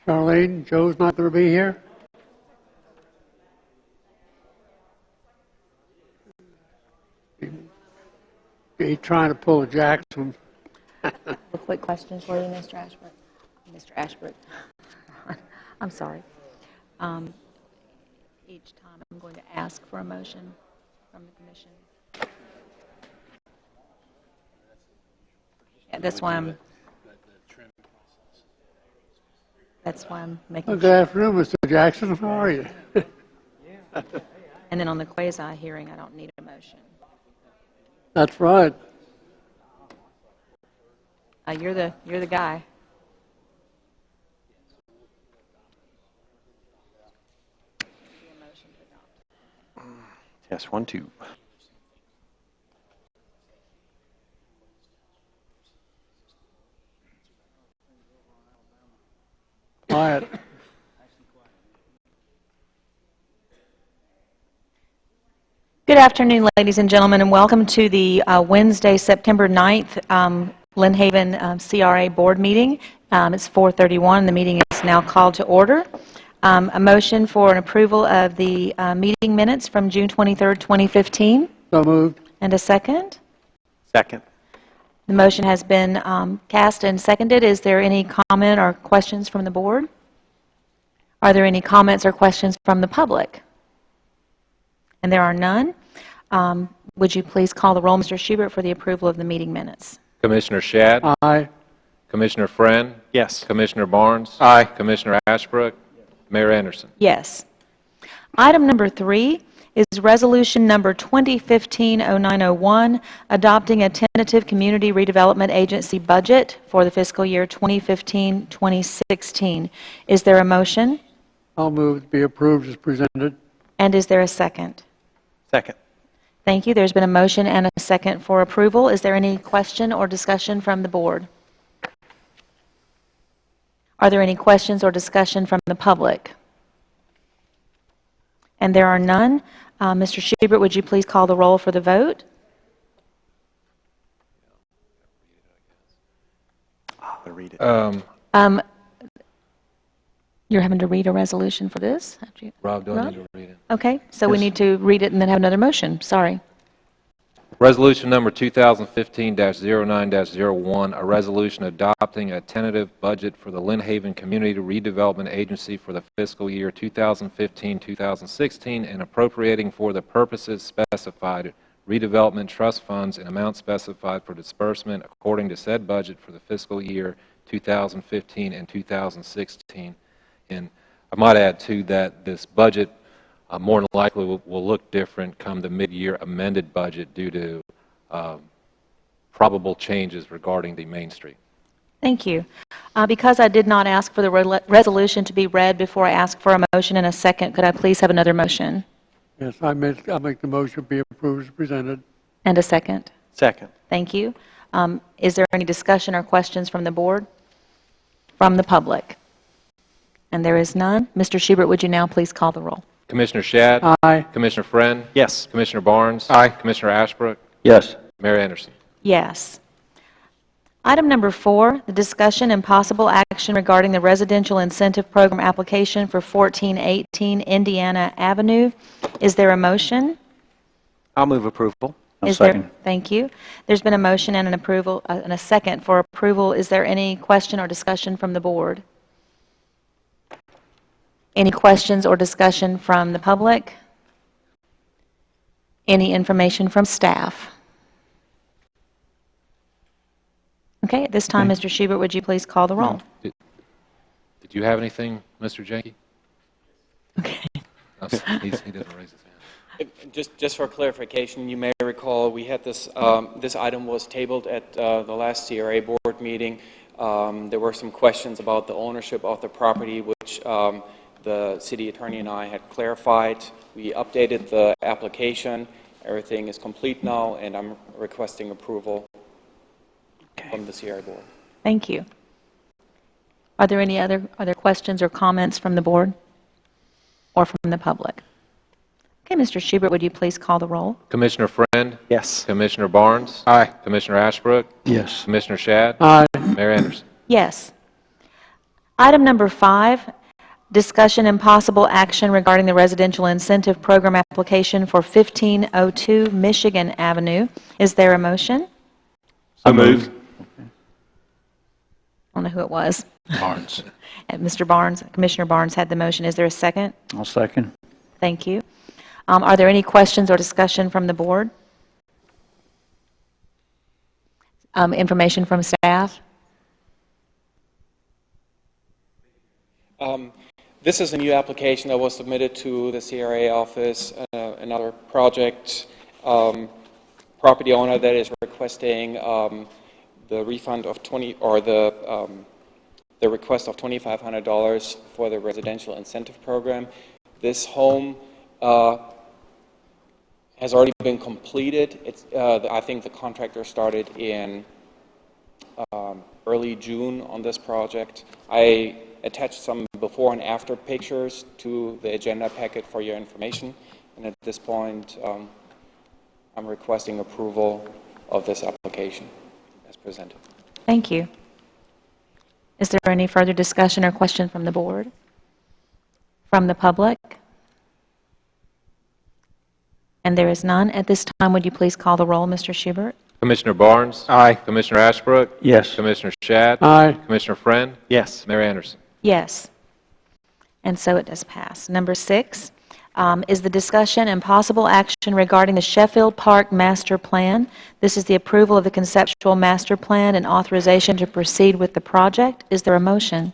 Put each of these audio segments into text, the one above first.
Charlene, Joe's not going to be here? He's trying to pull a Jackson. A quick question for you, Mr. Ashbrook. Mr. Ashbrook. I'm sorry. Each time I'm going to ask for a motion from the commission. Yeah, that's why I'm making Well, good afternoon, Mr. Jackson. How are you? And then on the quasi hearing, I don't need a motion. That's right. You're the guy. Test 1, 2. Quiet. Good afternoon, ladies and gentlemen, and welcome to the Wednesday, September 9th Lynn Haven CRA board meeting. It's 4:31, and the meeting is now called to order. A motion for an approval of the meeting minutes from June 23rd, 2015. So moved. And a second? Second. The motion has been cast and seconded. Is there any comment or questions from the board? Are there any comments or questions from the public? And there are none. Would you please call the roll, Mr. Schubert, for the approval of the meeting minutes? Commissioner Shad? Aye. Commissioner Friend? Yes. Commissioner Barnes? Aye. Commissioner Ashbrook? Mayor Anderson? Yes. Item number 3 is resolution number 2015-0901, adopting a tentative community redevelopment agency budget for the fiscal year 2015-2016. Is there a motion? I'll move to be approved as presented. And is there a second? Second. Thank you. There's been a motion and a second for approval. Is there any question or discussion from the board? Are there any questions or discussion from the public? And there are none. Mr. Schubert, would you please call the roll for the vote? I'll read it. You're having to read a resolution for this? Rob, do I need to read it? Okay, so we need to read it and then have another motion. Sorry. Resolution number 2015-09-01, a resolution adopting a tentative budget for the Lynn Haven Community Redevelopment Agency for the fiscal year 2015-2016 and appropriating for the purposes specified redevelopment trust funds in amount specified for disbursement according to said budget for the fiscal year 2015 and 2016. And I might add, too, that this budget more than likely will look different come the mid-year amended budget due to probable changes regarding the Main Street. Thank you. Because I did not ask for the resolution to be read before I ask for a motion and a second, could I please have another motion? Yes, I'll make the motion be approved as presented. And a second? Second. Thank you. Is there any discussion or questions from the board? From the public? And there is none. Mr. Schubert, would you now please call the roll? Commissioner Shad? Aye. Commissioner Friend? Yes. Commissioner Barnes? Aye. Commissioner Ashbrook? Yes. Mayor Anderson? Yes. Item number 4, the discussion and possible action regarding the residential incentive program application for 1418 Indiana Avenue. Is there a motion? I'll move approval. Is there? Thank you. There's been a motion and an approval and a second for approval. Is there any question or discussion from the board? Any questions or discussion from the public? Any information from staff? Okay, at this time, Mr. Schubert, would you please call the roll? Did you have anything, Mr. Jenke? Okay. Oh, he doesn't raise his hand. Just for clarification, you may recall we had this this item was tabled at the last CRA board meeting. There were some questions about the ownership of the property, which the city attorney and I had clarified. We updated the application. Everything is complete now, and I'm requesting approval from the CRA board. Thank you. Are there any other questions or comments from the board or from the public? Okay, Mr. Schubert, would you please call the roll? Commissioner Friend? Yes. Commissioner Barnes? Aye. Commissioner Ashbrook? Yes. Commissioner Shad? Aye. Mayor Anderson? Yes. Item number 5, discussion and possible action regarding the residential incentive program application for 1502 Michigan Avenue. Is there a motion? So moved. I don't know who it was. Barnes. Mr. Barnes, Commissioner Barnes had the motion. Is there a second? I'll second. Thank you. Are there any questions or discussion from the board? Information from staff? This is a new application that was submitted to the CRA office, another project property owner that is requesting the refund of the request of $2,500 for the residential incentive program. This home has already been completed. I think the contractor started in early June on this project. I attached some before and after pictures to the agenda packet for your information. And at this point, I'm requesting approval of this application as presented. Thank you. Is there any further discussion or question from the board? From the public? And there is none. At this time, would you please call the roll, Mr. Schubert? Commissioner Barnes? Aye. Commissioner Ashbrook? Yes. Commissioner Shad? Aye. Commissioner Friend? Yes. Mayor Anderson? Yes. And so it does pass. Number 6 is the discussion and possible action regarding the Sheffield Park Master Plan. This is the approval of the conceptual master plan and authorization to proceed with the project. Is there a motion?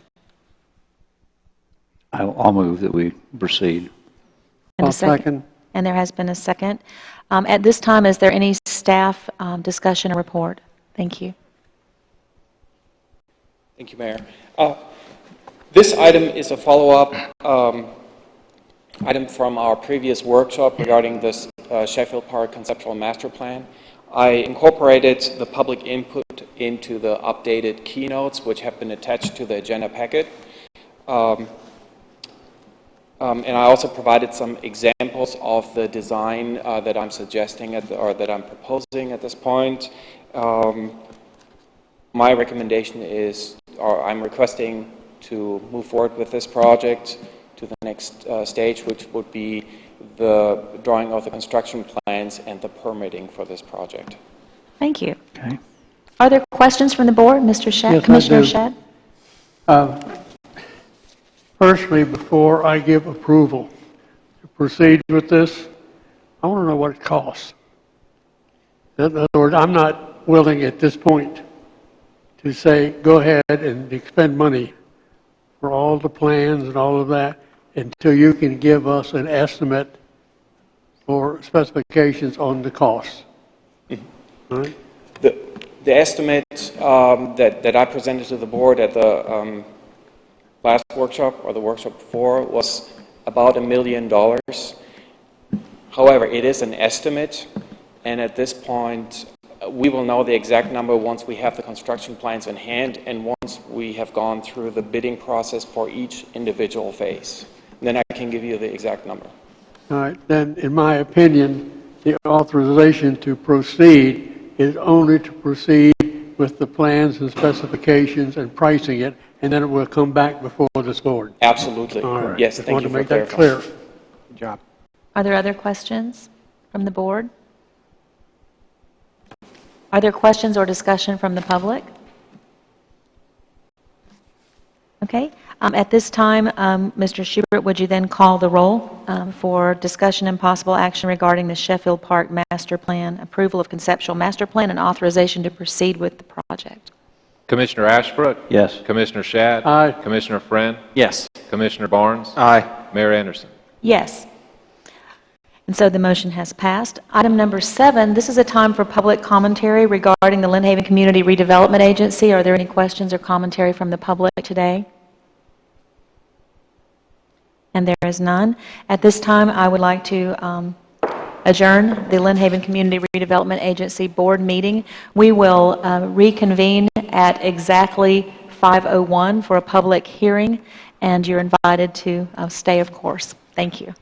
I'll move that we proceed. And a I'll second. And there has been a second. At this time, is there any staff discussion or report? Thank you. Thank you, Mayor. This item is a follow-up item from our previous workshop regarding this Sheffield Park Conceptual Master Plan. I incorporated the public input into the updated keynotes, which have been attached to the agenda packet. And I also provided some examples of the design that I'm suggesting or that I'm proposing at this point. My recommendation is, or I'm requesting to move forward with this project to the next stage, which would be the drawing of the construction plans and the permitting for this project. Thank you. Okay. Are there questions from the board? Mr. Shad? Yes, I Commissioner do. Shad? Firstly, before I give approval to proceed with this, I want to know what it costs. In other words, I'm not willing at this point to say, go ahead and expend money for all the plans and all of that until you can give us an estimate or specifications on the costs. All right? The estimate that I presented to the board at the last workshop or the workshop before was about $1 million. However, it is an estimate, and at this point, we will know the exact number once we have the construction plans in hand and once we have gone through the bidding process for each individual phase. And then I can give you the exact number. All right, then, in my opinion, the authorization to proceed is only to proceed with the plans and specifications and pricing it, and then it will come back before this board. Absolutely. All right. Yes, Just thank wanted you to for make that clarifying. clear. Good job. Are there other questions from the board? Are there questions or discussion from the public? Okay. At this time, Mr. Schubert, would you then call the roll for discussion and possible action regarding the Sheffield Park Master Plan, approval of conceptual master plan, and authorization to proceed with the project? Commissioner Ashbrook? Yes. Commissioner Shad? Aye. Commissioner Friend? Yes. Commissioner Barnes? Aye. Mayor Anderson? Yes. And so the motion has passed. Item number 7, this is a time for public commentary regarding the Lynn Haven Community Redevelopment Agency. Are there any questions or commentary from the public today? And there is none. At this time, I would like to adjourn the Lynn Haven Community Redevelopment Agency Board meeting. We will reconvene at exactly 5:01 for a public hearing, and you're invited to stay, of course. Thank you.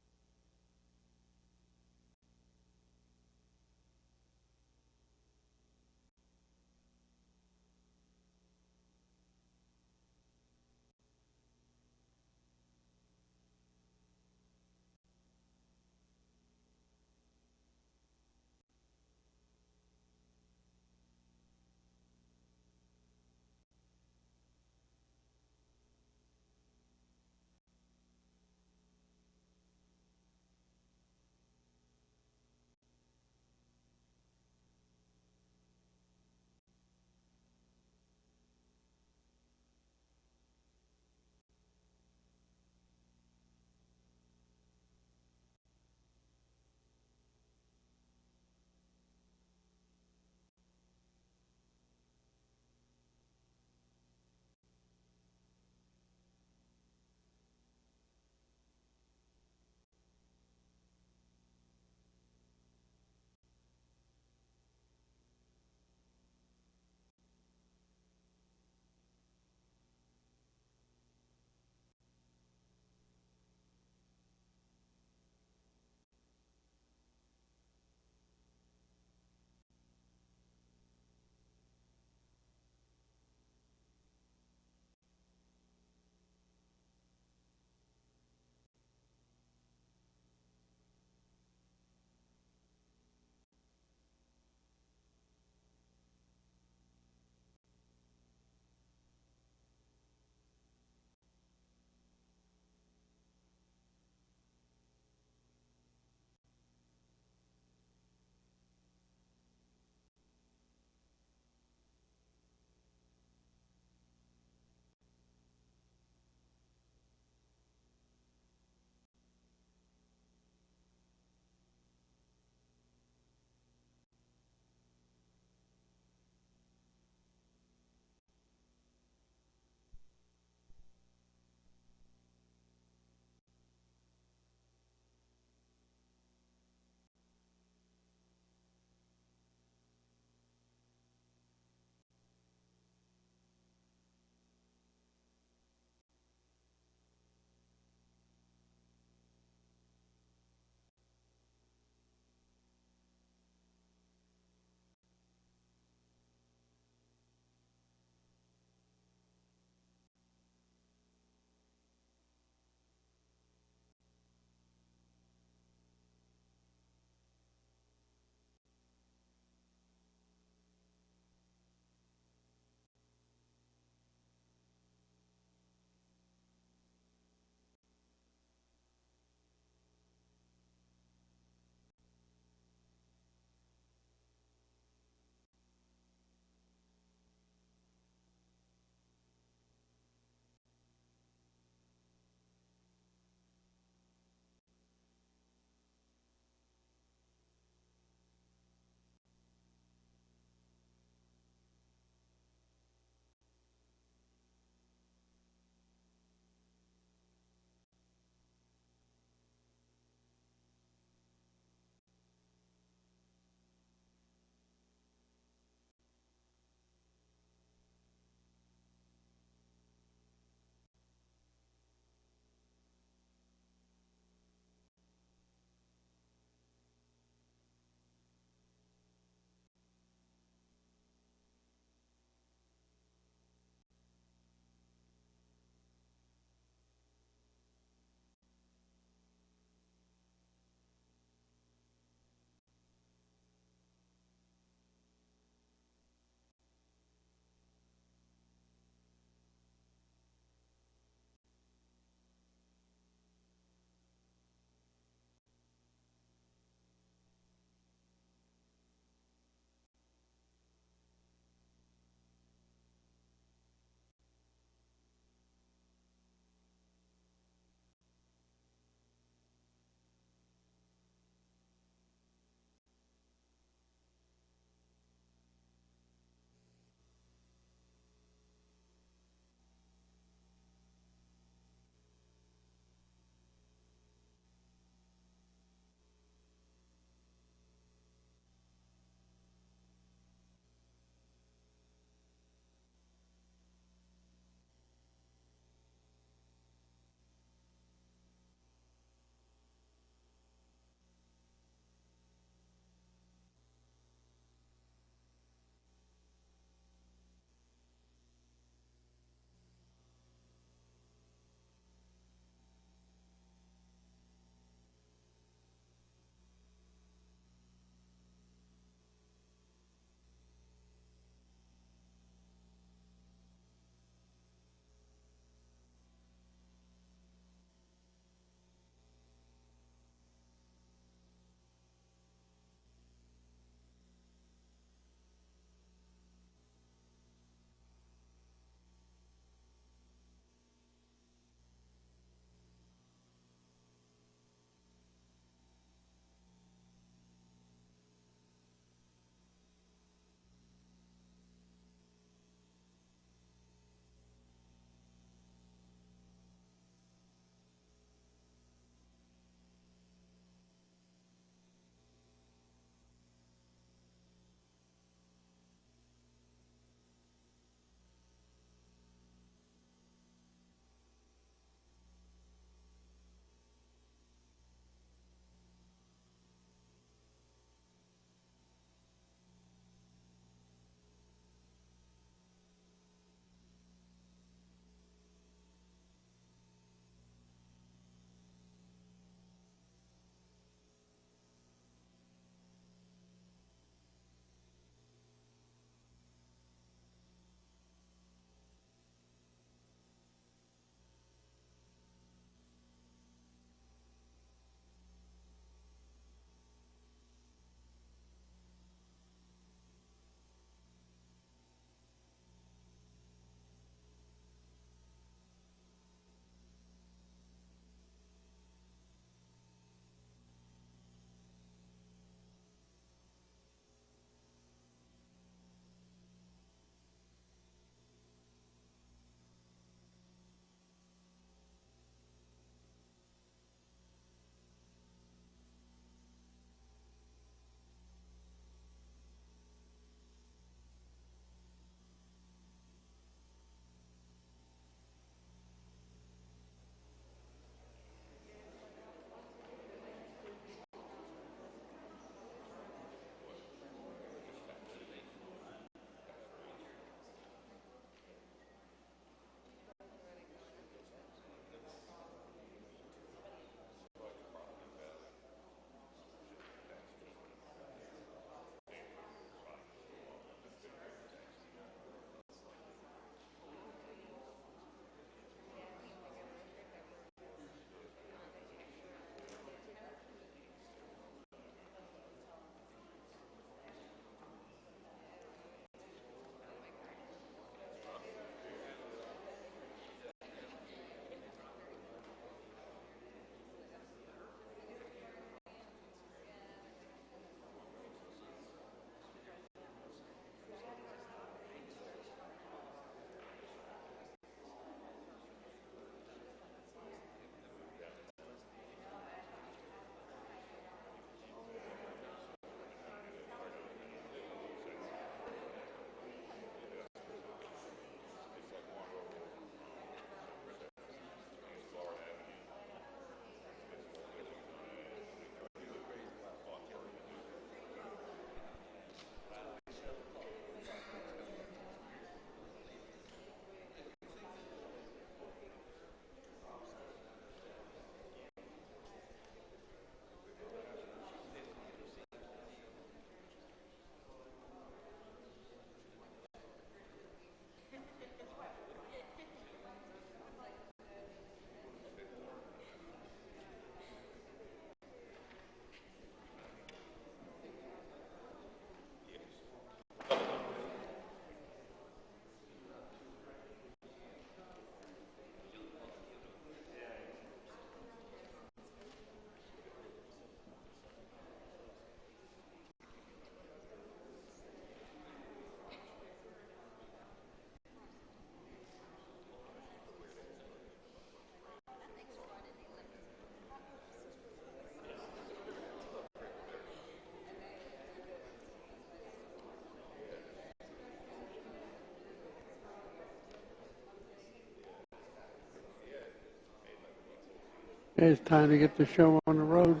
It's time to get the show on the road.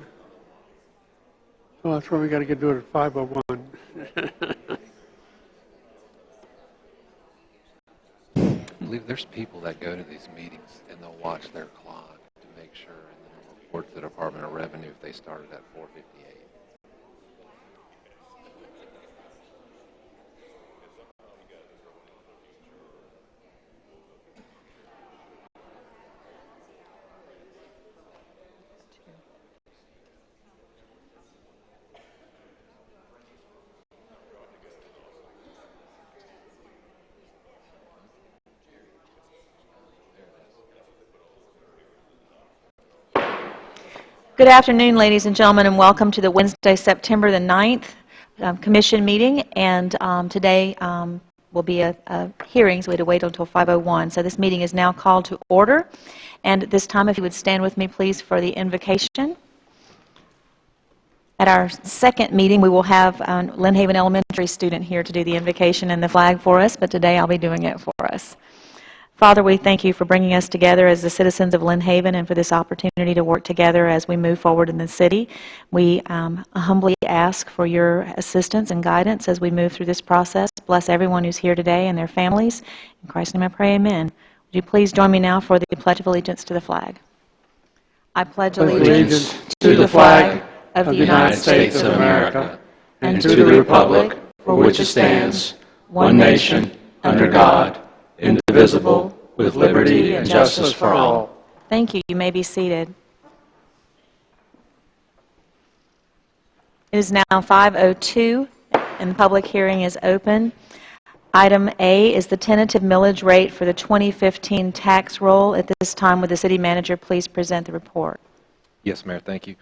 Oh, that's why we got to do it at 5:01. I believe there's people that go to these meetings and they'll watch their clock to make sure and then report to the Department of Revenue if they started at 4:58. Good afternoon, ladies and gentlemen, and welcome to the Wednesday, September the 9th Commission meeting. And today will be a hearing, so we had to wait until 5:01. So this meeting is now called to order. And at this time, if you would stand with me, please, for the invocation. At our second meeting, we will have a Lynn Haven Elementary student here to do the invocation and the flag for us, but today I'll be doing it for us. Father, we thank you for bringing us together as the citizens of Lynn Haven and for this opportunity to work together as we move forward in the city. We humbly ask for your assistance and guidance as we move through this process. Bless everyone who's here today and their families. In Christ's name I pray, amen. Would you please join me now for the Pledge of Allegiance to the flag? I pledge allegiance to the flag of the United States of America and to the republic for which it stands, one nation, under God, indivisible, with liberty and justice for all. Thank you. You may be seated. It is now 5:02, and the public hearing is open. Item A is the tentative millage rate for the 2015 tax roll. At this time, would the city manager please present the report? Yes, Mayor, thank you.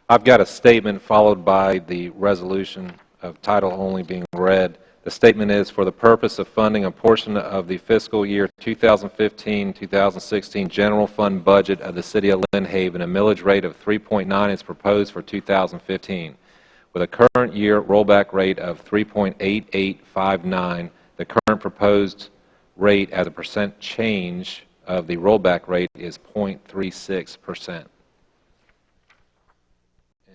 I've got a statement followed by the resolution of title only being read. The statement is, for the purpose of funding a portion of the fiscal year 2015-2016 general fund budget of the City of Lynn Haven, a millage rate of 3.9 is proposed for 2015. With a current year rollback rate of 3.8859, the current proposed rate as a percent change of the rollback rate is 0.36%.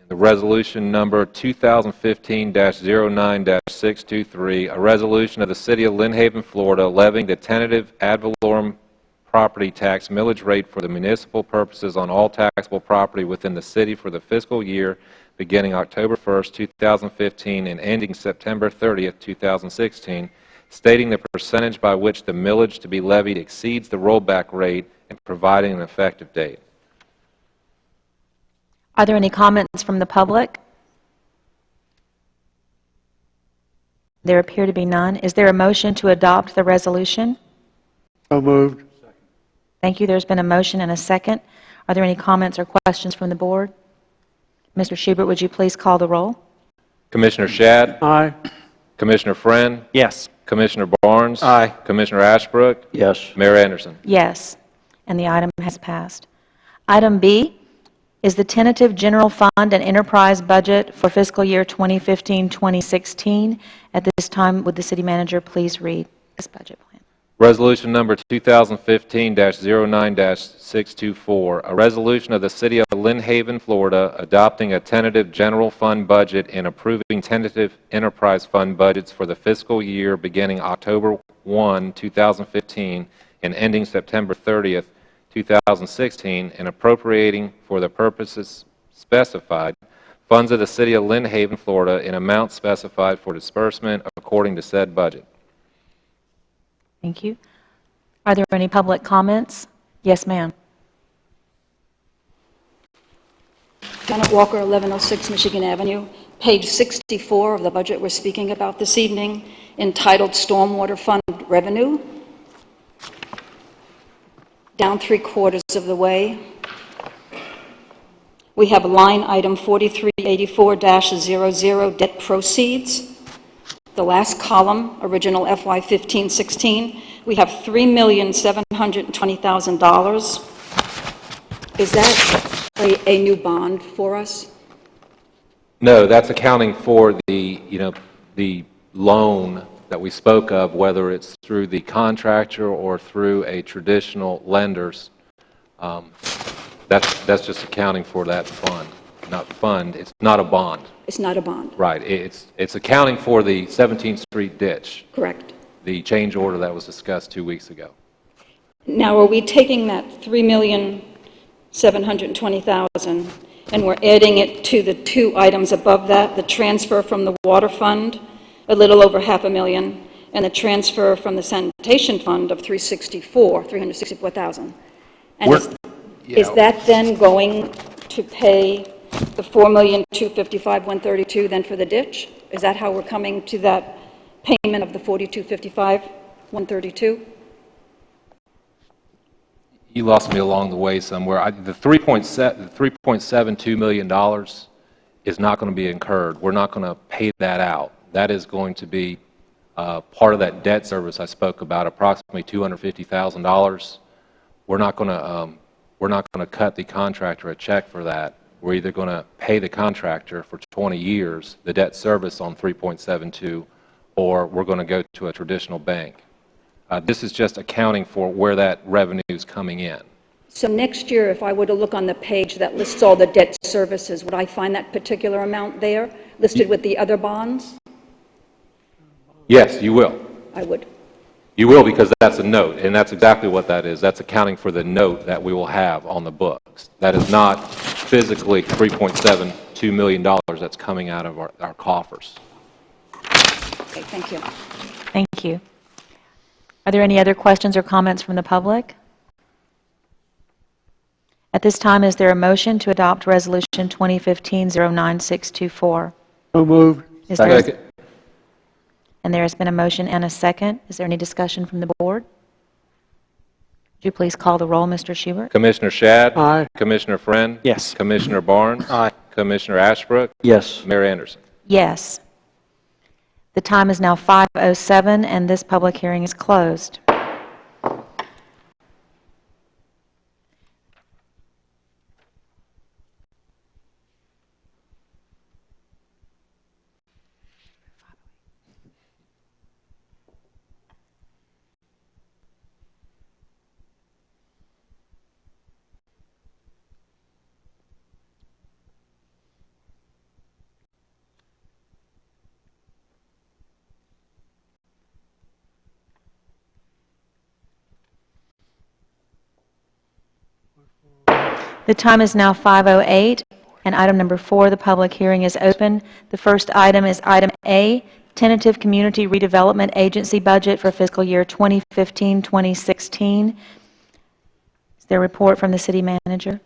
The resolution number 2015-09-623, a resolution of the City of Lynn Haven, Florida, levying the tentative ad valorem property tax millage rate for the municipal purposes on all taxable property within the city for the fiscal year beginning October 1st, 2015 and ending September 30th, 2016, stating the percentage by which the millage to be levied exceeds the rollback rate and providing an effective date. Are there any comments from the public? There appear to be none. Is there a motion to adopt the resolution? So moved. Thank you. There's been a motion and a second. Are there any comments or questions from the board? Mr. Schubert, would you please call the roll? Commissioner Shad? Aye. Commissioner Friend? Yes. Commissioner Barnes? Aye. Commissioner Ashbrook? Yes. Mayor Anderson? Yes, and the item has passed. Item B is the tentative general fund and enterprise budget for fiscal year 2015-2016. At this time, would the city manager please read this budget plan? Resolution number 2015-09-624, a resolution of the City of Lynn Haven, Florida, adopting a tentative general fund budget and approving tentative enterprise fund budgets for the fiscal year beginning October 1, 2015 and ending September 30th, 2016, and appropriating for the purposes specified funds of the City of Lynn Haven, Florida, in amounts specified for disbursement according to said budget. Thank you. Are there any public comments? Yes, ma'am. Janet Walker, 1106 Michigan Avenue. Page 64 of the budget we're speaking about this evening, entitled Stormwater Fund Revenue. Down 3/4 of the way, we have line item 4384-00, debt proceeds. The last column, original FY 15-16, we have $3,720,000. Is that a new bond for us? No, that's accounting for the loan that we spoke of, whether it's through the contractor or through a traditional lender's That's just accounting for that fund, not fund. It's not a bond. It's not a bond, Right. It's accounting for the 17th Street ditch, correct? the change order that was discussed 2 weeks ago. Now, are we taking that $3,720,000 and we're adding it to the two items above that, the transfer from the water fund, a little over $500,000, and the transfer from the sanitation fund of $364,000? And is that then going to pay the $4,255,132 then for the ditch? Is that how we're coming to that payment of the $42,55,132? You lost me along the way somewhere. The $3.72 million is not going to be incurred. We're not going to pay that out. That is going to be part of that debt service I spoke about, approximately $250,000. We're not going to cut the contractor a check for that. We're either going to pay the contractor for 20 years the debt service on 3.72, or we're going to go to a traditional bank. This is just accounting for where that revenue is coming in. So next year, if I were to look on the page that lists all the debt services, would I find that particular amount there listed with the other bonds? Yes, you will. I would. You will, because that's a note, and that's exactly what that is. That's accounting for the note that we will have on the books. That is not physically $3.72 million that's coming out of our coffers. Okay, thank you. Thank you. Are there any other questions or comments from the public? At this time, is there a motion to adopt Resolution 2015-09624? So moved. Is there Second. And there has been a motion and a second. Is there any discussion from the board? Would you please call the roll, Mr. Schubert? Commissioner Shad? Aye. Commissioner Friend? Yes. Commissioner Barnes? Aye. Commissioner Ashbrook? Yes. Mayor Anderson? Yes. The time is now 5:07, and this public hearing is closed. The time is now 5:08, and item number 4, the public hearing is open. The first item is item A, tentative community redevelopment agency budget for fiscal year 2015-2016. Is there a report from the city manager?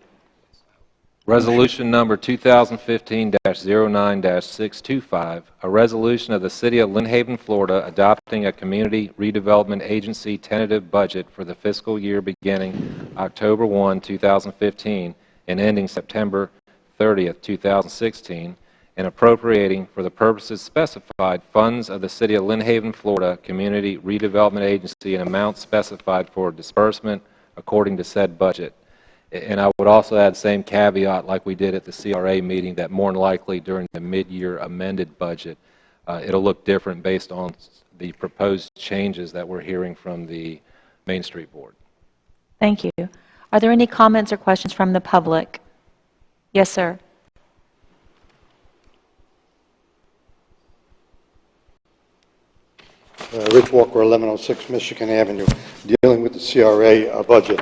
Resolution number 2015-09-625, a resolution of the City of Lynn Haven, Florida, adopting a community redevelopment agency tentative budget for the fiscal year beginning October 1, 2015, and ending September 30, 2016, and appropriating for the purposes specified funds of the City of Lynn Haven, Florida Community Redevelopment Agency in amounts specified for disbursement according to said budget. And I would also add the same caveat like we did at the CRA meeting, that more than likely during the mid-year amended budget, it'll look different based on the proposed changes that we're hearing from the Main Street Board. Thank you. Are there any comments or questions from the public? Yes, sir. Rich Walker, 1106 Michigan Avenue, dealing with the CRA budget.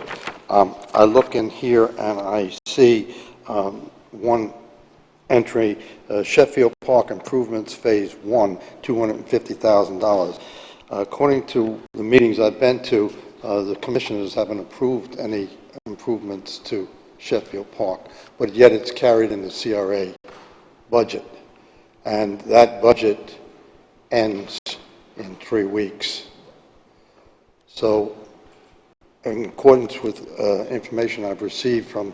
I look in here and I see one entry, Sheffield Park Improvements Phase 1, $250,000. According to the meetings I've been to, the commissioners haven't approved any improvements to Sheffield Park, but yet it's carried in the CRA budget. And that budget ends in 3 weeks. So, in accordance with information I've received from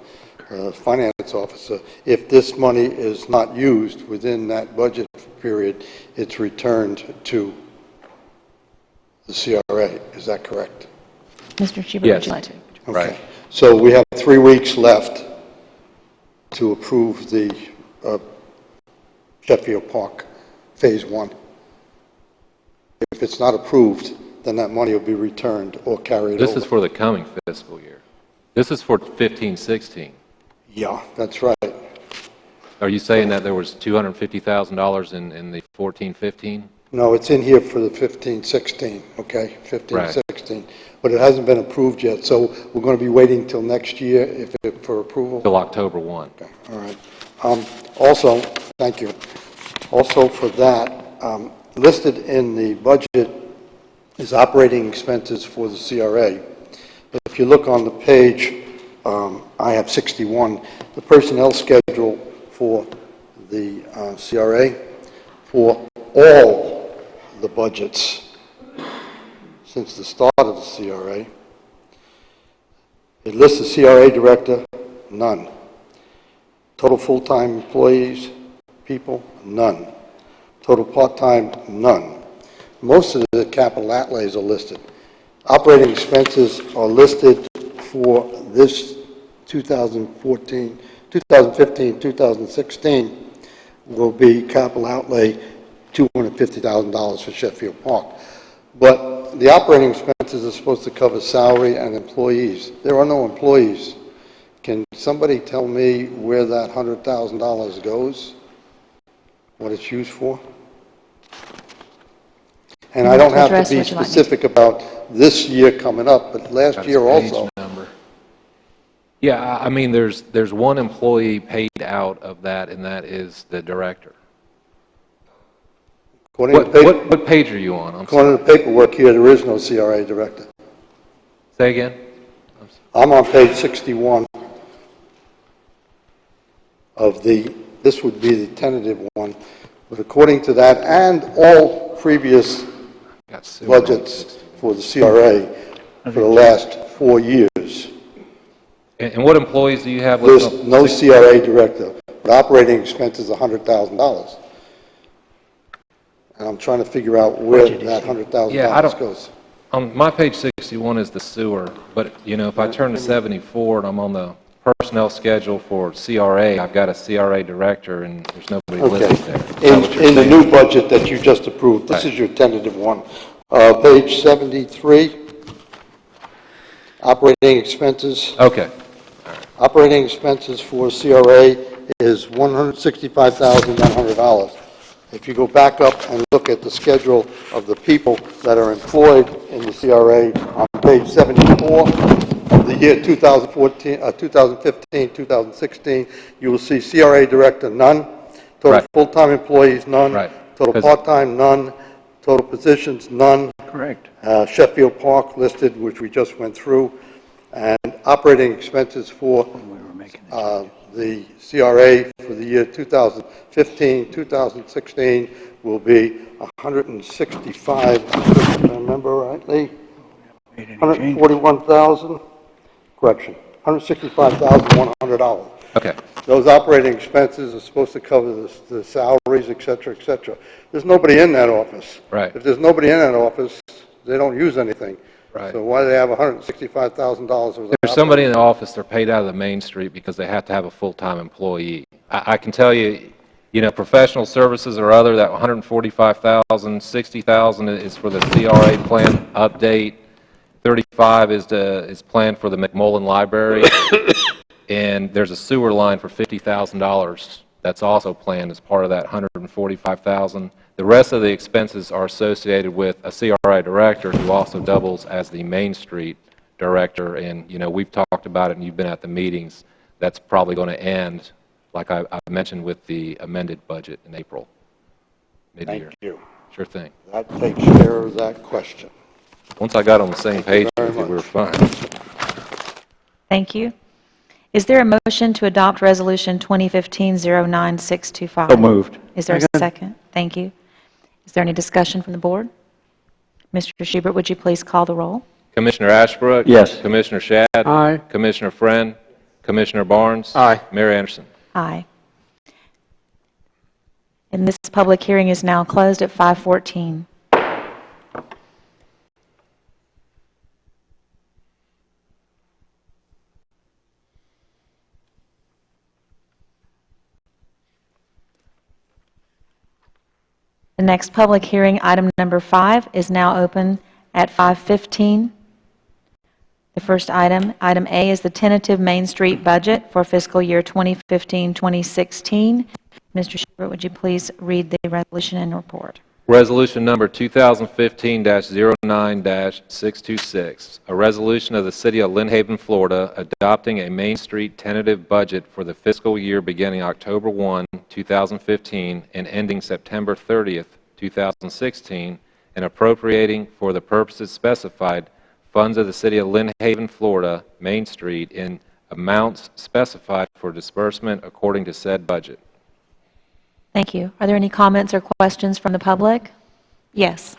the finance officer, if this money is not used within that budget period, it's returned to the CRA. Is that correct? Mr. Schubert, Yes. would you like to? Okay. Right. So we have 3 weeks left to approve the Sheffield Park Phase 1. If it's not approved, then that money will be returned or carried over. This is for the coming fiscal year. This is for 15-16. Yeah, that's right. Are you saying that there was $250,000 in the 14-15? No, it's in here for the 15-16, okay? 15-16. But it hasn't been approved yet, so we're going to be waiting till next year for approval? Till October 1. Okay, all right. Also, thank you. Also for that, listed in the budget is operating expenses for the CRA. If you look on the page, I have 61, the personnel schedule for the CRA for all the budgets since the start of the CRA. It lists the CRA director, none. Total full-time employees, people, none. Total part-time, none. Most of the capital outlays are listed. Operating expenses are listed for this 2015, 2016 will be capital outlay $250,000 for Sheffield Park. But the operating expenses are supposed to cover salary and employees. There are no employees. Can somebody tell me where that $100,000 goes? What it's used for? And I don't have to be specific about this year coming up, but last year also. Number. Yeah, I mean, there's one employee paid out of that, and that is the director. What page are you on? According to the paperwork here, there is no CRA director. Say again? I'm on page 61 of this would be the tentative one, but according to that and all previous budgets for the CRA for the last 4 years. And what employees do you have? There's no CRA director, but operating expenses $100,000. And I'm trying to figure out where that $100,000 goes. On my page 61 is the sewer, but you know, if I turn to 74 and I'm on the personnel schedule for CRA, I've got a CRA director and there's nobody listed there. In the new budget that you just approved, this is your tentative one. Page 73, operating expenses. Okay. Operating expenses for CRA is $165,100. If you go back up and look at the schedule of the people that are employed in the CRA on page 74 of the year 2015, 2016, you will see CRA director, none. Total full-time employees, none. Total part-time, none. Total positions, none. Correct. Sheffield Park listed, which we just went through. And operating expenses for the CRA for the year 2015, 2016 will be 165, if I remember rightly, 141,000, correction, $165,100. Okay. Those operating expenses are supposed to cover the salaries, et cetera, et cetera. There's nobody in that office. Right. If there's nobody in that office, they don't use anything. Right. So why do they have $165,000? There's somebody in the office, they're paid out of the main street because they have to have a full-time employee. I can tell you, you know, professional services or other, that $145,000, $60,000 is for the CRA plan update. 35 is planned for the McMullen Library. And there's a sewer line for $50,000 that's also planned as part of that $145,000. The rest of the expenses are associated with a CRI director who also doubles as the Main Street director. And, you know, we've talked about it and you've been at the meetings. That's probably going to end, like I mentioned, with the amended budget in April, mid-year. Thank you. Sure thing. That takes care of that question. Once I got on the same page with you, we were fine. Thank you. Is there a motion to adopt Resolution 2015-09625? So moved. Is there a second? Thank you. Is there any discussion from the board? Mr. Schubert, would you please call the roll? Commissioner Ashbrook? Yes. Commissioner Shad? Aye. Commissioner Friend? Commissioner Barnes? Aye. Mayor Anderson? Aye. And this public hearing is now closed at 5:14. The next public hearing, item number 5, is now open at 5:15. The first item, item A, is the tentative Main Street budget for fiscal year 2015-2016. Mr. Schubert, would you please read the resolution and report? Resolution number 2015-09-626, a resolution of the City of Lynn Haven, Florida, adopting a Main Street tentative budget for the fiscal year beginning October 1, 2015, and ending September 30th, 2016, and appropriating for the purposes specified funds of the City of Lynn Haven, Florida, Main Street, in amounts specified for disbursement according to said budget. Thank you. Are there any comments or questions from the public? Yes.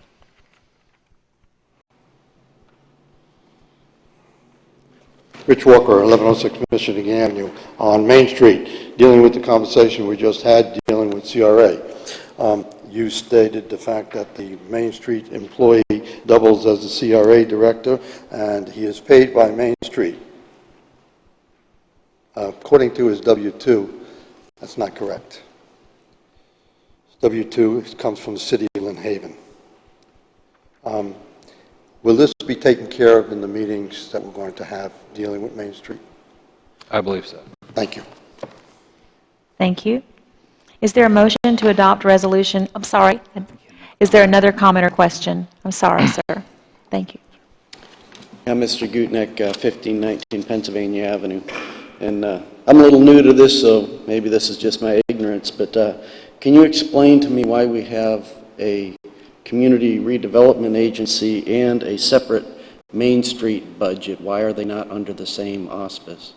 Rich Walker, 1106 Michigan Avenue, on Main Street, dealing with the conversation we just had, dealing with CRA. You stated the fact that the Main Street employee doubles as the CRA director, and he is paid by Main Street. According to his W-2, that's not correct. W-2 comes from the City of Lynn Haven. Will this be taken care of in the meetings that we're going to have dealing with Main Street? I believe so. Thank you. Thank you. Is there a motion to adopt resolution? I'm sorry. Is there another comment or question? I'm sorry, sir. Thank you. I'm Mr. Gutnick, 1519 Pennsylvania Avenue. And I'm a little new to this, so maybe this is just my ignorance, but can you explain to me why we have a community redevelopment agency and a separate Main Street budget? Why are they not under the same auspice?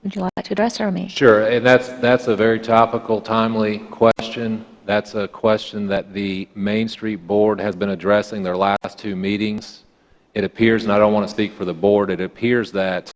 Would you like to address or me? Sure, and that's a very topical, timely question. That's a question that the Main Street Board has been addressing their last two meetings. It appears, and I don't want to speak for the board, it appears that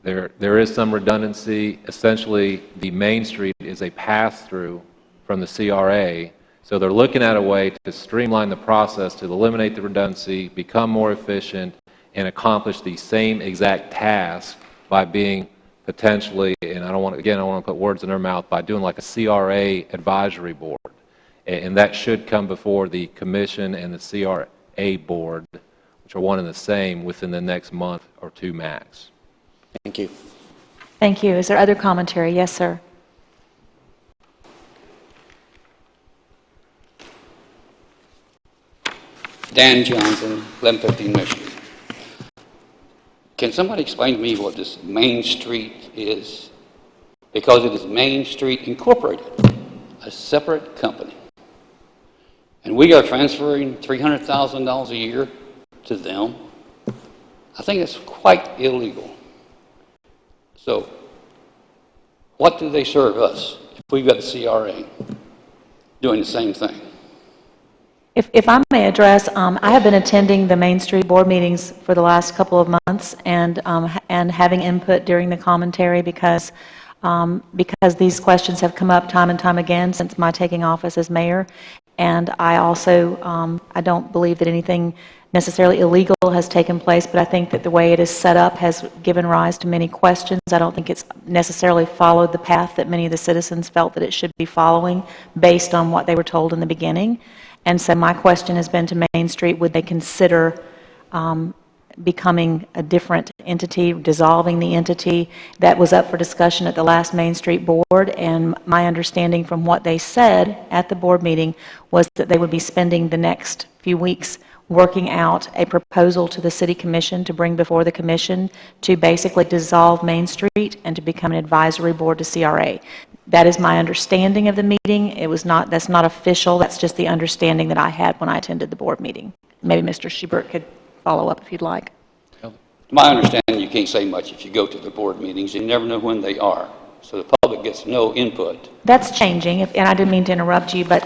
there is some redundancy. Essentially, the Main Street is a pass-through from the CRA, so they're looking at a way to streamline the process to eliminate the redundancy, become more efficient, and accomplish the same exact task by being potentially, and I don't want to put words in their mouth, by doing like a CRA advisory board. And that should come before the Commission and the CRA board, which are one and the same, within the next month or two max. Thank you. Thank you. Is there other commentary? Yes, sir. Dan Johnson, 1115 Michigan. Can somebody explain to me what this Main Street is? Because it is Main Street Incorporated, a separate company. And we are transferring $300,000 a year to them. I think it's quite illegal. So, what do they serve us if we've got the CRA doing the same thing? If I may address, I have been attending the Main Street Board meetings for the last couple of months and having input during the commentary because these questions have come up time and time again since my taking office as mayor. And I also, I don't believe that anything necessarily illegal has taken place, but I think that the way it is set up has given rise to many questions. I don't think it's necessarily followed the path that many of the citizens felt that it should be following based on what they were told in the beginning. And so my question has been to Main Street, would they consider becoming a different entity, dissolving the entity? That was up for discussion at the last Main Street Board, and my understanding from what they said at the board meeting was that they would be spending the next few weeks working out a proposal to the City Commission to bring before the Commission to basically dissolve Main Street and to become an advisory board to CRA. That is my understanding of the meeting. It was not, that's not official, that's just the understanding that I had when I attended the board meeting. Maybe Mr. Schubert could follow up if you'd like. My understanding, you can't say much if you go to the board meetings. You never know when they are, so the public gets no input. That's changing, and I didn't mean to interrupt you, but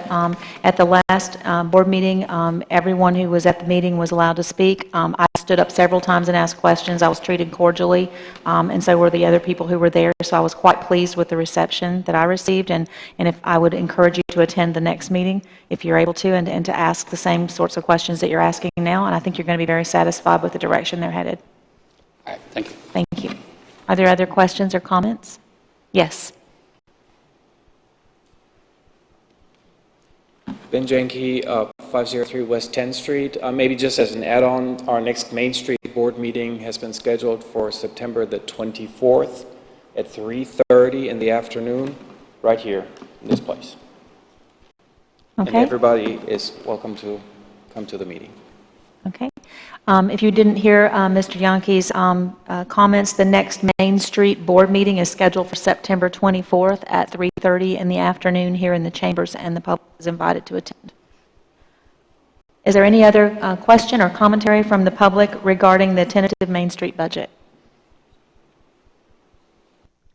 at the last board meeting, everyone who was at the meeting was allowed to speak. I stood up several times and asked questions. I was treated cordially, and so were the other people who were there, so I was quite pleased with the reception that I received, and if I would encourage you to attend the next meeting, if you're able to, and to ask the same sorts of questions that you're asking now, and I think you're going to be very satisfied with the direction they're headed. All right, thank you. Thank you. Are there other questions or comments? Yes. Ben Jenke, 503 West 10th Street. Maybe just as an add-on, our next Main Street Board meeting has been scheduled for September the 24th at 3:30 in the afternoon, right here in this place. And Okay? everybody is welcome to come to the meeting. Okay. If you didn't hear Mr. Yankee's comments, the next Main Street Board meeting is scheduled for September 24th at 3:30 in the afternoon here in the chambers, and the public is invited to attend. Is there any other question or commentary from the public regarding the tentative Main Street budget?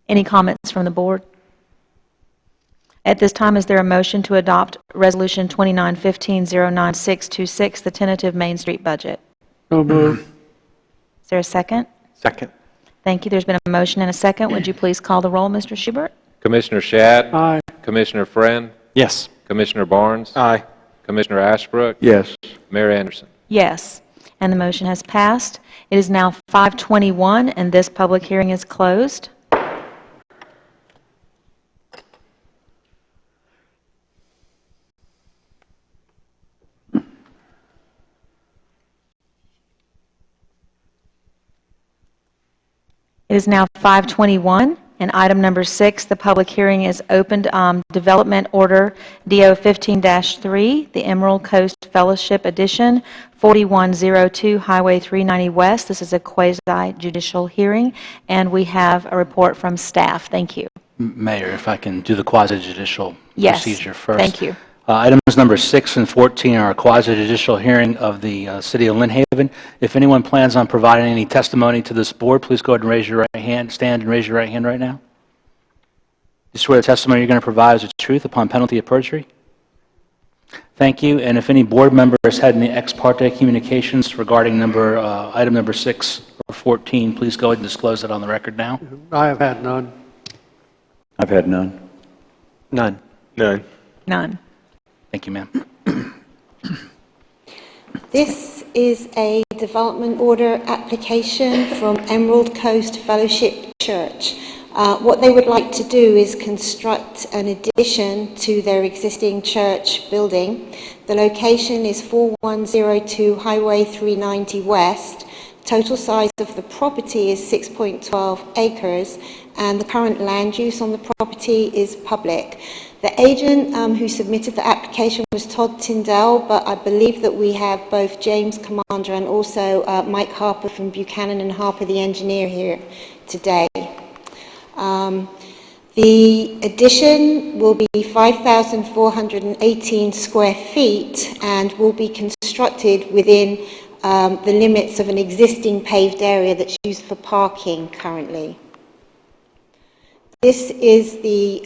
Any comments from the board? At this time, is there a motion to adopt Resolution 2915-09626, the tentative Main Street budget? So moved. Is there a second? Second. Thank you. There's been a motion and a second. Would you please call the roll, Mr. Schubert? Commissioner Shad? Aye. Commissioner Friend? Yes. Commissioner Barnes? Aye. Commissioner Ashbrook? Yes. Mayor Anderson? Yes. And the motion has passed. It is now 5:21, and this public hearing is closed. It is now 5:21, and item number 6, the public hearing is opened. Development Order DO 15-3, the Emerald Coast Fellowship Edition, 4102 Highway 390 West. This is a quasi-judicial hearing, and we have a report from staff. Thank you. Mayor, if I can do the quasi-judicial Yes. procedure first. Thank you. Items number 6 and 14 are a quasi-judicial hearing of the City of Lynn Haven. If anyone plans on providing any testimony to this board, please go ahead and raise your right hand. Stand and raise your right hand right now. You swear the testimony you're going to provide is the truth upon penalty of perjury? Thank you. And if any board member has had any ex parte communications regarding item number 6 or 14, please go ahead and disclose it on the record now. I have had none. I've had none. None. None. None. Thank you, ma'am. This is a development order application from Emerald Coast Fellowship Church. What they would like to do is construct an addition to their existing church building. The location is 4102 Highway 390 West. Total size of the property is 6.12 acres, and the current land use on the property is public. The agent who submitted the application was Todd Tyndall, but I believe that we have both James Commander and also Mike Harper from Buchanan and Harper, the engineer, here today. The addition will be 5,418 square feet and will be constructed within the limits of an existing paved area that's used for parking currently. This is the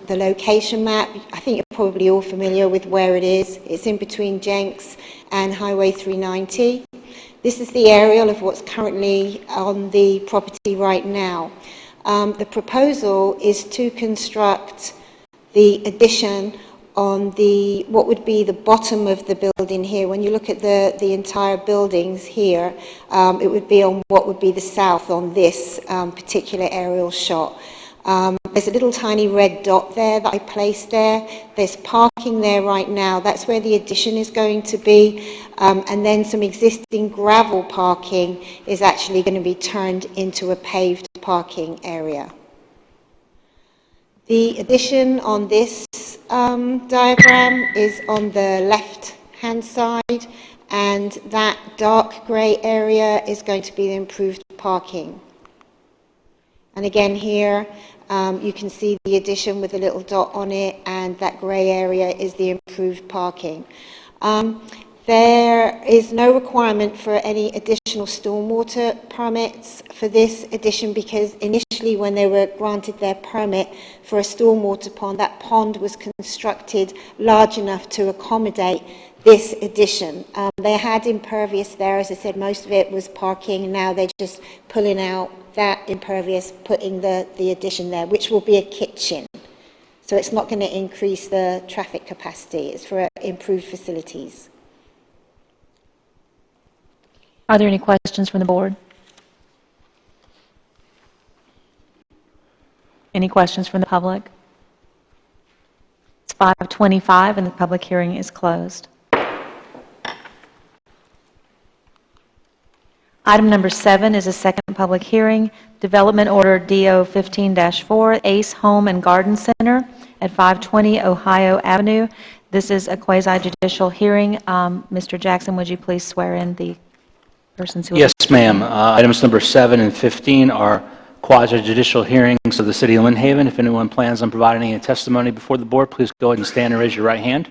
location map. I think you're probably all familiar with where it is. It's in between Jenks and Highway 390. This is the aerial of what's currently on the property right now. The proposal is to construct the addition on what would be the bottom of the building here. When you look at the entire buildings here, it would be on what would be the south on this particular aerial shot. There's a little tiny red dot there that I placed there. There's parking there right now. That's where the addition is going to be. And then some existing gravel parking is actually going to be turned into a paved parking area. The addition on this diagram is on the left-hand side, and that dark grey area is going to be the improved parking. And again here, you can see the addition with a little dot on it, and that grey area is the improved parking. There is no requirement for any additional stormwater permits for this addition, because initially when they were granted their permit for a stormwater pond, that pond was constructed large enough to accommodate this addition. They had impervious there. As I said, most of it was parking. Now they're just pulling out that impervious, putting the addition there, which will be a kitchen. So it's not going to increase the traffic capacity. It's for improved facilities. Are there any questions from the board? Any questions from the public? It's 5:25, and the public hearing is closed. Item number 7 is a second public hearing, Development Order DO 15-4, Ace Home and Garden Center at 520 Ohio Avenue. This is a quasi-judicial hearing. Mr. Jackson, would you please swear in the persons who... Yes, ma'am. Items number 7 and 15 are quasi-judicial hearings of the City of Lynn Haven. If anyone plans on providing any testimony before the board, please go ahead and stand and raise your right hand.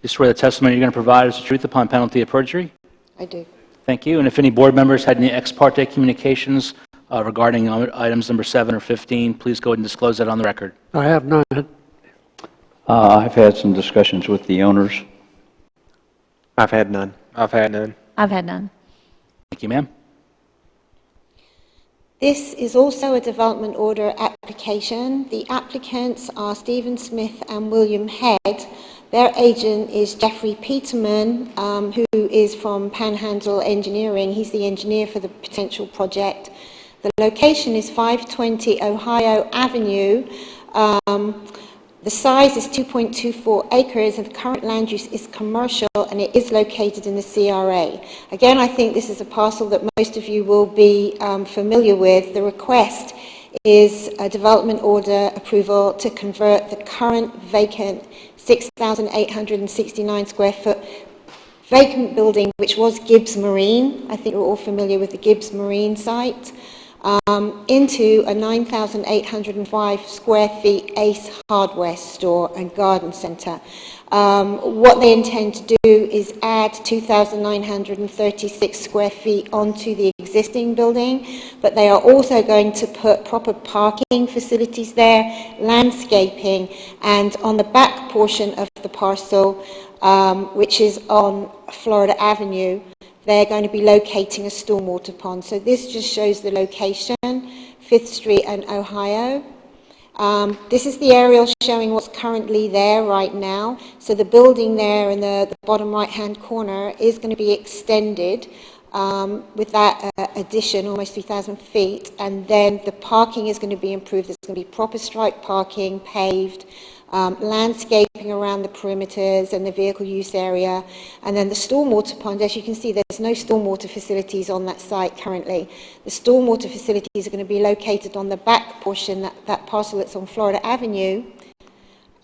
You swear the testimony you're going to provide is the truth upon penalty of perjury? I do. Thank you. And if any board members had any ex parte communications regarding items number 7 or 15, please go ahead and disclose that on the record. I have none. I've had some discussions with the owners. I've had none. I've had none. I've had none. Thank you, ma'am. This is also a development order application. The applicants are Stephen Smith and William Head. Their agent is Jeffrey Peterman, who is from Panhandle Engineering. He's the engineer for the potential project. The location is 520 Ohio Avenue. The size is 2.24 acres, and the current land use is commercial, and it is located in the CRA. Again, I think this is a parcel that most of you will be familiar with. The request is a development order approval to convert the current vacant 6,869 square foot vacant building, which was Gibbs Marine. I think we're all familiar with the Gibbs Marine site. Into a 9,805 square feet Ace Hardware store and garden center. What they intend to do is add 2,936 square feet onto the existing building, but they are also going to put proper parking facilities there, landscaping, and on the back portion of the parcel, which is on Florida Avenue, they're going to be locating a stormwater pond. So this just shows the location, 5th Street and Ohio. This is the aerial showing what's currently there right now. So the building there in the bottom right-hand corner is going to be extended with that addition, almost 3,000 feet. And then the parking is going to be improved. There's going to be proper striped parking, paved, landscaping around the perimeters and the vehicle use area. And then the stormwater pond, as you can see, there's no stormwater facilities on that site currently. The stormwater facilities are going to be located on the back portion, that parcel that's on Florida Avenue.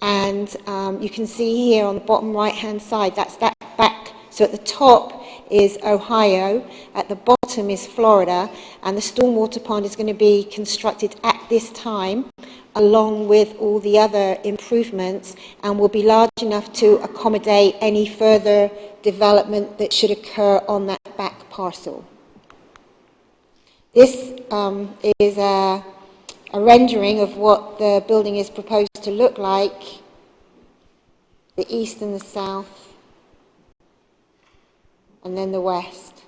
And you can see here on the bottom right-hand side, that's that back. So at the top is Ohio, at the bottom is Florida, and the stormwater pond is going to be constructed at this time, along with all the other improvements, and will be large enough to accommodate any further development that should occur on that back parcel. This is a rendering of what the building is proposed to look like, the east and the south, and then the west.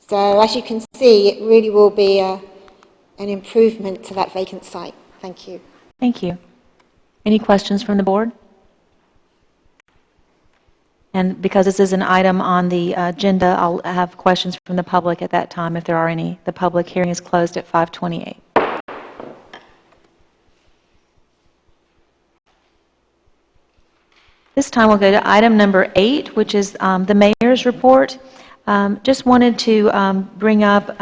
So as you can see, it really will be an improvement to that vacant site. Thank you. Thank you. Any questions from the board? And because this is an item on the agenda, I'll have questions from the public at that time if there are any. The public hearing is closed at 5:28. This time we'll go to item number 8, which is the mayor's report. Just wanted to bring up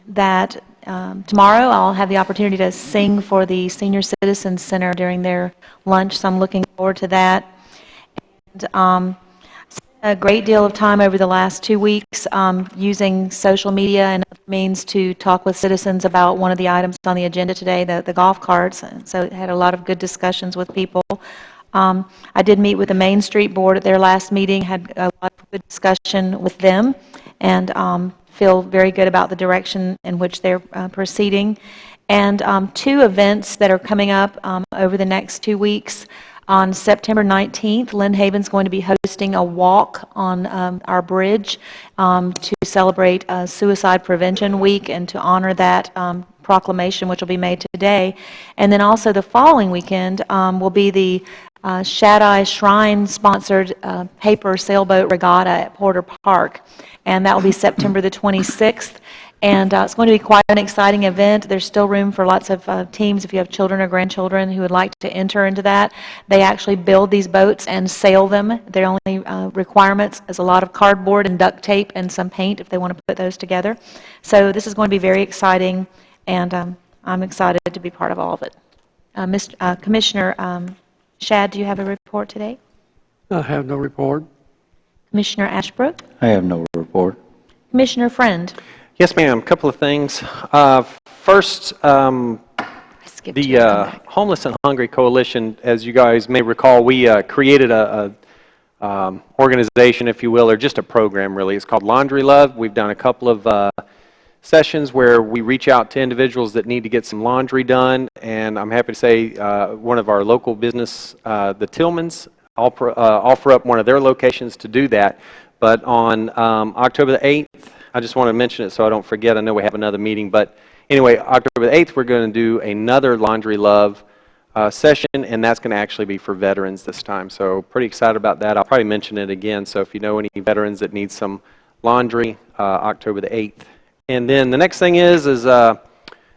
that tomorrow I'll have the opportunity to sing for the Senior Citizens Center during their lunch, so I'm looking forward to that. And spent a great deal of time over the last 2 weeks using social media and other means to talk with citizens about one of the items on the agenda today, the golf carts. So had a lot of good discussions with people. I did meet with the Main Street Board at their last meeting, had a lot of good discussion with them, and feel very good about the direction in which they're proceeding. And 2 events that are coming up over the next 2 weeks. On September 19th, Lynn Haven's going to be hosting a walk on our bridge to celebrate Suicide Prevention Week and to honor that proclamation, which will be made today. And then also the following weekend will be the Shaddai Shrine-sponsored paper sailboat regatta at Porter Park, and that will be September the 26th. And it's going to be quite an exciting event. There's still room for lots of teams if you have children or grandchildren who would like to enter into that. They actually build these boats and sail them. Their only requirements is a lot of cardboard and duct tape and some paint if they want to put those together. So this is going to be very exciting, and I'm excited to be part of all of it. Commissioner Shad, do you have a report today? I have no report. Commissioner Ashbrook? I have no report. Commissioner Friend? Yes, ma'am. A couple of things. First, the Homeless and Hungry Coalition, as you guys may recall, we created a organization, if you will, or just a program, really. It's called Laundry Love. We've done a couple of sessions where we reach out to individuals that need to get some laundry done, and I'm happy to say one of our local business, the Tillmans, offer up one of their locations to do that. But on October the 8th, I just want to mention it so I don't forget. I know we have another meeting, but anyway, October the 8th, we're going to do another Laundry Love session, and that's going to actually be for veterans this time. So pretty excited about that. I'll probably mention it again. So if you know any veterans that need some laundry, October the 8th. And then the next thing is the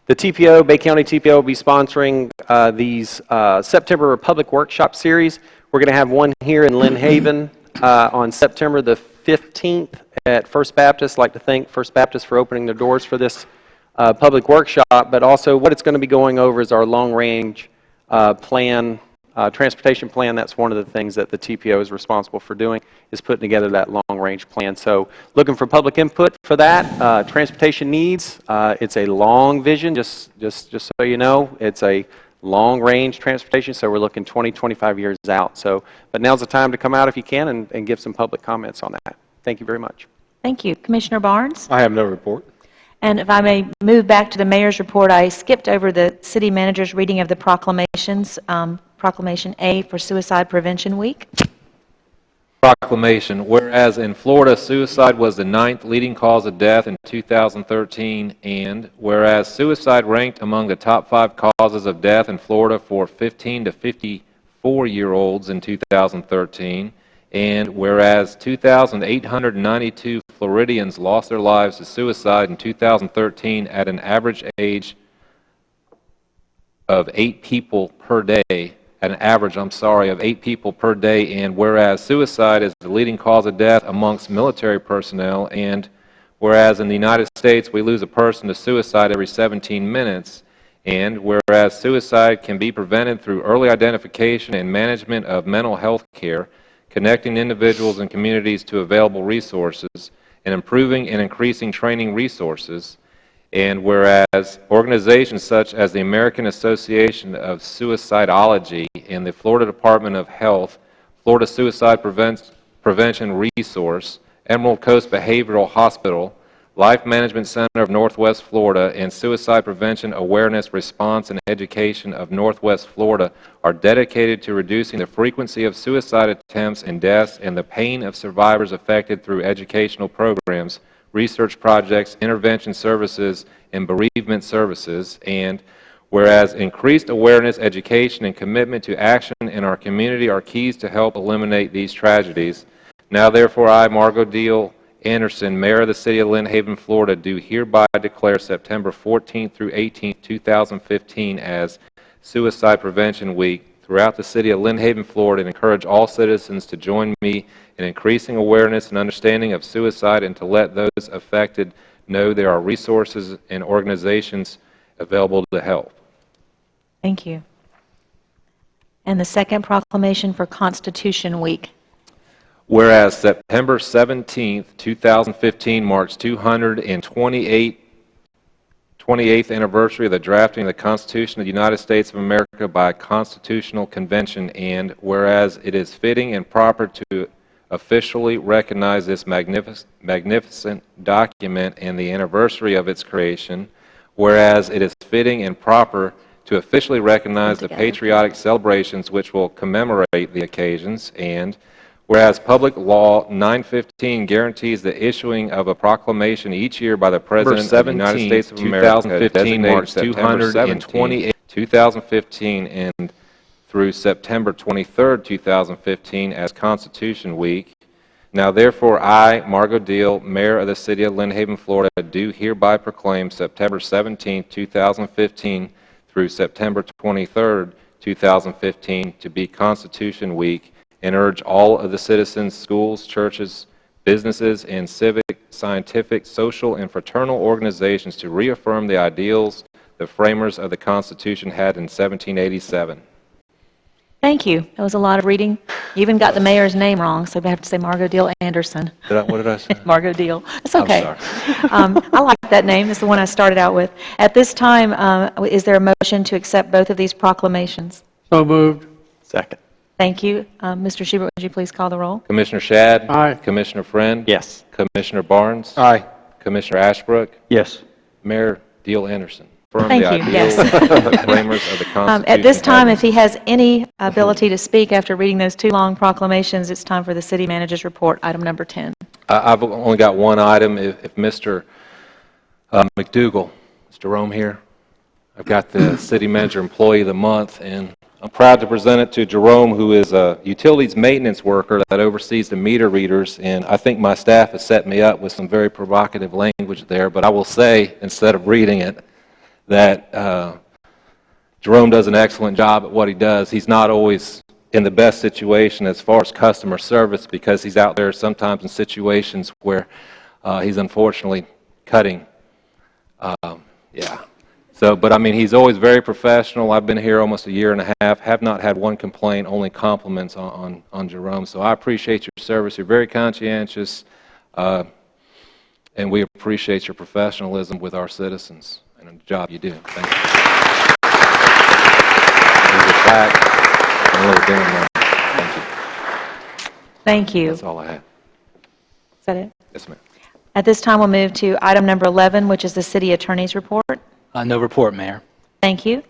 TPO, Bay County TPO, will be sponsoring these September Public Workshop Series. We're going to have one here in Lynn Haven on September the 15th at First Baptist. I'd like to thank First Baptist for opening their doors for this public workshop, but also what it's going to be going over is our long-range plan, transportation plan. That's one of the things that the TPO is responsible for doing, is putting together that long-range plan. So looking for public input for that. Transportation needs, it's a long vision, just so you know. It's a long-range transportation, so we're looking 20, 25 years out. So, but now's the time to come out if you can and give some public comments on that. Thank you very much. Thank you. Commissioner Barnes? I have no report. And if I may move back to the mayor's report, I skipped over the city manager's reading of the proclamations. Proclamation A for Suicide Prevention Week. Proclamation. Whereas in Florida, suicide was the 9th leading cause of death in 2013, and whereas suicide ranked among the top 5 causes of death in Florida for 15 to 54-year-olds in 2013, and whereas 2,892 Floridians lost their lives to suicide in 2013 at an average age of 8 people per day, at an average, of 8 people per day, and whereas suicide is the leading cause of death amongst military personnel, and whereas in the United States we lose a person to suicide every 17 minutes, and whereas suicide can be prevented through early identification and management of mental health care, connecting individuals and communities to available resources, and improving and increasing training resources, and whereas organizations such as the American Association of Suicidology and the Florida Department of Health, Florida Suicide Prevention Resource, Emerald Coast Behavioral Hospital, Life Management Center of Northwest Florida, and Suicide Prevention Awareness, Response, and Education of Northwest Florida are dedicated to reducing the frequency of suicide attempts and deaths and the pain of survivors affected through educational programs, research projects, intervention services, and bereavement services, and whereas increased awareness, education, and commitment to action in our community are keys to help eliminate these tragedies. Now therefore I, Margot Deal Anderson, Mayor of the City of Lynn Haven, Florida, do hereby declare September 14th through 18th, 2015 as Suicide Prevention Week throughout the City of Lynn Haven, Florida, and encourage all citizens to join me in increasing awareness and understanding of suicide and to let those affected know there are resources and organizations available to help. Thank you. And the second proclamation for Constitution Week. Whereas September 17th, 2015 marks 28th anniversary of the drafting of the Constitution of the United States of America by a constitutional convention, and whereas it is fitting and proper to officially recognize this magnificent document and the anniversary of its creation, whereas it is fitting and proper to officially recognize the patriotic celebrations which will commemorate the occasions, and whereas Public Law 915 guarantees the issuing of a proclamation each year by the President of the United States of America, 2015 marks 2015, and through September 23rd, 2015 as Constitution Week. Now therefore I, Margot Deal, Mayor of the City of Lynn Haven, Florida, do hereby proclaim September 17th, 2015 through September 23rd, 2015 to be Constitution Week, and urge all of the citizens, schools, churches, businesses, and civic, scientific, social, and fraternal organizations to reaffirm the ideals the framers of the Constitution had in 1787. Thank you. That was a lot of reading. You even got the mayor's name wrong, so we have to say Margot Deal Anderson. What did I say? Margot Deal. It's okay. I'm sorry. I like that name. It's the one I started out with. At this time, is there a motion to accept both of these proclamations? So moved. Second. Thank you. Mr. Schubert, would you please call the roll? Commissioner Shad? Aye. Commissioner Friend? Yes. Commissioner Barnes? Aye. Commissioner Ashbrook? Yes. Mayor Deal Anderson? Affirm Thank the you. ideals Yes. the framers of the Constitution At this time, had. if he has any ability to speak after reading those two long proclamations, it's time for the city manager's report, item number 10. I've only got one item. If Mr. McDougall, is Jerome here? I've got the City Manager Employee of the Month, and I'm proud to present it to Jerome, who is a utilities maintenance worker that oversees the meter readers, and I think my staff has set me up with some very provocative language there, but I will say, instead of reading it, that Jerome does an excellent job at what he does. He's not always in the best situation as far as customer service because he's out there sometimes in situations where he's unfortunately cutting. But I mean, he's always very professional. I've been here almost a year and a half, have not had one complaint, only compliments on Jerome. So I appreciate your service. You're very conscientious, and we appreciate your professionalism with our citizens and the job you do. Thank you. Here's a plaque and a little dinner. Thank you. Thank you. That's all I have. Is that it? Yes, ma'am. At this time, we'll move to item number 11, which is the city attorney's report. No report, Mayor. Thank you.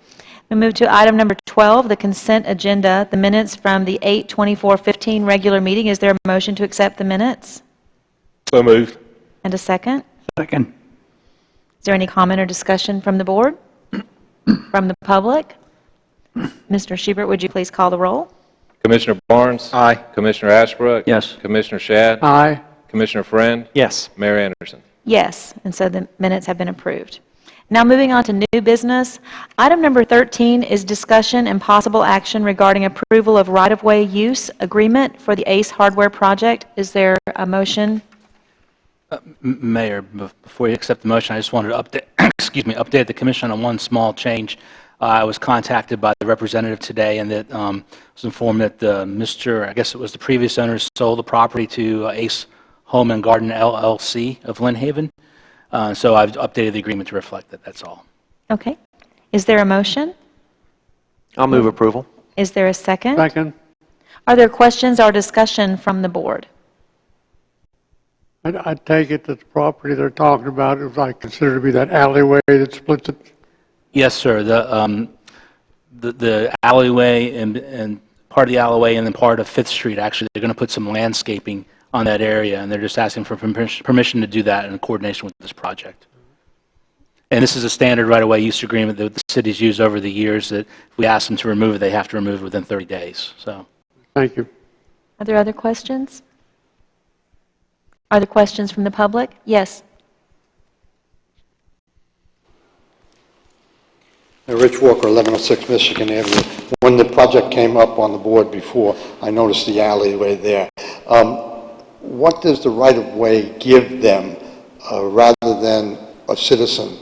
We move to item number 12, the consent agenda, the minutes from the 8/24/15 regular meeting. Is there a motion to accept the minutes? So moved. And a second? Second. Is there any comment or discussion from the board? From the public? Mr. Schubert, would you please call the roll? Commissioner Barnes? Aye. Commissioner Ashbrook? Yes. Commissioner Shad? Aye. Commissioner Friend? Yes. Mayor Anderson? Yes, and so the minutes have been approved. Now moving on to new business. Item number 13 is discussion and possible action regarding approval of right-of-way use agreement for the ACE hardware project. Is there a motion? Mayor, before you accept the motion, I just wanted to update, update the commission on one small change. I was contacted by the representative today, and that was informed that I guess it was the previous owner, sold the property to ACE Home and Garden LLC of Lynn Haven. So I've updated the agreement to reflect that. That's all. Okay. Is there a motion? I'll move approval. Is there a second? Second. Are there questions or discussion from the board? I take it that the property they're talking about is I consider to be that alleyway that splits it. Yes, sir. The alleyway and part of the alleyway and then part of 5th Street, actually, they're going to put some landscaping on that area, and they're just asking for permission to do that in coordination with this project. And this is a standard right-of-way use agreement that the city's used over the years, that if we ask them to remove it, they have to remove it within 30 days. So, Thank you. Are there other questions? Are there questions from the public? Yes. Rich Walker, 1106 Michigan Avenue. When the project came up on the board before, I noticed the alleyway there. What does the right-of-way give them rather than a citizen?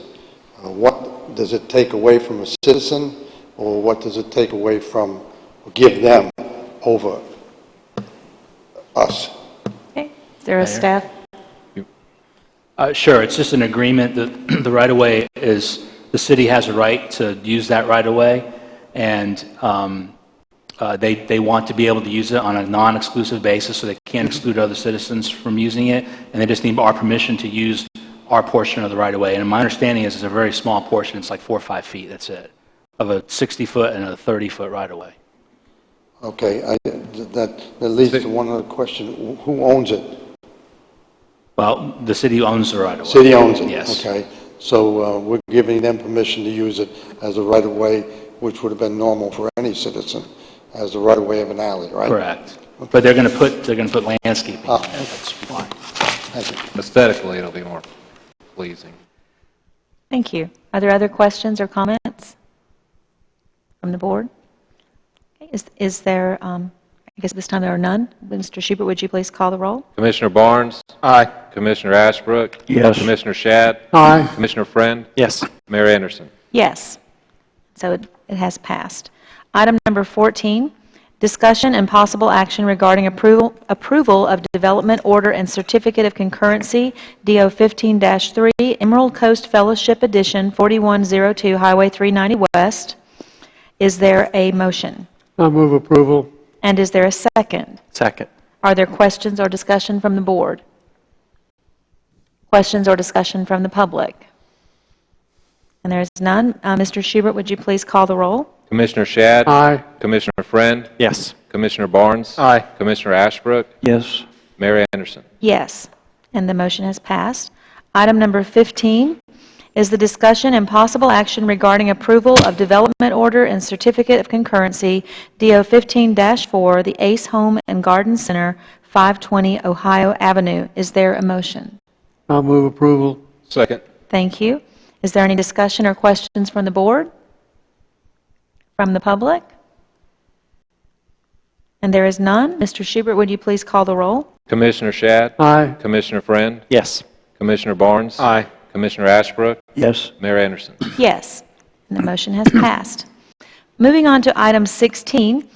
What does it take away from a citizen, or what does it take away from, or give them over us? Okay. Is there a staff? sure, it's just an agreement that the right-of-way is, the city has a right to use that right-of-way, and they want to be able to use it on a non-exclusive basis, so they can't exclude other citizens from using it, and they just need our permission to use our portion of the right-of-way. And my understanding is it's a very small portion. It's like 4 or 5 feet, that's it, of a 60-foot and a 30-foot right-of-way. Okay, that leads to one other question. Who owns it? Well, the city owns the right-of-way. City owns it? Yes. Okay, so we're giving them permission to use it as a right-of-way, which would have been normal for any citizen. as the right-of-way of an alley, right? Correct. But they're going to put landscaping. Oh. That's why. Thank you. Aesthetically, it'll be more pleasing. Thank you. Are there other questions or comments from the board? Okay, is there, I guess this time there are none. Mr. Schubert, would you please call the roll? Commissioner Barnes? Aye. Commissioner Ashbrook? Yes. Commissioner Shad? Aye. Commissioner Friend? Yes. Mayor Anderson? Yes. So it has passed. Item number 14, discussion and possible action regarding approval of development order and certificate of concurrency, DO 15-3, Emerald Coast Fellowship Edition, 4102 Highway 390 West. Is there a motion? I move approval. And is there a second? Second. Are there questions or discussion from the board? Questions or discussion from the public? And there is none. Mr. Schubert, would you please call the roll? Commissioner Shad? Aye. Commissioner Friend? Yes. Commissioner Barnes? Aye. Commissioner Ashbrook? Yes. Mayor Anderson? Yes, and the motion has passed. Item number 15 is the discussion and possible action regarding approval of development order and certificate of concurrency, DO 15-4, the Ace Home and Garden Center, 520 Ohio Avenue. Is there a motion? I move approval. Second. Thank you. Is there any discussion or questions from the board? From the public? And there is none. Mr. Schubert, would you please call the roll? Commissioner Shad? Aye. Commissioner Friend? Yes. Commissioner Barnes? Aye. Commissioner Ashbrook? Yes. Mayor Anderson? Yes, and the motion has passed. Moving on to item 16,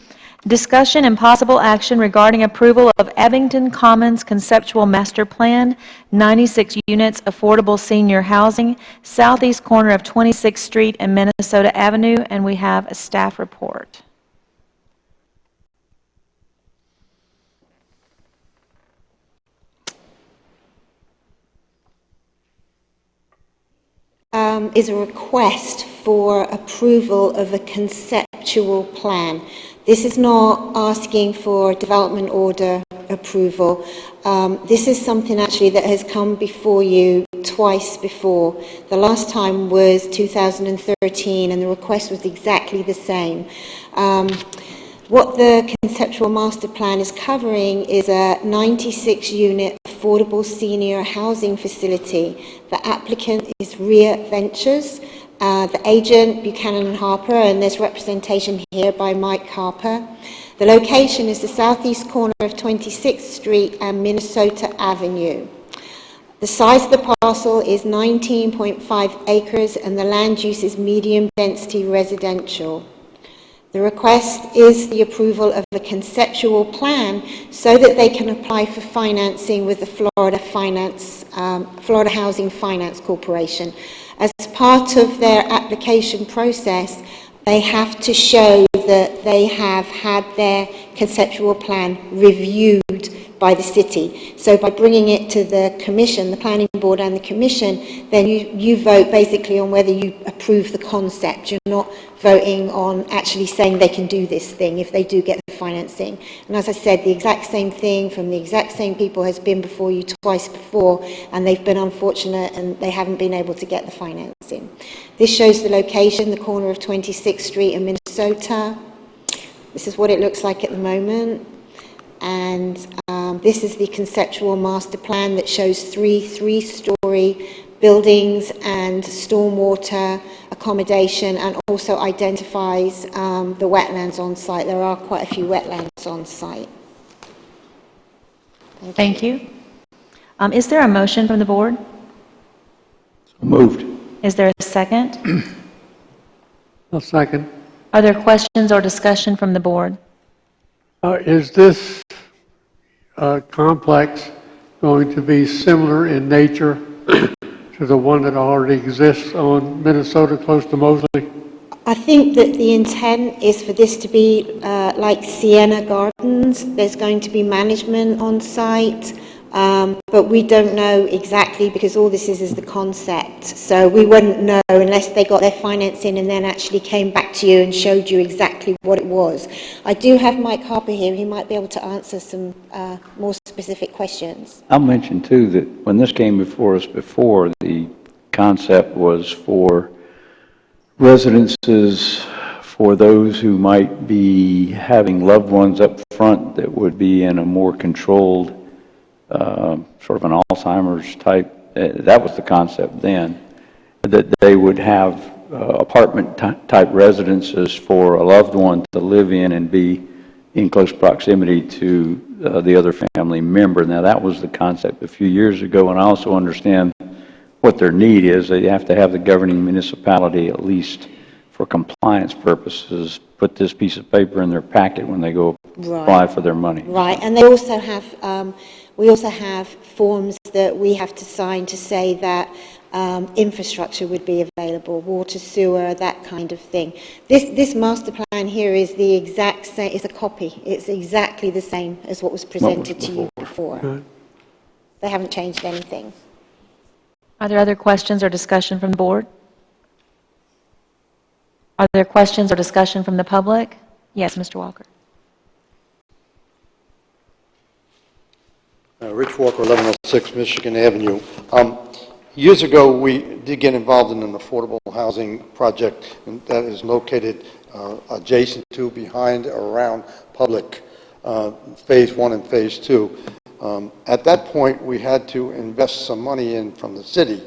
discussion and possible action regarding approval of Abington Commons Conceptual Master Plan, 96 units affordable senior housing, southeast corner of 26th Street and Minnesota Avenue, and we have a staff report. Is a request for approval of a conceptual plan. This is not asking for development order approval. This is something actually that has come before you twice before. The last time was 2013 and the request was exactly the same. What the conceptual master plan is covering is a 96-unit affordable senior housing facility. The applicant is RIA Ventures, the agent Buchanan and Harper, and there's representation here by Mike Harper. The location is the southeast corner of 26th Street and Minnesota Avenue. The size of the parcel is 19.5 acres and the land use is medium density residential. The request is the approval of a conceptual plan so that they can apply for financing with the Florida Housing Finance Corporation. As part of their application process, they have to show that they have had their conceptual plan reviewed by the city. So by bringing it to the commission, the planning board and the commission, then you vote basically on whether you approve the concept. You're not voting on actually saying they can do this thing if they do get the financing. And as I said, the exact same thing from the exact same people has been before you twice before, and they've been unfortunate and they haven't been able to get the financing. This shows the location, the corner of 26th Street in Minnesota. This is what it looks like at the moment. And this is the conceptual master plan that shows three-story buildings and stormwater accommodation, and also identifies the wetlands on site. There are quite a few wetlands on site. Thank you. Is there a motion from the board? Moved. Is there a second? A second. Are there questions or discussion from the board? Is this complex going to be similar in nature to the one that already exists on Minnesota close to Mosley? I think that the intent is for this to be like Sienna Gardens. There's going to be management on site, but we don't know exactly because all this is the concept. So we wouldn't know unless they got their financing and then actually came back to you and showed you exactly what it was. I do have Mike Harper here. He might be able to answer some more specific questions. I'll mention too that when this came before us before, the concept was for residences for those who might be having loved ones up front that would be in a more controlled, sort of an Alzheimer's type, that was the concept then, that they would have apartment type residences for a loved one to live in and be in close proximity to the other family member. Now, that was the concept a few years ago, and I also understand what their need is. They have to have the governing municipality, at least for compliance purposes, put this piece of paper in their packet when they go apply for their money. Right, and they also have, we also have forms that we have to sign to say that infrastructure would be available, water, sewer, that kind of thing. This master plan here is the exact same, it's a copy. It's exactly the same as what was presented to you before. They haven't changed anything. Are there other questions or discussion from the board? Are there questions or discussion from the public? Yes, Mr. Walker. Rich Walker, 1106 Michigan Avenue. Years ago, we did get involved in an affordable housing project that is located adjacent to, behind, or around public, Phase 1 and Phase 2. At that point, we had to invest some money in from the city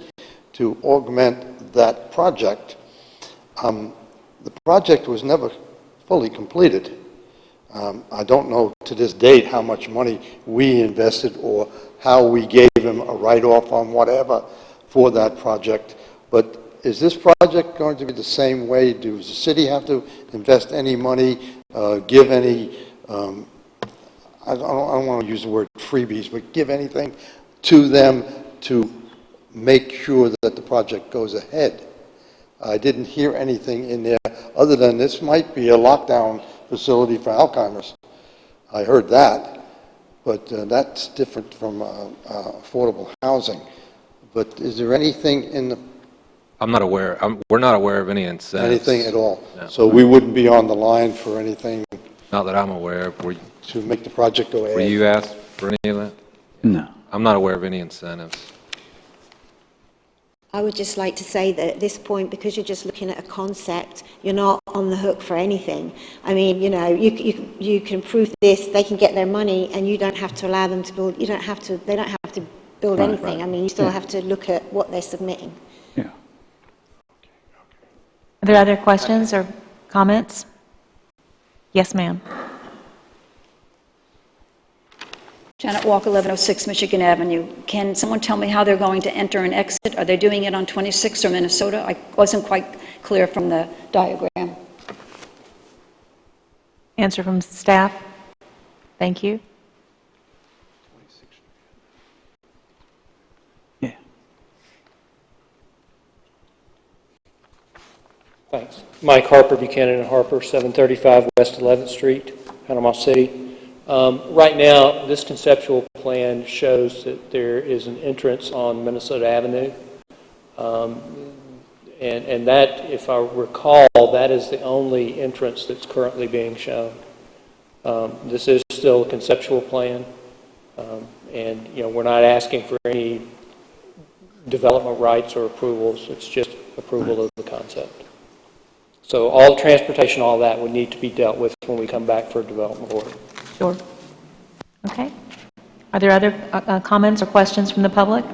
to augment that project. The project was never fully completed. I don't know to this date how much money we invested or how we gave him a write-off on whatever for that project. But is this project going to be the same way? Does the city have to invest any money, give any, I don't want to use the word freebies, but give anything to them to make sure that the project goes ahead? I didn't hear anything in there other than this might be a lockdown facility for Alzheimer's. I heard that, but that's different from affordable housing. But is there anything in the... I'm not aware, we're not aware of any incentives. Anything at all? No. So we wouldn't be on the line for anything... Not that I'm aware of. To make the project go ahead? Were you asked for any of that? No. I'm not aware of any incentives. I would just like to say that at this point, because you're just looking at a concept, you're not on the hook for anything. I mean, you know, you can prove this, they can get their money, and you don't have to allow them to build, they don't have to build anything. I mean, you still have to look at what they're submitting. Yeah. Are there other questions or comments? Yes, ma'am. Janet Walker, 1106 Michigan Avenue. Can someone tell me how they're going to enter and exit? Are they doing it on 26 or Minnesota? I wasn't quite clear from the diagram. Answer from staff. Thank you. Yeah. Thanks. Mike Harper, Buchanan and Harper, 735 West 11th Street, Panama City. Right now, this conceptual plan shows that there is an entrance on Minnesota Avenue. And that, if I recall, that is the only entrance that's currently being shown. This is still a conceptual plan. And, you know, we're not asking for any development rights or approvals. It's just approval of the concept. So all transportation, all that would need to be dealt with when we come back for a development order. Sure. Okay. Are there other comments or questions from the public?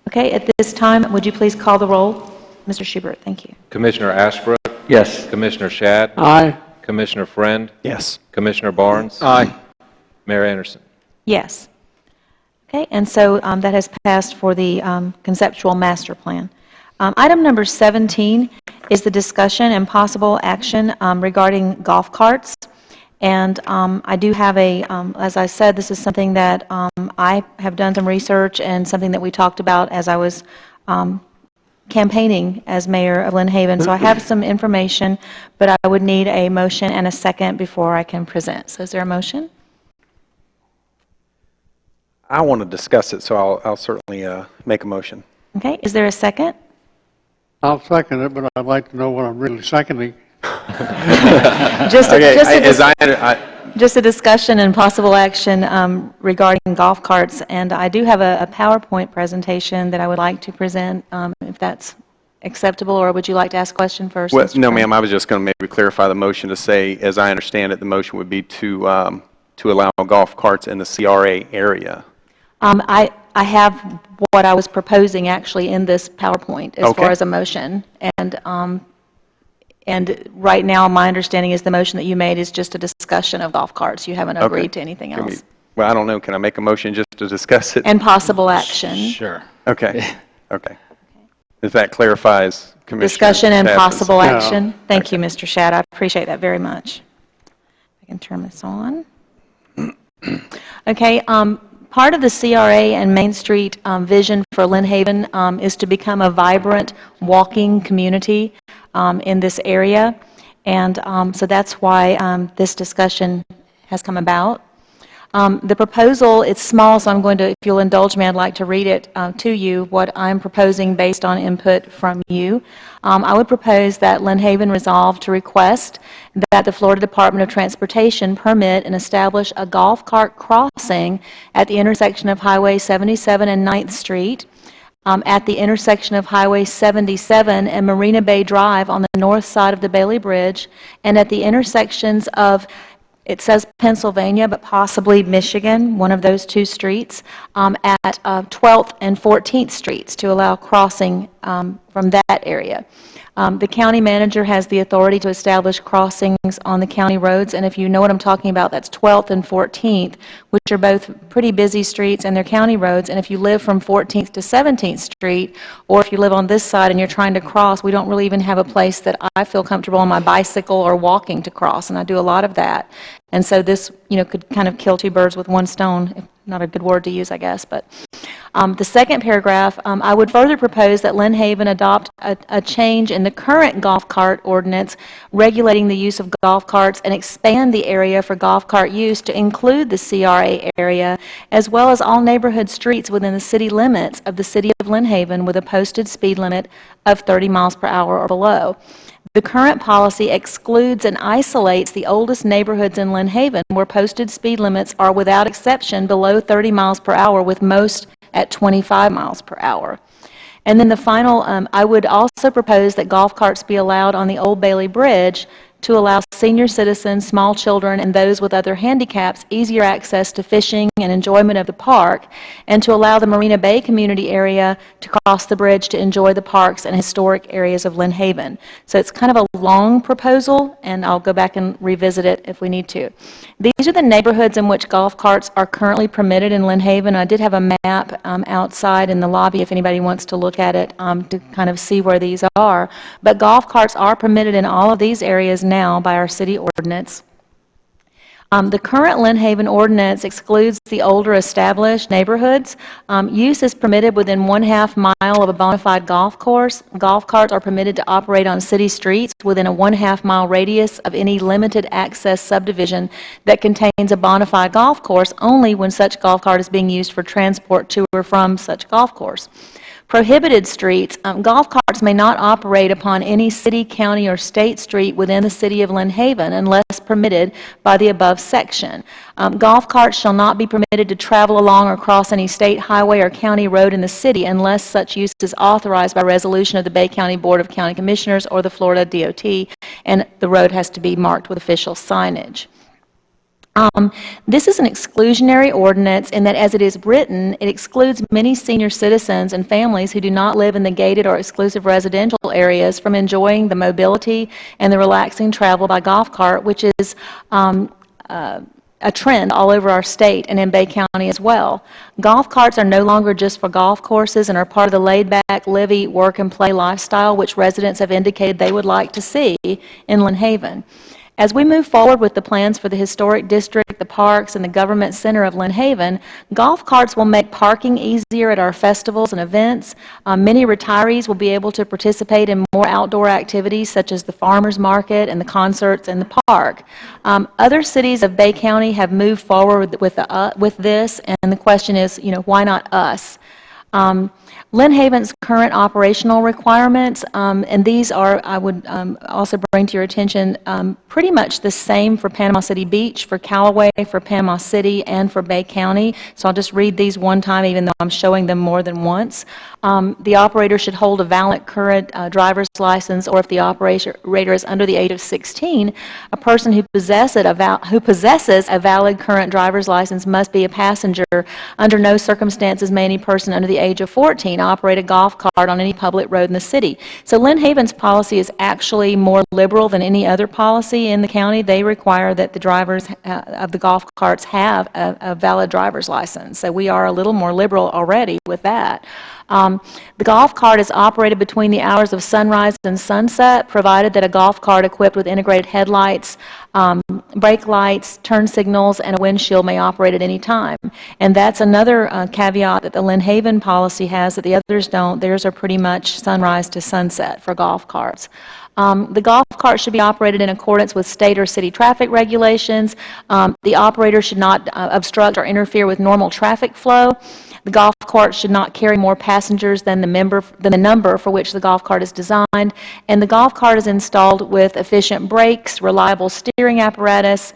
Okay, at this time, would you please call the roll? Mr. Schubert, thank you. Commissioner Ashbrook? Yes. Commissioner Shad? Aye. Commissioner Friend? Yes. Commissioner Barnes? Aye. Mayor Anderson? Yes. Okay, and so that has passed for the conceptual master plan. Item number 17 is the discussion and possible action regarding golf carts. And I do have as I said, this is something that I have done some research and something that we talked about as I was campaigning as mayor of Lynn Haven. So I have some information, but I would need a motion and a second before I can present. So is there a motion? I want to discuss it, so I'll certainly make a motion. Okay, is there a second? I'll second it, but I'd like to know what I'm really seconding. Just Okay, a discussion and possible action regarding golf carts, and I do have a PowerPoint presentation that I would like to present if that's acceptable, or would you like to ask a question first? Well, Mr. no, Crane? ma'am, I was just going to maybe clarify the motion to say, as I understand it, the motion would be to allow golf carts in the CRA area. I have what I was proposing actually in this PowerPoint as far Okay. as a motion. And right now, my understanding is the motion that you made is just a discussion of golf carts. You haven't agreed to anything Can we- else. Well, I don't know, can I make a motion just to discuss it? And possible action. Sure. Okay, okay. If that clarifies, Commissioner. Discussion and Chapman's- possible Yeah. action. Thank you, Mr. Shadd. I appreciate that very much. I can turn this on. Okay, part of the CRA and Main Street vision for Lynn Haven is to become a vibrant walking community in this area. And so that's why this discussion has come about. The proposal, it's small, so I'm going to, if you'll indulge me, I'd like to read it to you, what I'm proposing based on input from you. I would propose that Lynn Haven resolve to request that the Florida Department of Transportation permit and establish a golf cart crossing at the intersection of Highway 77 and 9th Street, at the intersection of Highway 77 and Marina Bay Drive on the north side of the Bailey Bridge, and at the intersections of, it says Pennsylvania, but possibly Michigan, one of those two streets, at 12th and 14th Streets to allow crossing from that area. The county manager has the authority to establish crossings on the county roads, and if you know what I'm talking about, that's 12th and 14th, which are both pretty busy streets and they're county roads, and if you live from 14th to 17th Street, or if you live on this side and you're trying to cross, we don't really even have a place that I feel comfortable on my bicycle or walking to cross, and I do a lot of that. And so this, could kind of kill two birds with one stone, if not a good word to use, I guess. But the second paragraph, I would further propose that Lynn Haven adopt a change in the current golf cart ordinance regulating the use of golf carts and expand the area for golf cart use to include the CRA area, as well as all neighborhood streets within the city limits of the City of Lynn Haven with a posted speed limit of 30 miles per hour or below. The current policy excludes and isolates the oldest neighborhoods in Lynn Haven where posted speed limits are without exception below 30 miles per hour, with most at 25 miles per hour. And then the final, I would also propose that golf carts be allowed on the Old Bailey Bridge to allow senior citizens, small children, and those with other handicaps easier access to fishing and enjoyment of the park, and to allow the Marina Bay community area to cross the bridge to enjoy the parks and historic areas of Lynn Haven. So it's kind of a long proposal, and I'll go back and revisit it if we need to. These are the neighborhoods in which golf carts are currently permitted in Lynn Haven. I did have a map outside in the lobby if anybody wants to look at it to kind of see where these are. But golf carts are permitted in all of these areas now by our city ordinance. The current Lynn Haven ordinance excludes the older established neighborhoods. Use is permitted within 1/2 mile of a bona fide golf course. Golf carts are permitted to operate on city streets within a 1/2 mile radius of any limited access subdivision that contains a bona fide golf course only when such golf cart is being used for transport to or from such golf course. Prohibited streets, golf carts may not operate upon any city, county, or state street within the City of Lynn Haven unless permitted by the above section. Golf carts shall not be permitted to travel along or cross any state highway or county road in the city unless such use is authorized by resolution of the Bay County Board of County Commissioners or the Florida DOT, and the road has to be marked with official signage. This is an exclusionary ordinance in that as it is written, it excludes many senior citizens and families who do not live in the gated or exclusive residential areas from enjoying the mobility and the relaxing travel by golf cart, which is a trend all over our state and in Bay County as well. Golf carts are no longer just for golf courses and are part of the laid-back, live, eat, work, and play lifestyle which residents have indicated they would like to see in Lynn Haven. As we move forward with the plans for the historic district, the parks, and the government center of Lynn Haven, golf carts will make parking easier at our festivals and events. Many retirees will be able to participate in more outdoor activities such as the farmers market and the concerts in the park. Other cities of Bay County have moved forward with this, and the question is, why not us? Lynn Haven's current operational requirements, and these are, I would also bring to your attention, pretty much the same for Panama City Beach, for Callaway, for Panama City, and for Bay County. So I'll just read these one time, even though I'm showing them more than once. The operator should hold a valid current driver's license, or if the operator is under the age of 16, a person who possesses a valid current driver's license must be a passenger. Under no circumstances may any person under the age of 14 operate a golf cart on any public road in the city. So Lynn Haven's policy is actually more liberal than any other policy in the county. They require that the drivers of the golf carts have a valid driver's license. So we are a little more liberal already with that. The golf cart is operated between the hours of sunrise and sunset, provided that a golf cart equipped with integrated headlights, brake lights, turn signals, and a windshield may operate at any time. And that's another caveat that the Lynn Haven policy has that the others don't. Theirs are pretty much sunrise to sunset for golf carts. The golf cart should be operated in accordance with state or city traffic regulations. The operator should not obstruct or interfere with normal traffic flow. The golf cart should not carry more passengers than the number for which the golf cart is designed. And the golf cart is installed with efficient brakes, reliable steering apparatus,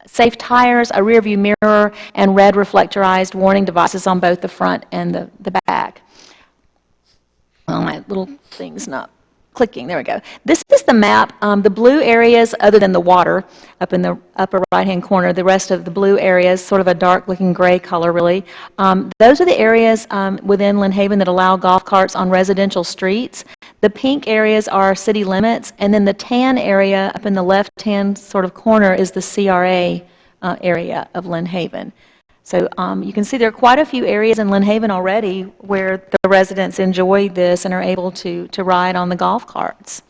safe tires, a rear view mirror, and red reflectorized warning devices on both the front and the back. Well, my little thing's not clicking. There we go. This is the map. The blue areas, other than the water up in the upper right-hand corner, the rest of the blue areas, sort of a dark-looking gray color, really. Those are the areas within Lynn Haven that allow golf carts on residential streets. The pink areas are city limits, and then the tan area up in the left-hand sort of corner is the CRA area of Lynn Haven. So you can see there are quite a few areas in Lynn Haven already where the residents enjoy this and are able to ride on the golf carts.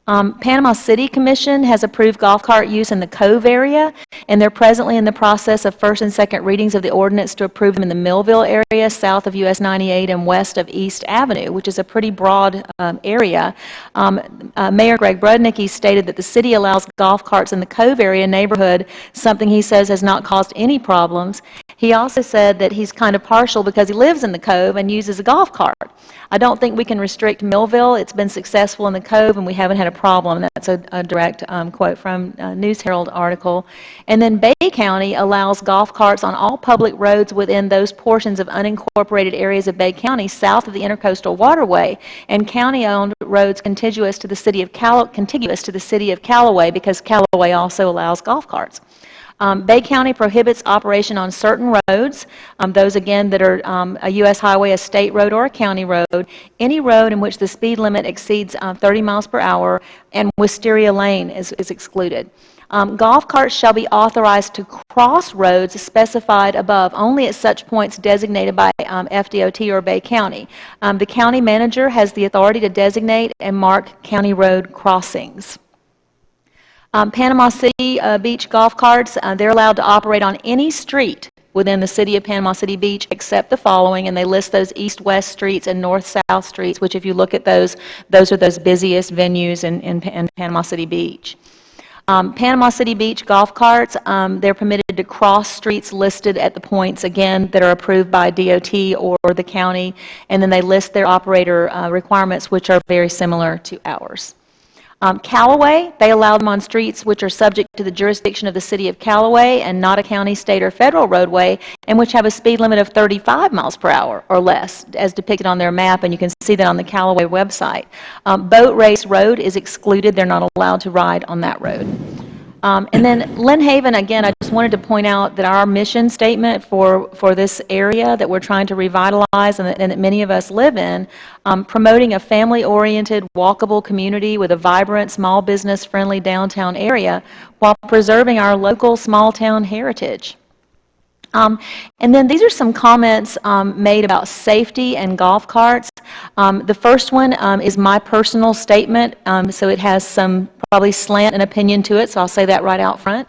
Panama City Commission has approved golf cart use in the Cove area, and they're presently in the process of first and second readings of the ordinance to approve them in the Millville area, south of US 98 and west of East Avenue, which is a pretty broad area. Mayor Greg Brudnicki stated that the city allows golf carts in the Cove area neighborhood, something he says has not caused any problems. He also said that he's kind of partial because he lives in the Cove and uses a golf cart. I don't think we can restrict Millville. It's been successful in the Cove, and we haven't had a problem. That's a direct quote from a News Herald article. And then Bay County allows golf carts on all public roads within those portions of unincorporated areas of Bay County south of the Intercoastal Waterway and county-owned roads contiguous to the city of Callaway, because Callaway also allows golf carts. Bay County prohibits operation on certain roads, those again that are a U.S. highway, a state road, or a county road, any road in which the speed limit exceeds 30 miles per hour, and Wisteria Lane is excluded. Golf carts shall be authorized to cross roads specified above only at such points designated by FDOT or Bay County. The county manager has the authority to designate and mark county road crossings. Panama City Beach golf carts, they're allowed to operate on any street within the city of Panama City Beach except the following, and they list those east-west streets and north-south streets, which if you look at those are those busiest venues in Panama City Beach. Panama City Beach golf carts, they're permitted to cross streets listed at the points, again, that are approved by DOT or the county, and then they list their operator requirements, which are very similar to ours. Callaway, they allow them on streets which are subject to the jurisdiction of the city of Callaway and not a county, state, or federal roadway, and which have a speed limit of 35 miles per hour or less, as depicted on their map, and you can see that on the Callaway website. Boat Race Road is excluded. They're not allowed to ride on that road. And then Lynn Haven, again, I just wanted to point out that our mission statement for this area that we're trying to revitalize and that many of us live in, promoting a family-oriented, walkable community with a vibrant, small business-friendly downtown area while preserving our local small-town heritage. And then these are some comments made about safety and golf carts. The first one is my personal statement, so it has some probably slant and opinion to it, so I'll say that right out front.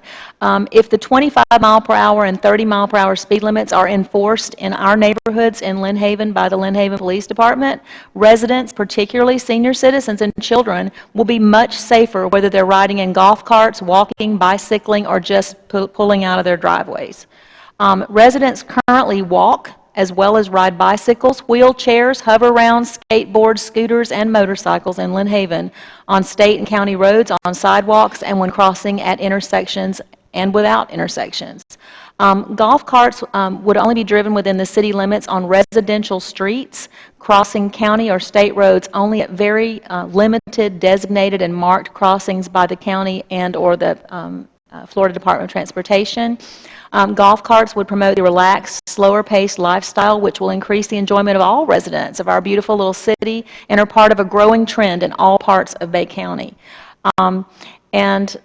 If the 25 mile per hour and 30 mile per hour speed limits are enforced in our neighborhoods in Lynn Haven by the Lynn Haven Police Department, residents, particularly senior citizens and children, will be much safer whether they're riding in golf carts, walking, bicycling, or just pulling out of their driveways. Residents currently walk as well as ride bicycles, wheelchairs, hover-rounds, skateboards, scooters, and motorcycles in Lynn Haven on state and county roads, on sidewalks, and when crossing at intersections and without intersections. Golf carts would only be driven within the city limits on residential streets, crossing county or state roads only at very limited, designated, and marked crossings by the county and or the Florida Department of Transportation. Golf carts would promote the relaxed, slower-paced lifestyle, which will increase the enjoyment of all residents of our beautiful little city and are part of a growing trend in all parts of Bay County. And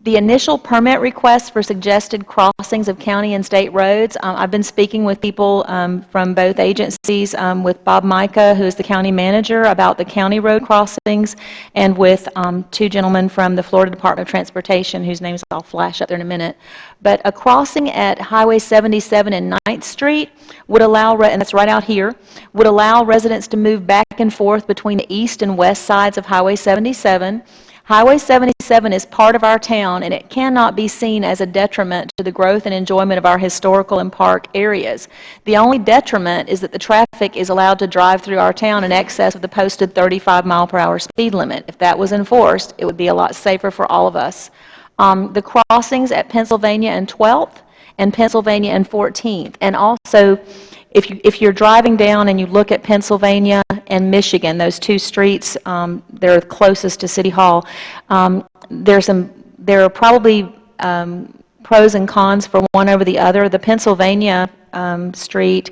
the initial permit requests for suggested crossings of county and state roads, I've been speaking with people from both agencies, with Bob Micah, who is the county manager, about the county road crossings, and with two gentlemen from the Florida Department of Transportation, whose names I'll flash up there in a minute. But a crossing at Highway 77 and 9th Street would allow, and that's right out here, would allow residents to move back and forth between the east and west sides of Highway 77. Highway 77 is part of our town, and it cannot be seen as a detriment to the growth and enjoyment of our historical and park areas. The only detriment is that the traffic is allowed to drive through our town in excess of the posted 35-mile-per-hour speed limit. If that was enforced, it would be a lot safer for all of us. The crossings at Pennsylvania and 12th and Pennsylvania and 14th, and also if you're driving down and you look at Pennsylvania and Michigan, those two streets, they're closest to City Hall, there are probably pros and cons for one over the other. The Pennsylvania street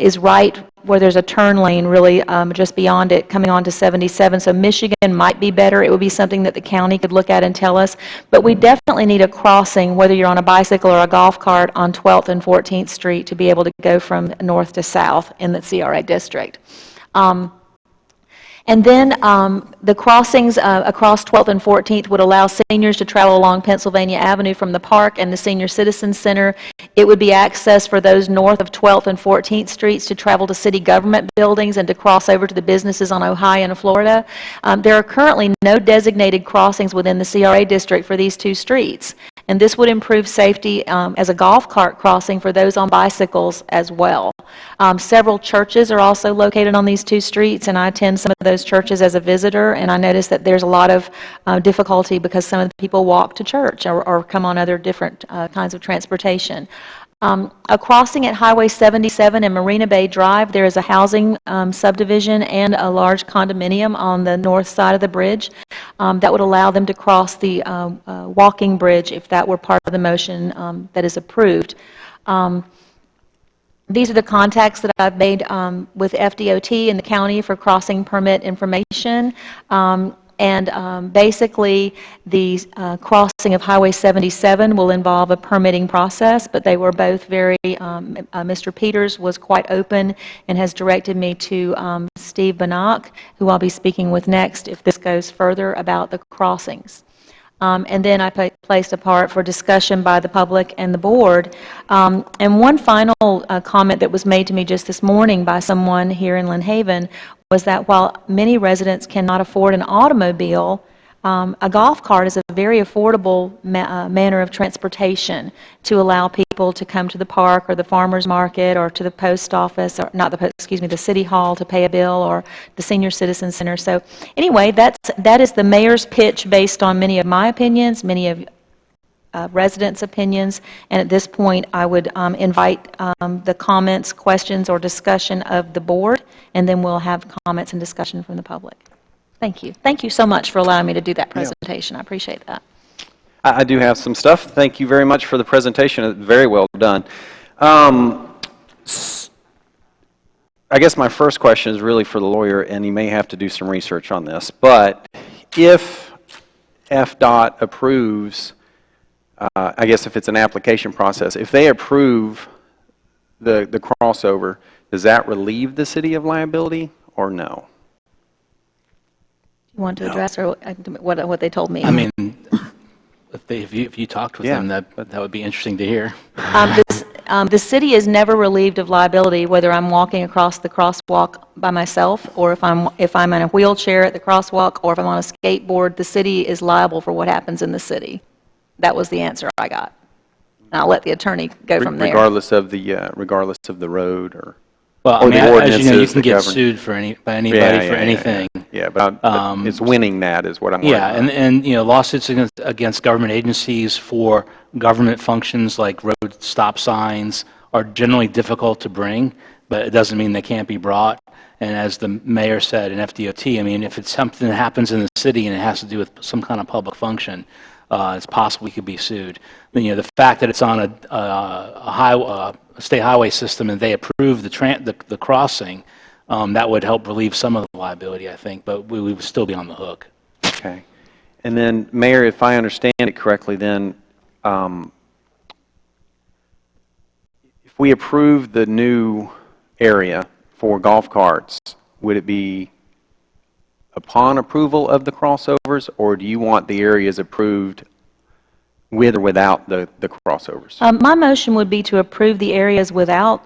is right where there's a turn lane really just beyond it coming on to 77. So Michigan might be better. It would be something that the county could look at and tell us. But we definitely need a crossing, whether you're on a bicycle or a golf cart, on 12th and 14th Street to be able to go from north to south in the CRA district. And then the crossings across 12th and 14th would allow seniors to travel along Pennsylvania Avenue from the park and the Senior Citizen Center. It would be access for those north of 12th and 14th Streets to travel to city government buildings and to cross over to the businesses on Ohio and Florida. There are currently no designated crossings within the CRA district for these two streets. And this would improve safety as a golf cart crossing for those on bicycles as well. Several churches are also located on these two streets, and I attend some of those churches as a visitor, and I notice that there's a lot of difficulty because some of the people walk to church or come on other different kinds of transportation. A crossing at Highway 77 and Marina Bay Drive, there is a housing subdivision and a large condominium on the north side of the bridge that would allow them to cross the walking bridge if that were part of the motion that is approved. These are the contacts that I've made with FDOT and the county for crossing permit information. Basically, the crossing of Highway 77 will involve a permitting process, but they were both very, Mr. Peters was quite open and has directed me to Steve Banach, who I'll be speaking with next if this goes further about the crossings. And then I placed a part for discussion by the public and the board. And one final comment that was made to me just this morning by someone here in Lynn Haven was that while many residents cannot afford an automobile, a golf cart is a very affordable manner of transportation to allow people to come to the park or the farmer's market or to the post office, or not the, excuse me, the city hall to pay a bill, or the senior citizen center. So anyway, that is the mayor's pitch based on many of my opinions, many of residents' opinions, and at this point I would invite the comments, questions, or discussion of the board, and then we'll have comments and discussion from the public. Thank you. Thank you so much for allowing me to do that presentation. I appreciate that. I do have some stuff. Thank you very much for the presentation. Very well done. I guess my first question is really for the lawyer, and he may have to do some research on this. But if FDOT approves, I guess if it's an application process, if they approve the crossover, does that relieve the city of liability or no? You want to address or what they told me? I mean, if you talked with them, that would be interesting to hear. The city is never relieved of liability, whether I'm walking across the crosswalk by myself, or if I'm in a wheelchair at the crosswalk, or if I'm on a skateboard. The city is liable for what happens in the city. That was the answer I got. And I'll let the attorney go from there. Regardless of the road or... Well, I or mean, the as you know, you ordinances can that get govern- sued for by anybody for anything. Yeah, but it's winning that is what I'm worried Yeah, about. and you know, lawsuits against government agencies for government functions like road stop signs are generally difficult to bring, but it doesn't mean they can't be brought. And as the mayor said in FDOT, I mean, if it's something that happens in the city and it has to do with some kind of public function, it's possible we could be sued. But, you know, the fact that it's on a state highway system and they approve the crossing, that would help relieve some of the liability, I think, but we would still be on the hook. Okay. And then, Mayor, if I understand it correctly, then if we approve the new area for golf carts, would it be upon approval of the crossovers, or do you want the areas approved with or without the crossovers? My motion would be to approve the areas without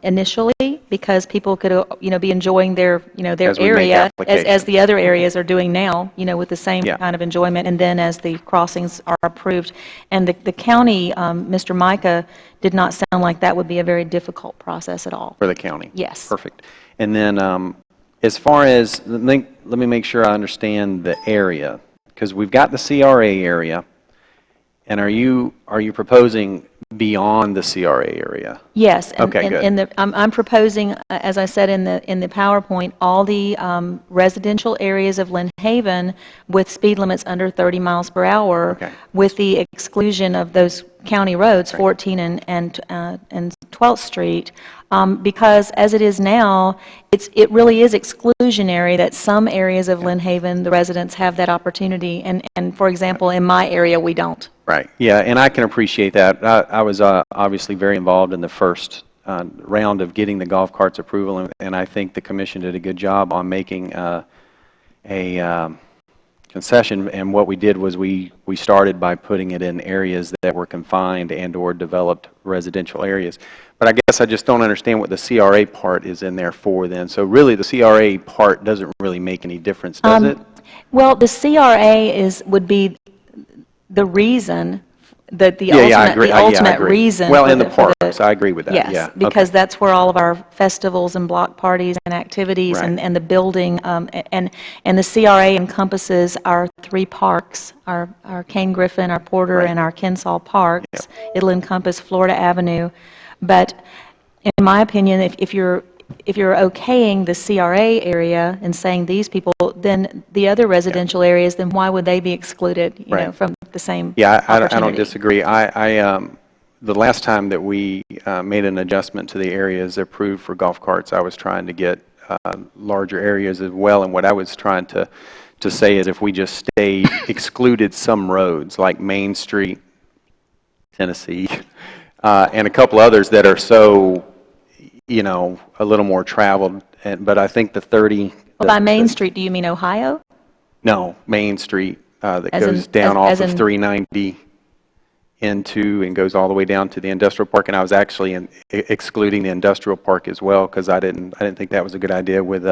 initially, because people could, you know, be enjoying their, you know, their As we make area as applications. the other areas are doing now, you know, with the same Yeah. kind of enjoyment, and then as the crossings are approved. And the county, Mr. Micah, did not sound like that would be a very difficult process at all. For the county? Yes. Perfect. And then as far as, let me make sure I understand the area, because we've got the CRA area, and are you proposing beyond the CRA area? Yes. And, Okay, good. I'm proposing, as I said in the PowerPoint, all the residential areas of Lynn Haven with speed limits under 30 miles per hour, Okay. with the exclusion of those county roads, 14 and 12th Street, because as it is now, it really is exclusionary that some areas of Lynn Haven, the residents have that opportunity, and for example, in my area, we don't. Right. Yeah, and I can appreciate that. I was obviously very involved in the first round of getting the golf carts approval, and I think the commission did a good job on making a concession. And what we did was we started by putting it in areas that were confined and/or developed residential areas. But I guess I just don't understand what the CRA part is in there for then. So really, the CRA part doesn't really make any difference, does it? Well, the CRA would be the reason, I ultimate agree. reason. Well, for in the parks, I agree with that. Yes, Yeah. because Okay. that's where all of our festivals and block parties and activities Right. and the building, and the CRA encompasses our three parks, our Cane Griffin, our Porter, Right. and our Kensal parks. It'll encompass Florida Avenue. But in my opinion, if you're okaying the CRA area and saying these people, then the other residential areas, then why would they be excluded, you know, Right. from the same Yeah, I don't opportunity? disagree. The last time that we made an adjustment to the areas approved for golf carts, I was trying to get larger areas as well. And what I was trying to say is if we just excluded some roads like Main Street, Tennessee, and a couple others that are so, you know, a little more traveled. But I think the 30... Well, by Main Street, do you mean Ohio? No, Main Street that As in- goes down as off of in- 390 into and goes all the way down to the industrial park. And I was actually excluding the industrial park as well because I didn't think that was a good idea with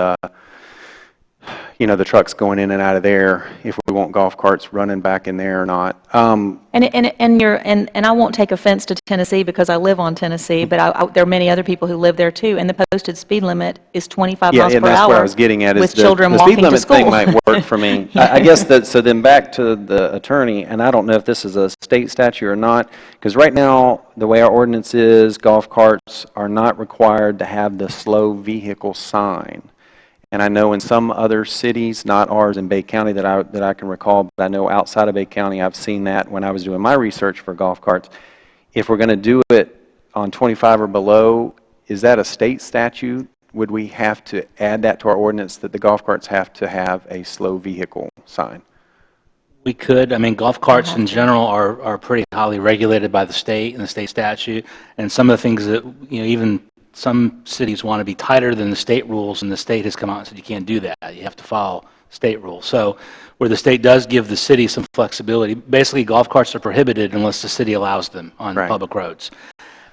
you know, the trucks going in and out of there, if we want golf carts running back in there or not. And I won't take offense to Tennessee because I live on Tennessee, but there are many other people who live there too, and the posted speed limit is 25 miles per hour. Yeah, and that's what I was getting at, is with children the walking speed to limit school. thing might work for me. I guess that, so then back to the attorney, and I don't know if this is a state statute or not, because right now, the way our ordinance is, golf carts are not required to have the slow vehicle sign. And I know in some other cities, not ours in Bay County that I can recall, but I know outside of Bay County, I've seen that when I was doing my research for golf carts. If we're going to do it on 25 or below, is that a state statute? Would we have to add that to our ordinance that the golf carts have to have a slow vehicle sign? We could. I mean, golf carts in general are pretty highly regulated by the state and the state statute, and some of the things that, you know, even some cities want to be tighter than the state rules, and the state has come out and said you can't do that. You have to follow state rules. So where the state does give the city some flexibility, basically golf carts are prohibited unless the city allows them on public roads.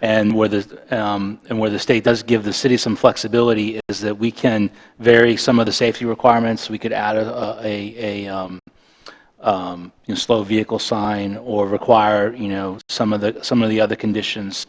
And where the state does give the city some flexibility is that we can vary some of the safety requirements. We could add slow vehicle sign or require, some of the other conditions,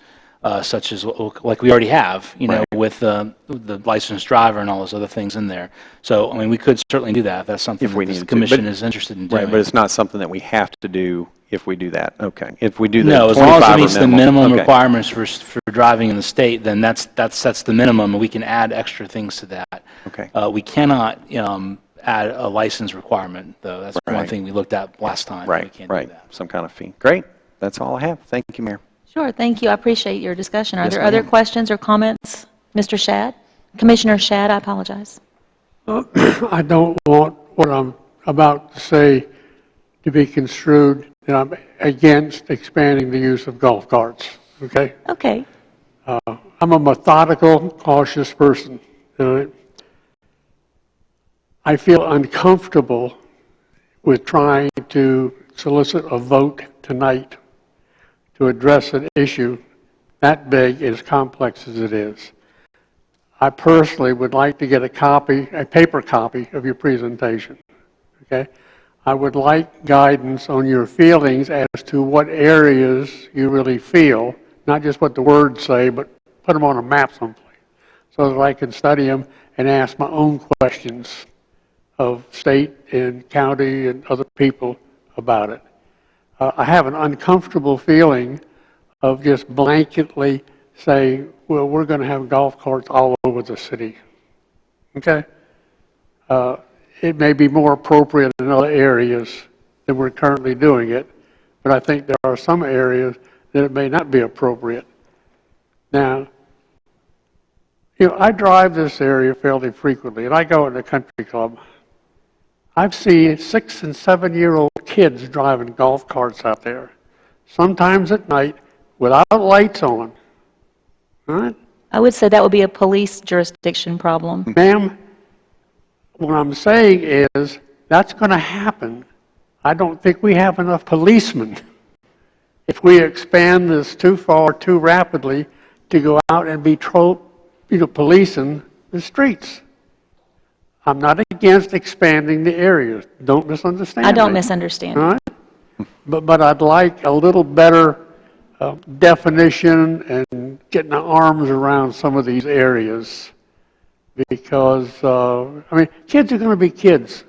such as like we already have, with the licensed driver and all those other things in there. So, I mean, we could certainly do that. That's something that the commission is interested in doing. Right, but it's not something that we have to do if we do that. Okay. If we do the No, as long as it 25 or meets the minimum okay. requirements for driving in the state, then that sets the minimum, and we can add extra things to that. Okay. We cannot add a license requirement, though. That's one Right. thing we looked at last time. We Right, can't right. do that. Some kind of fee. Great. That's all I have. Thank you, Mayor. Sure, thank you. I appreciate your discussion. Are Yes, there other ma'am. questions or comments? Mr. Shad? Commissioner Shad, I apologize. I don't want what I'm about to say to be construed that I'm against expanding the use of golf carts, okay? Okay. I'm a methodical, cautious person. I feel uncomfortable with trying to solicit a vote tonight to address an issue that big and as complex as it is. I personally would like to get a paper copy of your presentation, okay? I would like guidance on your feelings as to what areas you really feel, not just what the words say, but put them on a map someplace so that I can study them and ask my own questions of state and county and other people about it. I have an uncomfortable feeling of just blanketly saying, well, we're going to have golf carts all over the city. Okay? It may be more appropriate in other areas than we're currently doing it, but I think there are some areas that it may not be appropriate. Now, I drive this area fairly frequently, and I go in the country club. I've seen 6- and 7-year-old kids driving golf carts out there, sometimes at night without lights on. All right? I would say that would be a police jurisdiction problem. Ma'am, what I'm saying is that's going to happen. I don't think we have enough policemen if we expand this too far, too rapidly, to go out and be policing the streets. I'm not against expanding the areas. Don't misunderstand me. I don't misunderstand. All right? But I'd like a little better definition and getting our arms around some of these areas because, kids are going to be kids,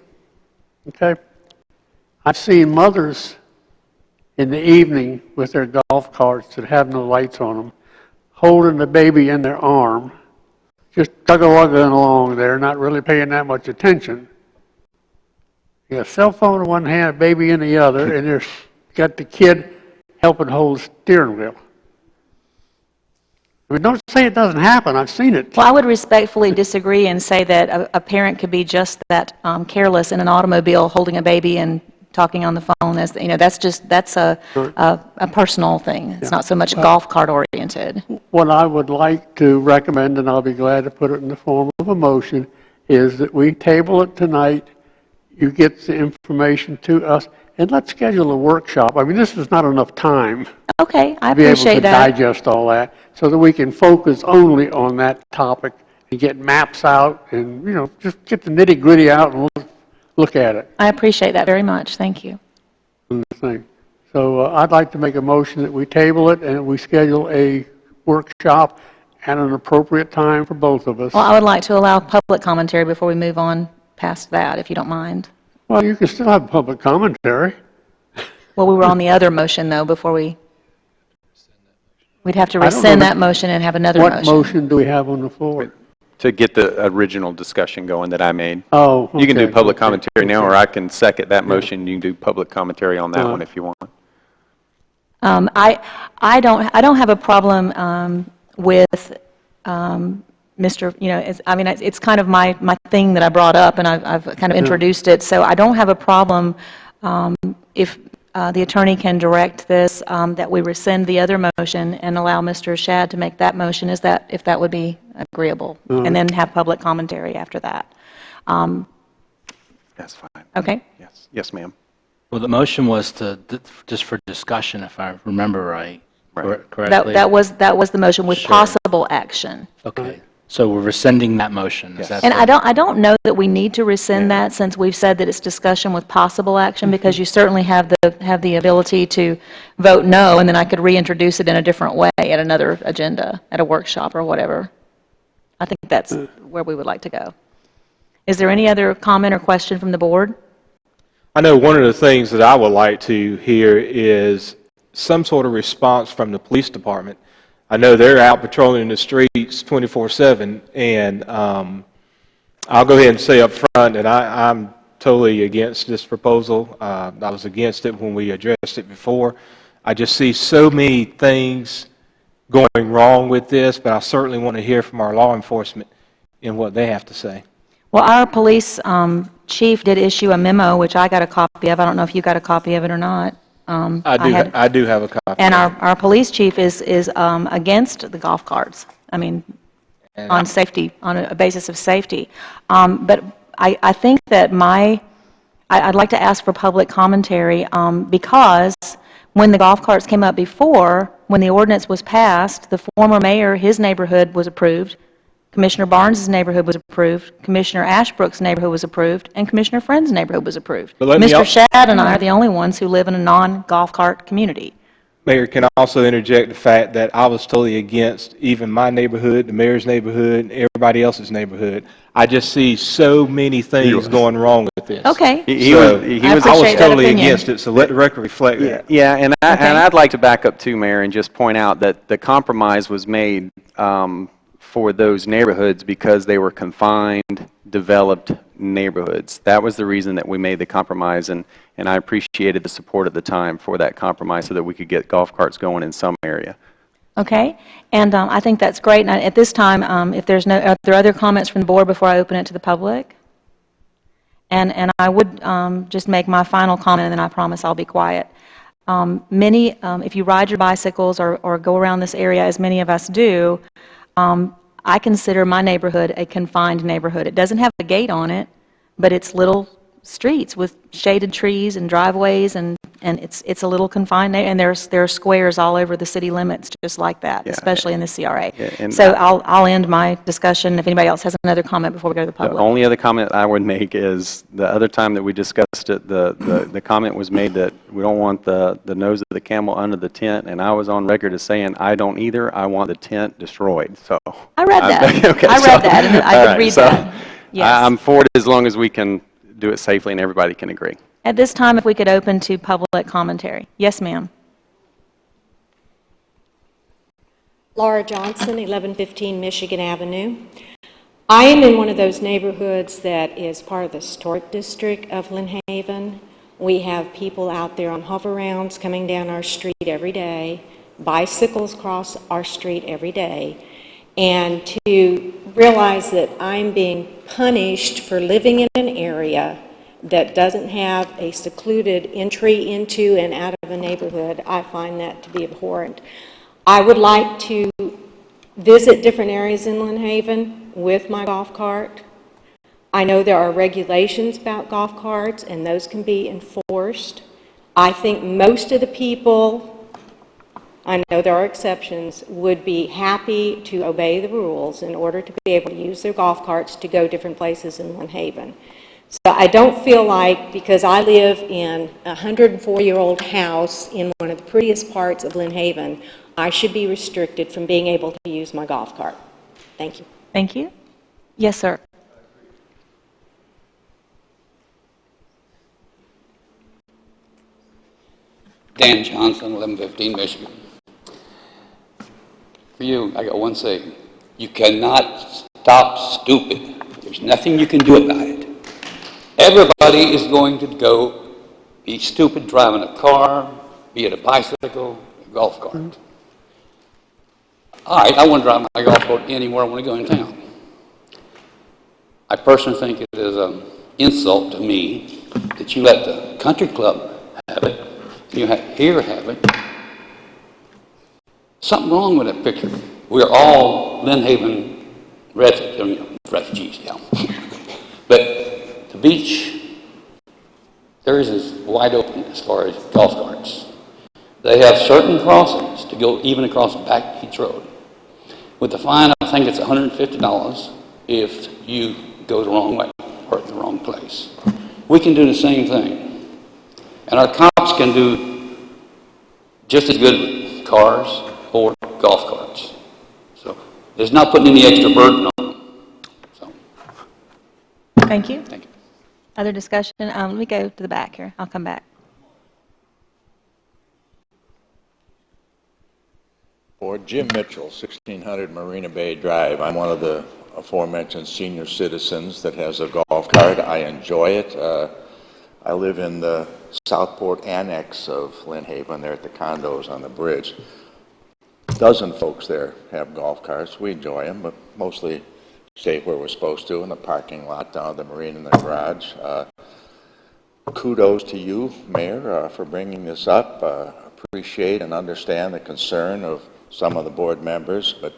okay? I've seen mothers in the evening with their golf carts that have no lights on them, holding the baby in their arm, just tug-a-wugging along there, not really paying that much attention. You got a cell phone in one hand, a baby in the other, and there's got the kid helping hold the steering wheel. I mean, don't say it doesn't happen. I've seen it. Well, I would respectfully disagree and say that a parent could be just that careless in an automobile holding a baby and talking on the phone. That's a personal thing. It's not so much golf cart oriented. What I would like to recommend, and I'll be glad to put it in the form of a motion, is that we table it tonight, you get the information to us, and let's schedule a workshop. I mean, this is not enough time Okay, I to be able appreciate to that. digest all that, so that we can focus only on that topic and get maps out and, just get the nitty-gritty out and look at it. I appreciate that very much. Thank you. So I'd like to make a motion that we table it and we schedule a workshop at an appropriate time for both of us. Well, I would like to allow public commentary before we move on past that, if you don't mind. Well, you can still have public commentary. Well, we were on the other motion, though, before we'd have to I don't know rescind that motion and have another motion. What motion do we have on the floor? To get the original discussion going that I made. Oh, You can do okay, public okay, commentary now, okay. or I can second that motion. You can do public commentary on that one if you want. I don't have a problem with Mr. It's kind of my thing that I brought up, and I've kind of introduced it. So I don't have a problem if the attorney can direct this, that we rescind the other motion and allow Mr. Shad to make that motion, if that would be agreeable, and then have public commentary after that. That's fine. Okay? Yes. Yes, ma'am. Well, the motion was just for discussion, if I remember right. Right. Correctly? That was the motion with Sure. possible action. Okay. So we're rescinding that motion. Is that And the- I don't know that we need to rescind that, since we've said that it's discussion with possible action, because you certainly have the ability to vote no, and then I could reintroduce it in a different way at another agenda, at a workshop or whatever. I think that's where we would like to go. Is there any other comment or question from the board? I know one of the things that I would like to hear is some sort of response from the police department. I know they're out patrolling the streets 24/7, and I'll go ahead and say up front that I'm totally against this proposal. I was against it when we addressed it before. I just see so many things going wrong with this, but I certainly want to hear from our law enforcement and what they have to say. Well, our police chief did issue a memo, which I got a copy of. I don't know if you got a copy of it or not. I do have a copy. And our police chief is against the golf carts. I mean, on safety, on a basis of safety. But I think that I'd like to ask for public commentary, because when the golf carts came up before, when the ordinance was passed, the former mayor, his neighborhood was approved, Commissioner Barnes' neighborhood was approved, Commissioner Ashbrook's neighborhood was approved, and Commissioner Friend's neighborhood was approved. Mr. Shadd and I are the only ones who live in a non-golf cart community. Mayor, can I also interject the fact that I was totally against even my neighborhood, the mayor's neighborhood, and everybody else's neighborhood. I just see so many things going wrong with this. Okay. I was totally against it, so let the record reflect that. Yeah, and I'd like to back up too, Mayor, and just point out that the compromise was made for those neighborhoods because they were confined, developed neighborhoods. That was the reason that we made the compromise, and I appreciated the support at the time for that compromise so that we could get golf carts going in some area. Okay, and I think that's great. And at this time, if are there other comments from the board before I open it to the public? And I would just make my final comment, and then I promise I'll be quiet. If you ride your bicycles or go around this area, as many of us do, I consider my neighborhood a confined neighborhood. It doesn't have a gate on it, but it's little streets with shaded trees and driveways, and it's a little confined, and there are squares all over the city limits just like that, especially in the CRA. So I'll end my discussion if anybody else has another comment before we go to the public. The only other comment I would make is the other time that we discussed it, the comment was made that we don't want the nose of the camel under the tent, and I was on record as saying I don't either. I want the tent destroyed. So I read that. Okay, I read that, and I did read that. Yes. I'm for it as long as we can do it safely and everybody can agree. At this time, if we could open to public commentary. Yes, ma'am. Laura Johnson, 1115 Michigan Avenue. I am in one of those neighborhoods that is part of the historic district of Lynn Haven. We have people out there on hover-rounds coming down our street every day, bicycles cross our street every day, and to realize that I'm being punished for living in an area that doesn't have a secluded entry into and out of a neighborhood, I find that to be abhorrent. I would like to visit different areas in Lynn Haven with my golf cart. I know there are regulations about golf carts, and those can be enforced. I think most of the people, I know there are exceptions, would be happy to obey the rules in order to be able to use their golf carts to go different places in Lynn Haven. So I don't feel like, because I live in a 104-year-old house in one of the prettiest parts of Lynn Haven, I should be restricted from being able to use my golf cart. Thank you. Thank you. Yes, sir. Dan Johnson, 1115 Michigan. For you, I got one saying. You cannot stop stupid. There's nothing you can do about it. Everybody is going to go be stupid driving a car, be it a bicycle, a golf cart. All right, I want to drive my golf cart anywhere I want to go in town. I personally think it is an insult to me that you let the country club have it, you here have it. Something wrong with that picture. We're all Lynn Haven refugees, yeah. But the beach, theirs is wide open as far as golf carts. They have certain crossings to go even across Back Beach Road. With the fine of think it's $150 if you go the wrong way or in the wrong place. We can do the same thing. And our cops can do just as good with cars or golf carts. So it's not putting any extra burden on them. So. Thank you. Thank you. Other discussion? Let me go to the back here. I'll come back. For Jim Mitchell, 1600 Marina Bay Drive. I'm one of the aforementioned senior citizens that has a golf cart. I enjoy it. I live in the Southport annex of Lynn Haven, there at the condos on the bridge. A dozen folks there have golf carts. We enjoy them, but mostly stay where we're supposed to, in the parking lot, down at the marina, in the garage. Kudos to you, Mayor, for bringing this up. Appreciate and understand the concern of some of the board members, but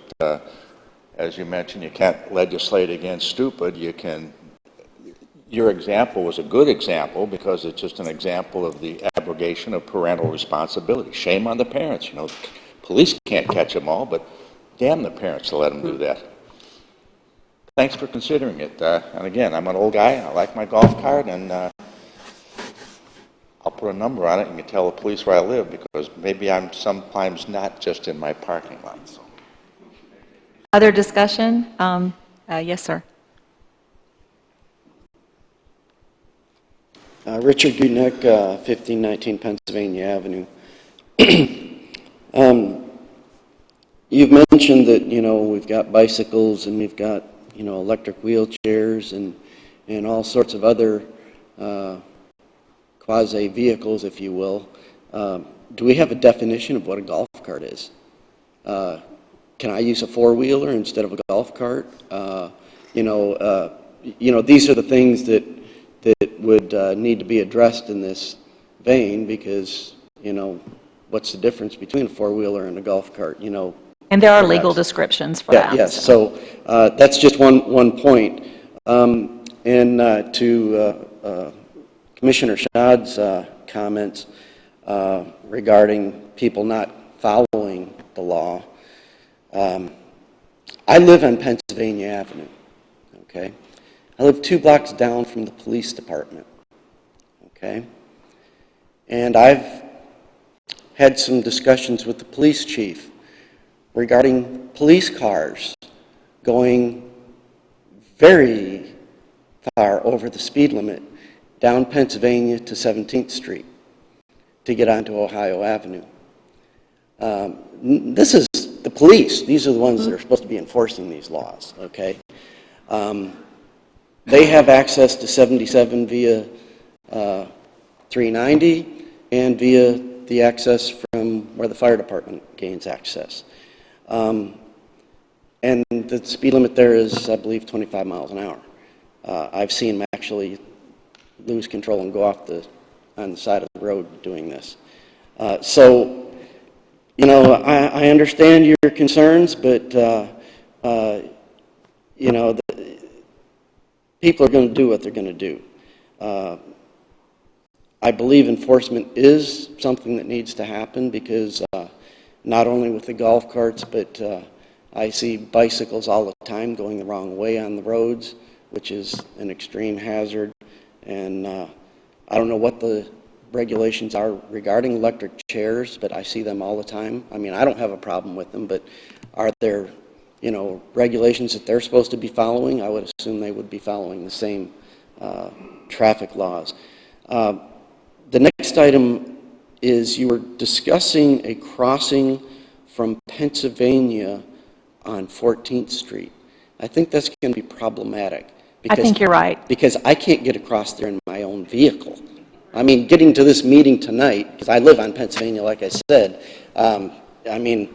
as you mentioned, you can't legislate against stupid. You can. Your example was a good example because it's just an example of the abrogation of parental responsibility. Shame on the parents. You know, police can't catch them all, but damn the parents to let them do that. Thanks for considering it. And again, I'm an old guy. I like my golf cart, and I'll put a number on it. You can tell the police where I live because maybe I'm sometimes not just in my parking lot. So. Other discussion? Yes, sir. Richard Gutnick, 1519 Pennsylvania Avenue. You've mentioned that, you know, we've got bicycles and we've got, you know, electric wheelchairs and all sorts of other quasi-vehicles, if you will. Do we have a definition of what a golf cart is? Can I use a four-wheeler instead of a golf cart? These are the things that would need to be addressed in this vein because, you know, what's the difference between a four-wheeler and a golf cart, you know? And there are legal descriptions for that. Yes, so that's just one point. To Commissioner Schad's comments regarding people not following the law, I live on Pennsylvania Avenue, okay? I live 2 blocks down from the police department, okay? And I've had some discussions with the police chief regarding police cars going very far over the speed limit down Pennsylvania to 17th Street to get onto Ohio Avenue. This is the police. These are the ones that are supposed to be enforcing these laws, okay? They have access to 77 via 390 and via the access from where the fire department gains access. And the speed limit there is, I believe, 25 miles an hour. I've seen them actually lose control and go off on the side of the road doing this. You know, I understand your concerns, but, you know, people are going to do what they're going to do. I believe enforcement is something that needs to happen because not only with the golf carts, but I see bicycles all the time going the wrong way on the roads, which is an extreme hazard. And I don't know what the regulations are regarding electric chairs, but I see them all the time. I mean, I don't have a problem with them, but are there, you know, regulations that they're supposed to be following? I would assume they would be following the same traffic laws. The next item is you were discussing a crossing from Pennsylvania on 14th Street. I think that's going to be problematic. I think you're right. Because I can't get across there in my own vehicle. I mean, getting to this meeting tonight, because I live on Pennsylvania, like I said, I mean,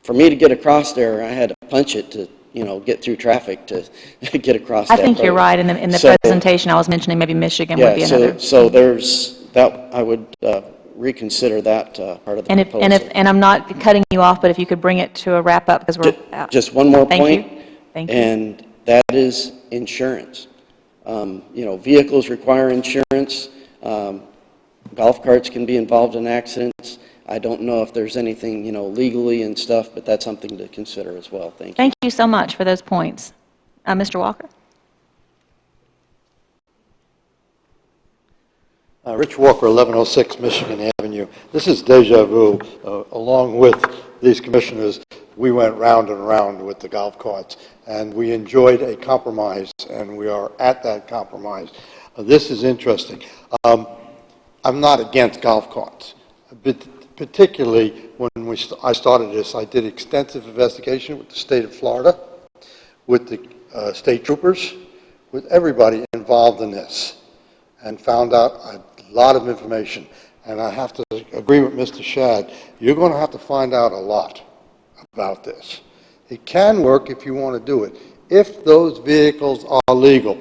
for me to get across there, I had to punch it to, you know, get through traffic to get across that I think you're road. right. In the presentation, I was mentioning maybe Michigan would be another. So there's that. I would reconsider that part of the proposal. And I'm not cutting you off, but if you could bring it to a wrap up because we're out. Just one more point. Thank you. And that is insurance. You know, vehicles require insurance. Golf carts can be involved in accidents. I don't know if there's anything, legally and stuff, but that's something to consider as well. Thank you. Thank you so much for those points. Mr. Walker? Rich Walker, 1106 Michigan Avenue. This is deja vu. Along with these commissioners, we went round and round with the golf carts, and we enjoyed a compromise, and we are at that compromise. This is interesting. I'm not against golf carts, but particularly when I started this, I did extensive investigation with the state of Florida, with the state troopers, with everybody involved in this, and found out a lot of information. And I have to agree with Mr. Shad, you're going to have to find out a lot about this. It can work if you want to do it, if those vehicles are legal.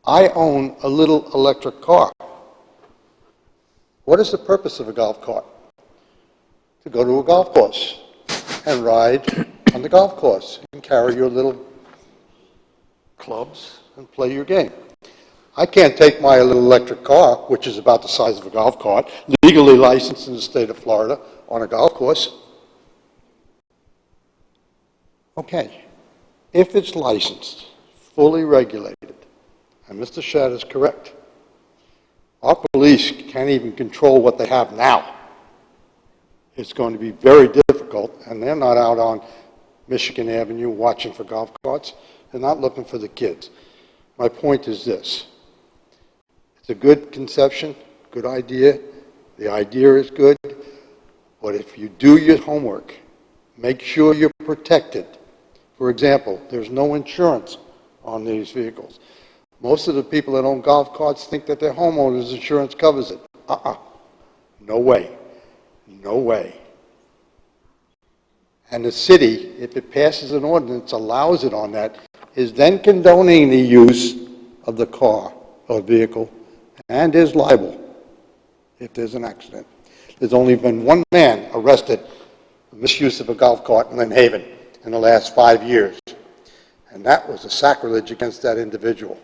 I own a little electric car. What is the purpose of a golf cart? To go to a golf course and ride on the golf course and carry your little clubs and play your game. I can't take my little electric car, which is about the size of a golf cart, legally licensed in the state of Florida, on a golf course. Okay, if it's licensed, fully regulated, and Mr. Shad is correct, our police can't even control what they have now. It's going to be very difficult, and they're not out on Michigan Avenue watching for golf carts. They're not looking for the kids. My point is this. It's a good conception, good idea. The idea is good, but if you do your homework, make sure you're protected. For example, there's no insurance on these vehicles. Most of the people that own golf carts think that their homeowner's insurance covers it. No way. No way. And the city, if it passes an ordinance, allows it on that, is then condoning the use of the car or vehicle and is liable if there's an accident. There's only been one man arrested for misuse of a golf cart in Lynn Haven in the last 5 years, and that was a sacrilege against that individual.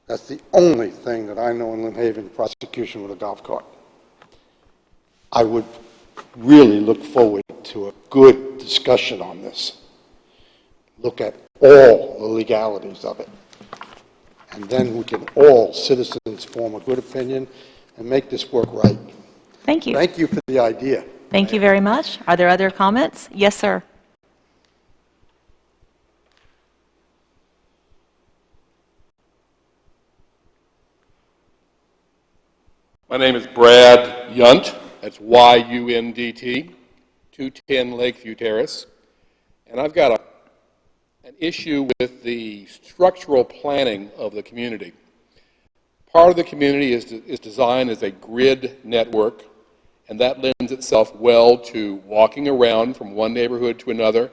That's the only thing that I know in Lynn Haven, prosecution with a golf cart. I would really look forward to a good discussion on this. Look at all the legalities of it. And then we can all, citizens, form a good opinion and make this work right. Thank you. Thank you for the idea. Thank you very much. Are there other comments? Yes, sir. My name is Brad Yunt. That's Y-U-N-D-T, 210 Lakeview Terrace. And I've got an issue with the structural planning of the community. Part of the community is designed as a grid network, and that lends itself well to walking around from one neighborhood to another,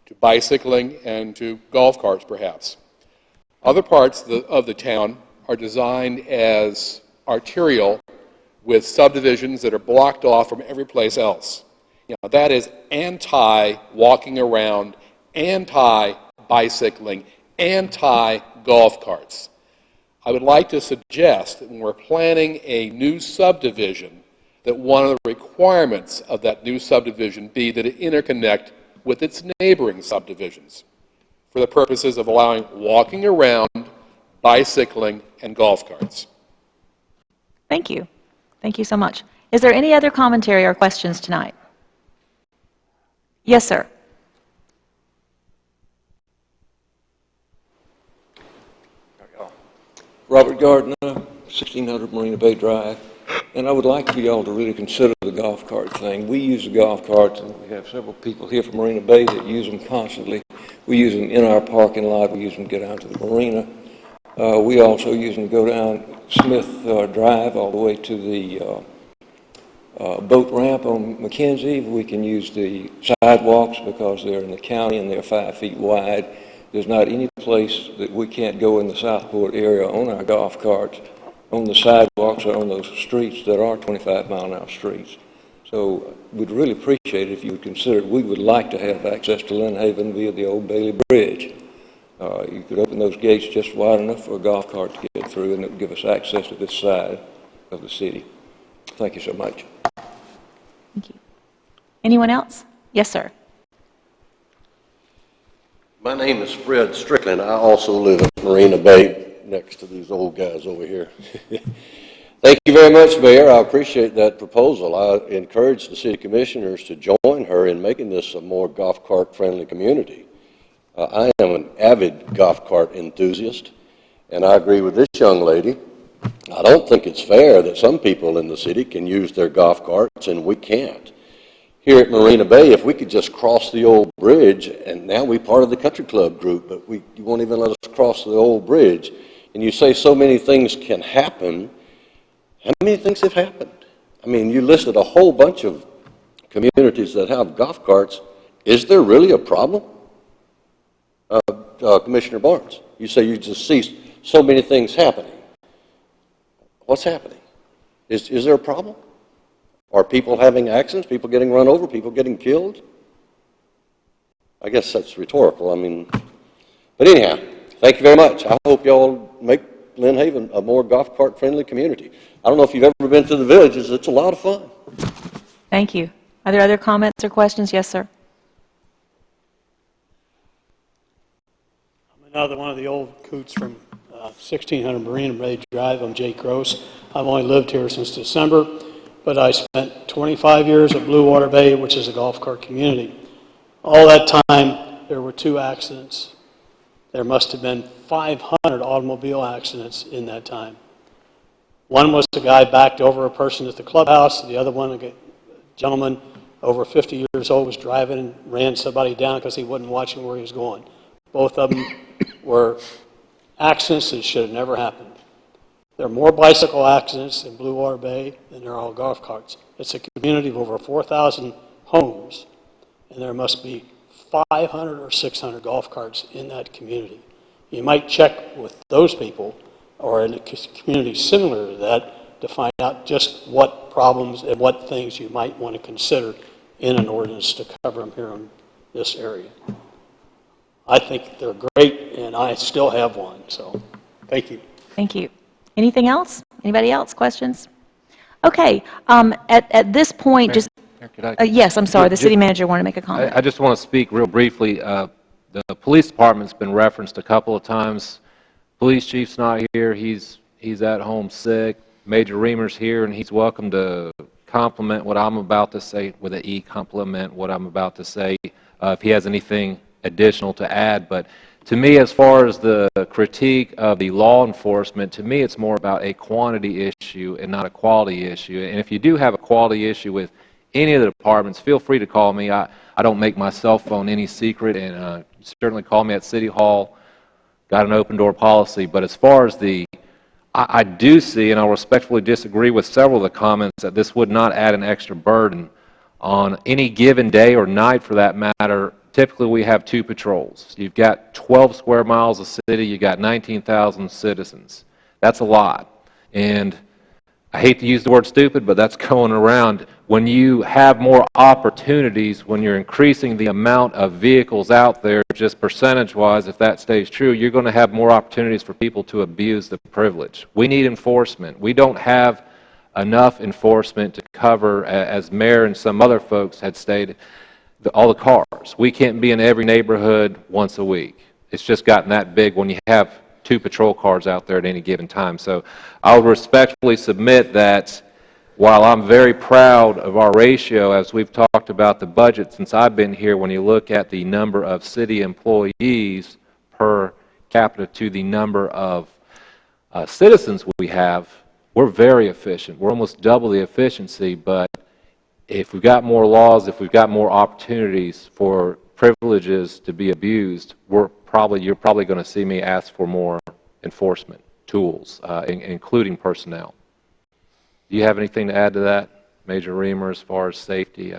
to bicycling, and to golf carts, perhaps. Other parts of the town are designed as arterial, with subdivisions that are blocked off from every place else. That is anti-walking around, anti-bicycling, anti-golf carts. I would like to suggest that when we're planning a new subdivision, that one of the requirements of that new subdivision be that it interconnect with its neighboring subdivisions for the purposes of allowing walking around, bicycling, and golf carts. Thank you. Thank you so much. Is there any other commentary or questions tonight? Yes, sir. Robert Gardner, 1600 Marina Bay Drive, and I would like for y'all to really consider the golf cart thing. We use the golf carts, and we have several people here from Marina Bay that use them constantly. We use them in our parking lot. We use them to get out to the marina. We also use them to go down Smith Drive all the way to the boat ramp on McKenzie. We can use the sidewalks because they're in the county and they're 5 feet wide. There's not any place that we can't go in the Southport area on our golf carts, on the sidewalks or on those streets that are 25-mile-an-hour streets. So we'd really appreciate it if you would consider it. We would like to have access to Lynn Haven via the Old Bailey Bridge. You could open those gates just wide enough for a golf cart to get through, and it would give us access to this side of the city. Thank you so much. Thank you. Anyone else? Yes, sir. My name is Fred Strickland. I also live in Marina Bay next to these old guys over here. Thank you very much, Mayor. I appreciate that proposal. I encourage the city commissioners to join her in making this a more golf cart friendly community. I am an avid golf cart enthusiast, and I agree with this young lady. I don't think it's fair that some people in the city can use their golf carts and we can't. Here at Marina Bay, if we could just cross the old bridge, and now we're part of the country club group, but you won't even let us cross the old bridge, and you say so many things can happen. How many things have happened? I mean, you listed a whole bunch of communities that have golf carts. Is there really a problem? Commissioner Barnes, you say you just see so many things happening. What's happening? Is there a problem? Are people having accidents, people getting run over, people getting killed? I guess that's rhetorical. I mean, but anyhow, thank you very much. I hope y'all make Lynn Haven a more golf cart friendly community. I don't know if you've ever been to the villages. It's a lot of fun. Thank you. Are there other comments or questions? Yes, sir. I'm another one of the old coots from 1600 Marina Bay Drive. I'm Jay Gross. I've only lived here since December, but I spent 25 years at Blue Water Bay, which is a golf cart community. All that time, there were 2 accidents. There must have been 500 automobile accidents in that time. One was the guy backed over a person at the clubhouse. The other one, a gentleman over 50 years old, was driving and ran somebody down because he wasn't watching where he was going. Both of them were accidents that should have never happened. There are more bicycle accidents in Blue Water Bay than there are golf carts. It's a community of over 4,000 homes, and there must be 500 or 600 golf carts in that community. You might check with those people or in a community similar to that to find out just what problems and what things you might want to consider in an ordinance to cover them here in this area. I think they're great, and I still have one, so thank you. Thank you. Anything else? Anybody else? Questions? Okay. At this point, just yes, I'm sorry. The city manager wanted to make a comment. I just want to speak real briefly. The police department's been referenced a couple of times. Police chief's not here. He's at home sick. Major Reamer's here, and he's welcome to compliment what I'm about to say with an E, compliment what I'm about to say if he has anything additional to add. But to me, as far as the critique of the law enforcement, to me it's more about a quantity issue and not a quality issue. And if you do have a quality issue with any of the departments, feel free to call me. I don't make my cell phone any secret, and certainly call me at City Hall. Got an open door policy. But as far as I do see, and I'll respectfully disagree with several of the comments, that this would not add an extra burden on any given day or night for that matter. Typically, we have 2 patrols. You've got 12 square miles of city. You've got 19,000 citizens. That's a lot. And I hate to use the word stupid, but that's going around. When you have more opportunities, when you're increasing the amount of vehicles out there, just percentage-wise, if that stays true, you're going to have more opportunities for people to abuse the privilege. We need enforcement. We don't have enough enforcement to cover, as Mayor and some other folks had stated, all the cars. We can't be in every neighborhood once a week. It's just gotten that big when you have 2 patrol cars out there at any given time. So I'll respectfully submit that while I'm very proud of our ratio, as we've talked about the budget since I've been here, when you look at the number of city employees per capita to the number of citizens we have, we're very efficient. We're almost double the efficiency, but if we've got more laws, if we've got more opportunities for privileges to be abused, you're probably going to see me ask for more enforcement tools, including personnel. Do you have anything to add to that, Major Reamer, as far as safety?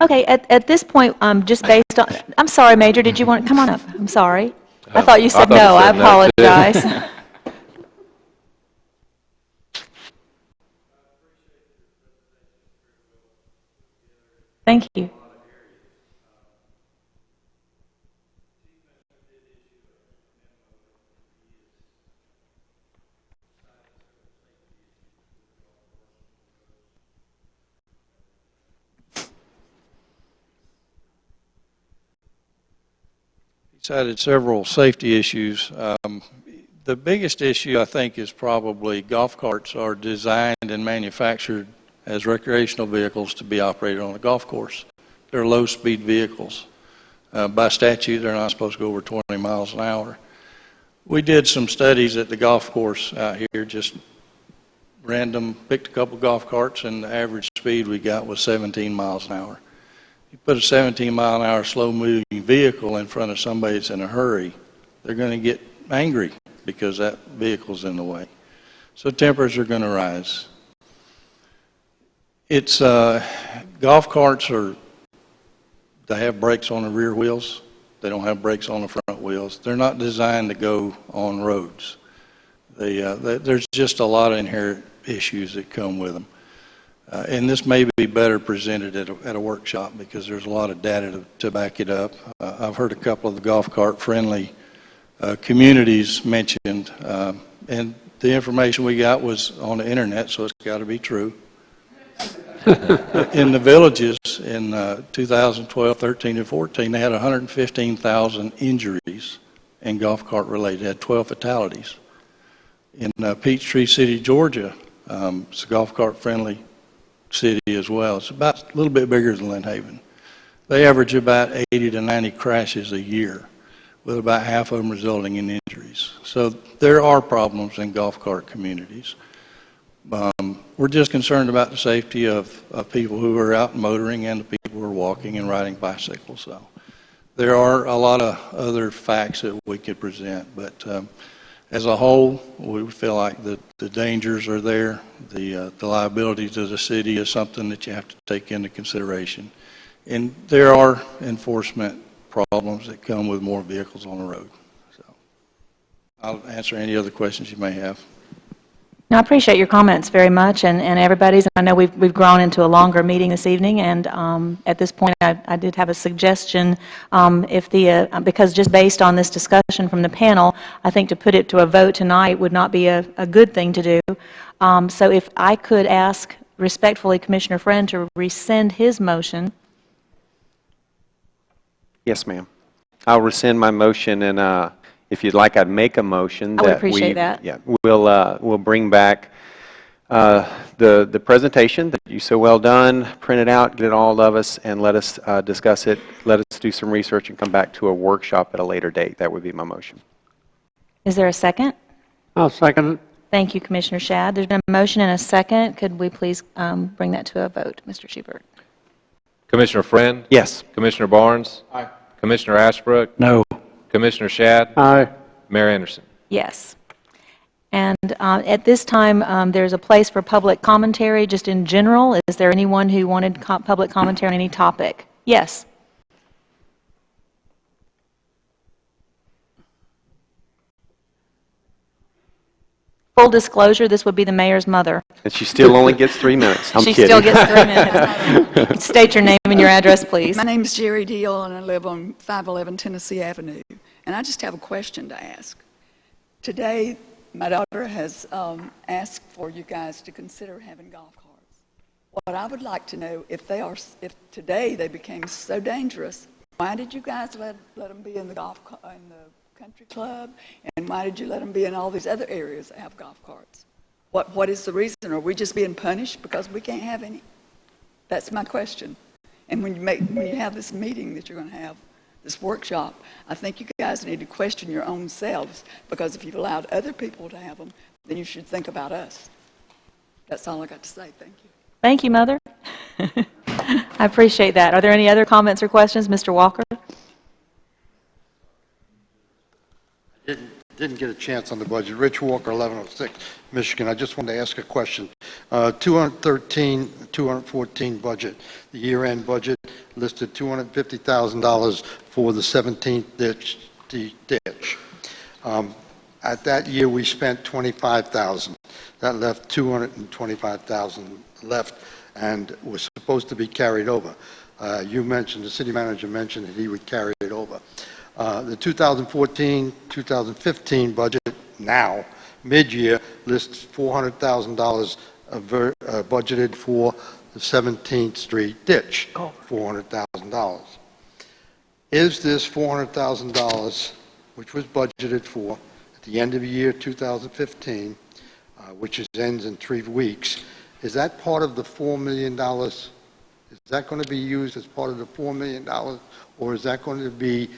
Okay. At this point, just based on, I'm sorry, Major, did you want to come on up? I'm sorry. I thought you said no. I apologize. Thank you. cited several safety issues. The biggest issue, I think, is probably golf carts are designed and manufactured as recreational vehicles to be operated on a golf course. They're low-speed vehicles. By statute, they're not supposed to go over 20 miles an hour. We did some studies at the golf course out here, just random, picked a couple golf carts, and the average speed we got was 17 miles an hour. You put a 17-mile-an-hour slow-moving vehicle in front of somebody that's in a hurry, they're going to get angry because that vehicle's in the way. So tempers are going to rise. It's golf carts they have brakes on the rear wheels. They don't have brakes on the front wheels. They're not designed to go on roads. There's just a lot of inherent issues that come with them. And this may be better presented at a workshop because there's a lot of data to back it up. I've heard a couple of the golf cart friendly communities mentioned, and the information we got was on the internet, so it's got to be true. In the villages in 2012, 13, and 14, they had 115,000 injuries in golf cart related. They had 12 fatalities. In Peachtree City, Georgia, it's a golf cart friendly city as well. It's about a little bit bigger than Lynn Haven. They average about 80 to 90 crashes a year, with about half of them resulting in injuries. So there are problems in golf cart communities. We're just concerned about the safety of people who are out motoring and the people who are walking and riding bicycles. So there are a lot of other facts that we could present, but as a whole, we feel like the dangers are there. The liability to the city is something that you have to take into consideration. And there are enforcement problems that come with more vehicles on the road. So I'll answer any other questions you may have. No, I appreciate your comments very much, and everybody's. I know we've grown into a longer meeting this evening, and at this point, I did have a suggestion. Because just based on this discussion from the panel, I think to put it to a vote tonight would not be a good thing to do. So if I could ask respectfully Commissioner Friend to rescind his motion. Yes, ma'am. I'll rescind my motion, and if you'd like, I'd make a motion I would appreciate that. Yeah, we'll bring back the presentation that you so well done, print it out, get it all of us, and let us discuss it. Let us do some research and come back to a workshop at a later date. That would be my motion. Is there a second? I'll second it. Thank you, Commissioner Shad. There's been a motion and a second. Could we please bring that to a vote, Mr. Schubert? Commissioner Friend? Yes. Commissioner Barnes? Aye. Commissioner Ashbrook? No. Commissioner Shad? Aye. Mayor Anderson? Yes. And at this time, there's a place for public commentary just in general. Is there anyone who wanted public commentary on any topic? Yes. Full disclosure, this would be the mayor's mother. And she still only gets 3 minutes. I'm She kidding. still gets 3 minutes. State your name and your address, please. My name is Jerry Deal, and I live on 511 Tennessee Avenue. And I just have a question to ask. Today, my daughter has asked for you guys to consider having golf carts. What I would like to know, if today they became so dangerous, why did you guys let them be in the country club, and why did you let them be in all these other areas that have golf carts? What is the reason? Are we just being punished because we can't have any? That's my question. And when you have this meeting that you're going to have, this workshop, I think you guys need to question your own selves, because if you've allowed other people to have them, then you should think about us. That's all I got to say. Thank you. Thank you, Mother. I appreciate that. Are there any other comments or questions? Mr. Walker? Didn't get a chance on the budget. Rich Walker, 1106 Michigan. I just wanted to ask a question. 214 budget, the year-end budget listed $250,000 for the 17th ditch. At that year, we spent $25,000. That left $225,000 left, and was supposed to be carried over. You mentioned, the city manager mentioned that he would carry it over. The 2014-2015 budget now, mid-year, lists $400,000 budgeted for the 17th Street ditch, $400,000. Is this $400,000, which was budgeted for at the end of the year 2015, which ends in 3 weeks, is that part of the $4 million? Is that going to be used as part of the $4 million, or is that going to be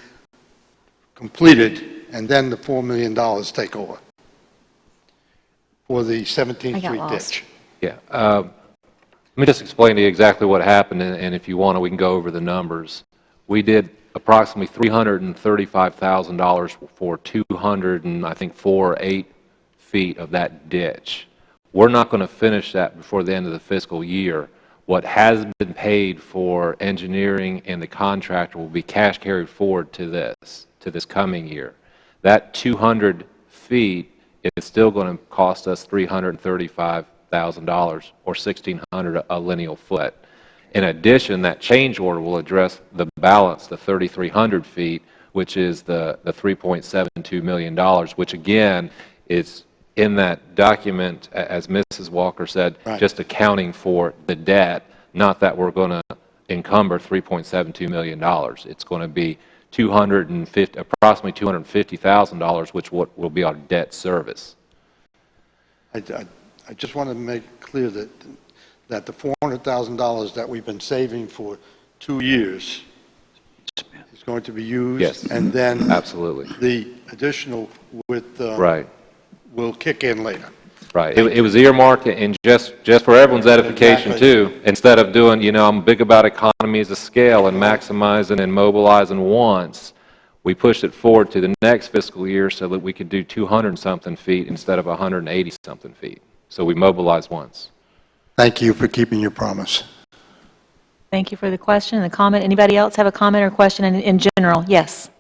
completed and then the $4 million take over for the 17th Street ditch? Yeah. Let me just explain to you exactly what happened, and if you want to, we can go over the numbers. We did approximately $335,000 for 4 or 8 feet of that ditch. We're not going to finish that before the end of the fiscal year. What has been paid for engineering and the contractor will be cash carried forward to this coming year. That 200 feet is still going to cost us $335,000 or $1,600 a lineal foot. In addition, that change order will address the balance, the 3,300 feet, which is the $3.72 million, which again is in that document, as Mrs. Walker said, just accounting for the debt, not that we're going to encumber $3.72 million. It's going to be approximately $250,000, which will be our debt service. I just want to make clear that the $400,000 that we've been saving for 2 years is going to be used. Yes, and then absolutely. The additional with right will kick in later. Right. It was earmarked, and just for everyone's edification too, instead of doing, I'm big about economies of scale and maximizing and mobilizing once, we pushed it forward to the next fiscal year so that we could do 200-something feet instead of 180-something feet. So we mobilized once. Thank you for keeping your promise. Thank you for the question and the comment. Anybody else have a comment or question in general? Yes.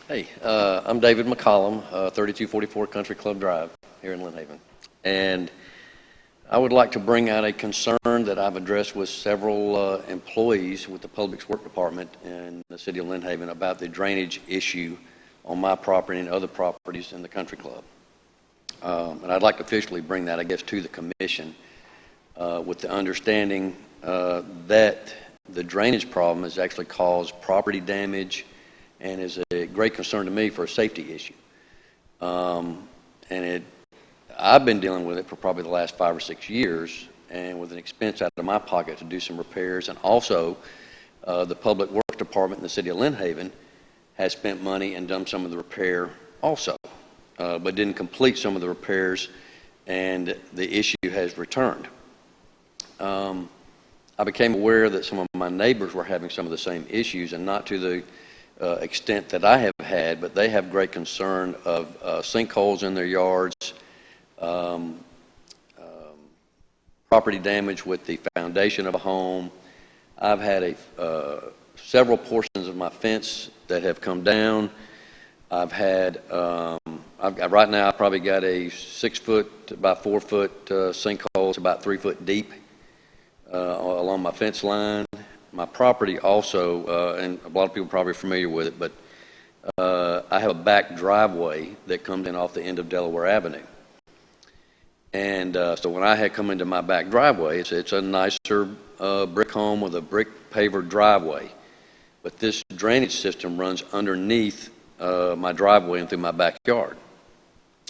Hey, I'm David McCollum, 3244 Country Club Drive here in Lynn Haven. And I would like to bring out a concern that I've addressed with several employees with the Public Works Department in the City of Lynn Haven about the drainage issue on my property and other properties in the country club. And I'd like to officially bring that, I guess, to the commission with the understanding that the drainage problem has actually caused property damage and is a great concern to me for a safety issue. I've been dealing with it for probably the last 5 or 6 years, and with an expense out of my pocket to do some repairs, and also the Public Works Department in the City of Lynn Haven has spent money and done some of the repair also, but didn't complete some of the repairs, and the issue has returned. I became aware that some of my neighbors were having some of the same issues, and not to the extent that I have had, but they have great concern of sinkholes in their yards, property damage with the foundation of a home. I've had several portions of my fence that have come down. I've had, right now I probably got a 6 foot by 4 foot sinkhole. It's about 3 foot deep along my fence line. My property also, and a lot of people are probably familiar with it, but I have a back driveway that comes in off the end of Delaware Avenue. And so when I had come into my back driveway, it's a nicer brick home with a brick paver driveway. But this drainage system runs underneath my driveway and through my backyard.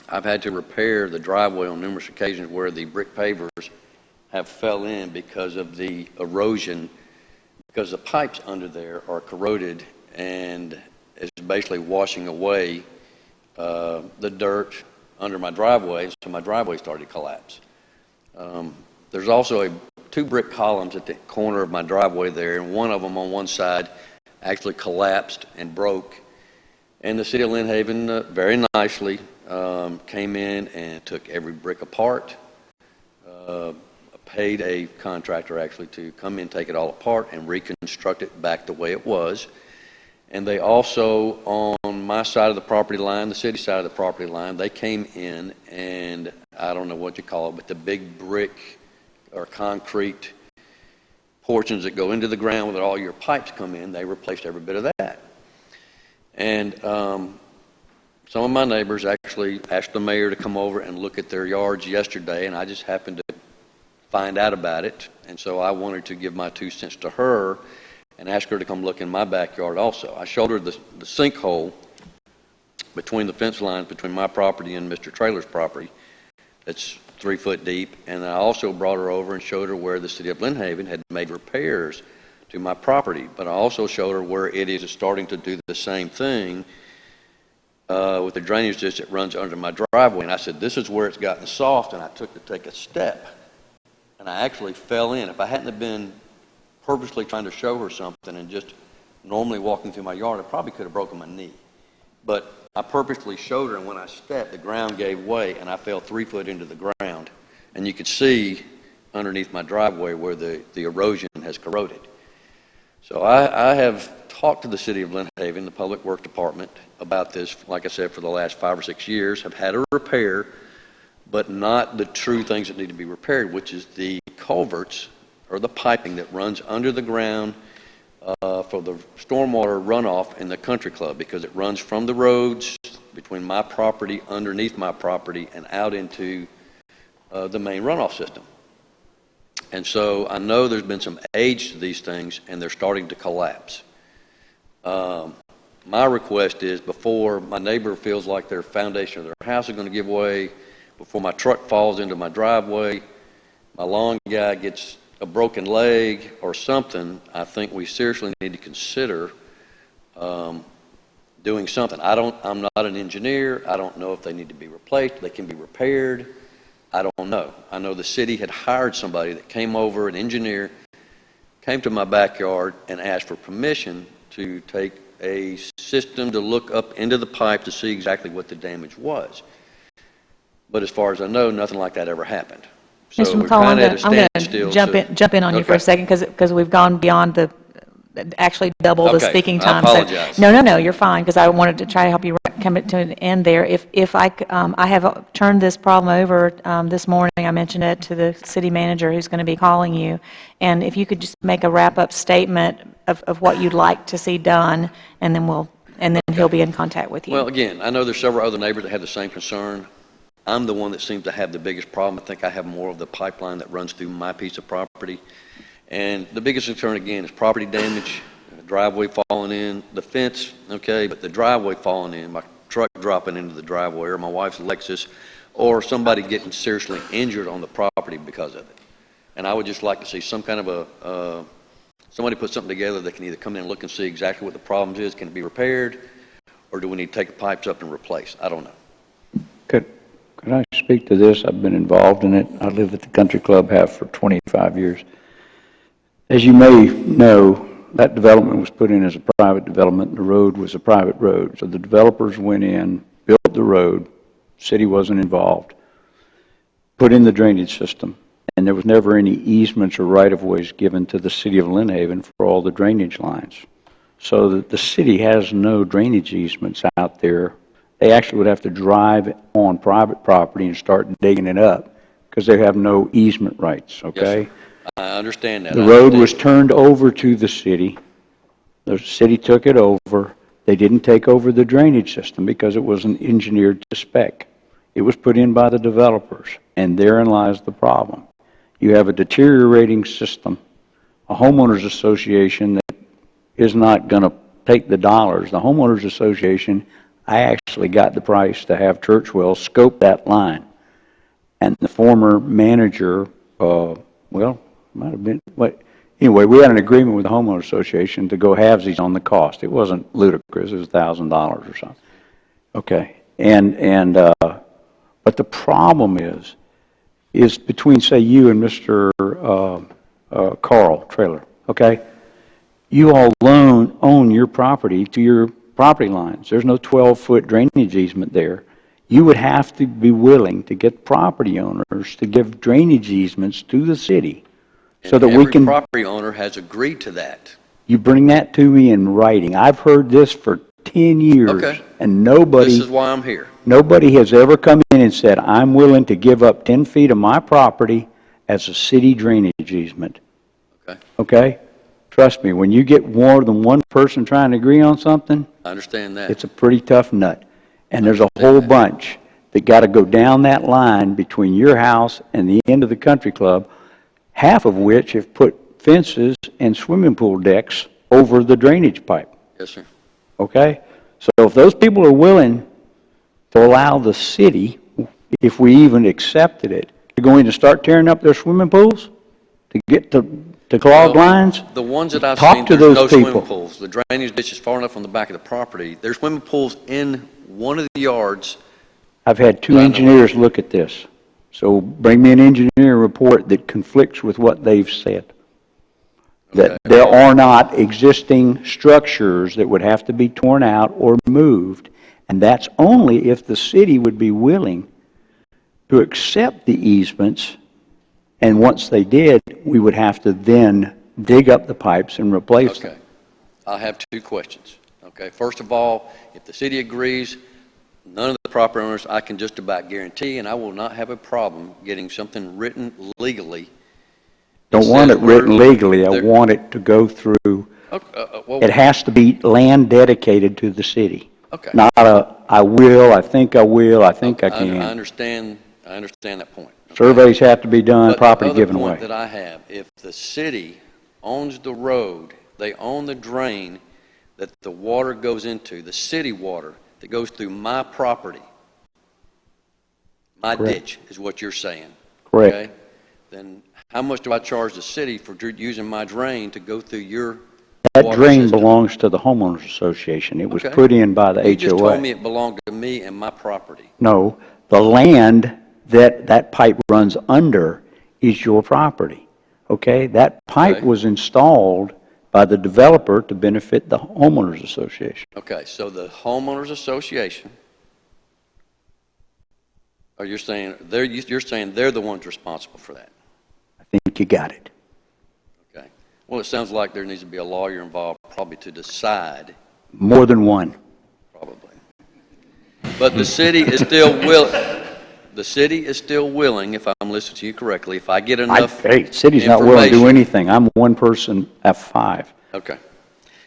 I've had to repair the driveway on numerous occasions where the brick pavers have fell in because of the erosion, because the pipes under there are corroded and it's basically washing away the dirt under my driveway, so my driveway started to collapse. There's also 2 brick columns at the corner of my driveway there, and one of them on one side actually collapsed and broke. And the City of Lynn Haven very nicely came in and took every brick apart, paid a contractor actually to come in, take it all apart, and reconstruct it back the way it was. And they also, on my side of the property line, the city side of the property line, they came in and, I don't know what you call it, but the big brick or concrete portions that go into the ground where all your pipes come in, they replaced every bit of that. And some of my neighbors actually asked the mayor to come over and look at their yards yesterday, and I just happened to find out about it, and so I wanted to give my 2 cents to her and ask her to come look in my backyard also. I showed her the sinkhole between the fence lines between my property and Mr. Trailer's property that's 3 foot deep, and I also brought her over and showed her where the City of Lynn Haven had made repairs to my property, but I also showed her where it is starting to do the same thing with the drainage ditch that runs under my driveway. And I said, this is where it's gotten soft, and I took to take a step, and I actually fell in. If I hadn't have been purposely trying to show her something and just normally walking through my yard, I probably could have broken my knee. But I purposely showed her, and when I stepped, the ground gave way, and I fell 3 foot into the ground. And you could see underneath my driveway where the erosion has corroded. So I have talked to the City of Lynn Haven, the Public Works Department, about this, like I said, for the last 5 or 6 years. Have had a repair, but not the true things that need to be repaired, which is the culverts or the piping that runs under the ground for the stormwater runoff in the country club, because it runs from the roads between my property, underneath my property, and out into the main runoff system. And so I know there's been some age to these things, and they're starting to collapse. My request is, before my neighbor feels like their foundation of their house is going to give way, before my truck falls into my driveway, my lawn guy gets a broken leg or something, I think we seriously need to consider doing something. I'm not an engineer. I don't know if they need to be replaced. They can be repaired. I don't know. I know the city had hired somebody that came over, an engineer, came to my backyard and asked for permission to take a system to look up into the pipe to see exactly what the damage was. But as far as I know, nothing like that ever happened. So Mr. we're McCall, kind of at a I'm going standstill. to jump in on you for a second, because we've gone beyond actually double the Okay, speaking I time. apologize. No, you're fine, because I wanted to try to help you come to an end there. If I have turned this problem over this morning, I mentioned it to the city manager who's going to be calling you, and if you could just make a wrap-up statement of what you'd like to see done, and then he'll be in contact with you. Well, again, I know there's several other neighbors that have the same concern. I'm the one that seems to have the biggest problem. I think I have more of the pipeline that runs through my piece of property. And the biggest concern, again, is property damage, the driveway falling in, the fence, okay, but the driveway falling in, my truck dropping into the driveway, or my wife's Lexus, or somebody getting seriously injured on the property because of it. And I would just like to see some kind of somebody put something together that can either come in and look and see exactly what the problem is, can it be repaired, or do we need to take the pipes up and replace? I don't know. Could I speak to this? I've been involved in it. I lived at the country club, have for 25 years. As you may know, that development was put in as a private development. The road was a private road. So the developers went in, built the road, city wasn't involved, put in the drainage system, and there was never any easements or right-of-ways given to the City of Lynn Haven for all the drainage lines. So that the city has no drainage easements out there. They actually would have to drive on private property and start digging it up because they have no easement rights, okay? Yes, I understand that. The road was turned over to the city. The city took it over. They didn't take over the drainage system because it wasn't engineered to spec. It was put in by the developers, and therein lies the problem. You have a deteriorating system, a homeowners association that is not going to take the dollars. The homeowners association, I actually got the price to have Churchwell scope that line. And the former manager, might have been, anyway, we had an agreement with the homeowners association to go halvesies on the cost. It wasn't ludicrous, it was $1,000 or something. Okay, but the problem is between, say, you and Mr. Carl Trailer, okay? You all own your property to your property lines. There's no 12-foot drainage easement there. You would have to be willing to get property owners to give drainage easements to the city so that we can... Every property owner has agreed to that. You bring that to me in writing. I've heard this for 10 years, okay, and nobody... This is why I'm here. Nobody has ever come in and said, I'm willing to give up 10 feet of my property as a city drainage easement. Okay. Okay? Trust me, when you get more than one person trying to agree on something, I understand that. it's a pretty tough nut. And there's a whole bunch that got to go down that line between your house and the end of the country club. half of which have put fences and swimming pool decks over the drainage pipe. Yes, sir. Okay? So if those people are willing to allow the city, if we even accepted it, they're going to start tearing up their swimming pools to get to clogged lines? The ones that I've Talk seen, to there's those no people. swimming pools. The drainage ditch is far enough from the back of the property. There's swimming pools in one of the yards. I've had two engineers look at this. So bring me an engineer report that conflicts with what they've said. That there are not existing structures that would have to be torn out or moved, and that's only if the city would be willing to accept the easements, and once they did, we would have to then dig up the pipes and replace them. I have two questions. Okay, first of all, if the city agrees, none of the property owners, I can just about guarantee, and I will not have a problem getting something written legally. Don't want it written legally, I want it to go through, well, it has to be land dedicated to the city. Okay. Not a, I will, I think I will, I think I I can. understand that point. Surveys have to be done, But property given the other away. point that I have, if the city owns the road, they own the drain that the water goes into, the city water that goes through my property, my Correct. ditch is what you're saying. Correct. Okay? Then how much do I charge the city for using my drain to go through your That water drain system? belongs to the homeowners association. It was Okay. put in by the You just told HOA. me it belonged to me and my property. No, the land that that pipe runs under is your property, okay? That pipe was installed by the developer to benefit the homeowners association. Okay, so the homeowners association, or you're saying they're the ones responsible for that? I think you got it. Okay. Well, it sounds like there needs to be a lawyer involved probably to decide. More than one. Probably. But the city is still willing. The city is still willing, if I'm listening to you correctly, if I get enough Hey, city's not willing to do information- anything. I'm one person F5. Okay.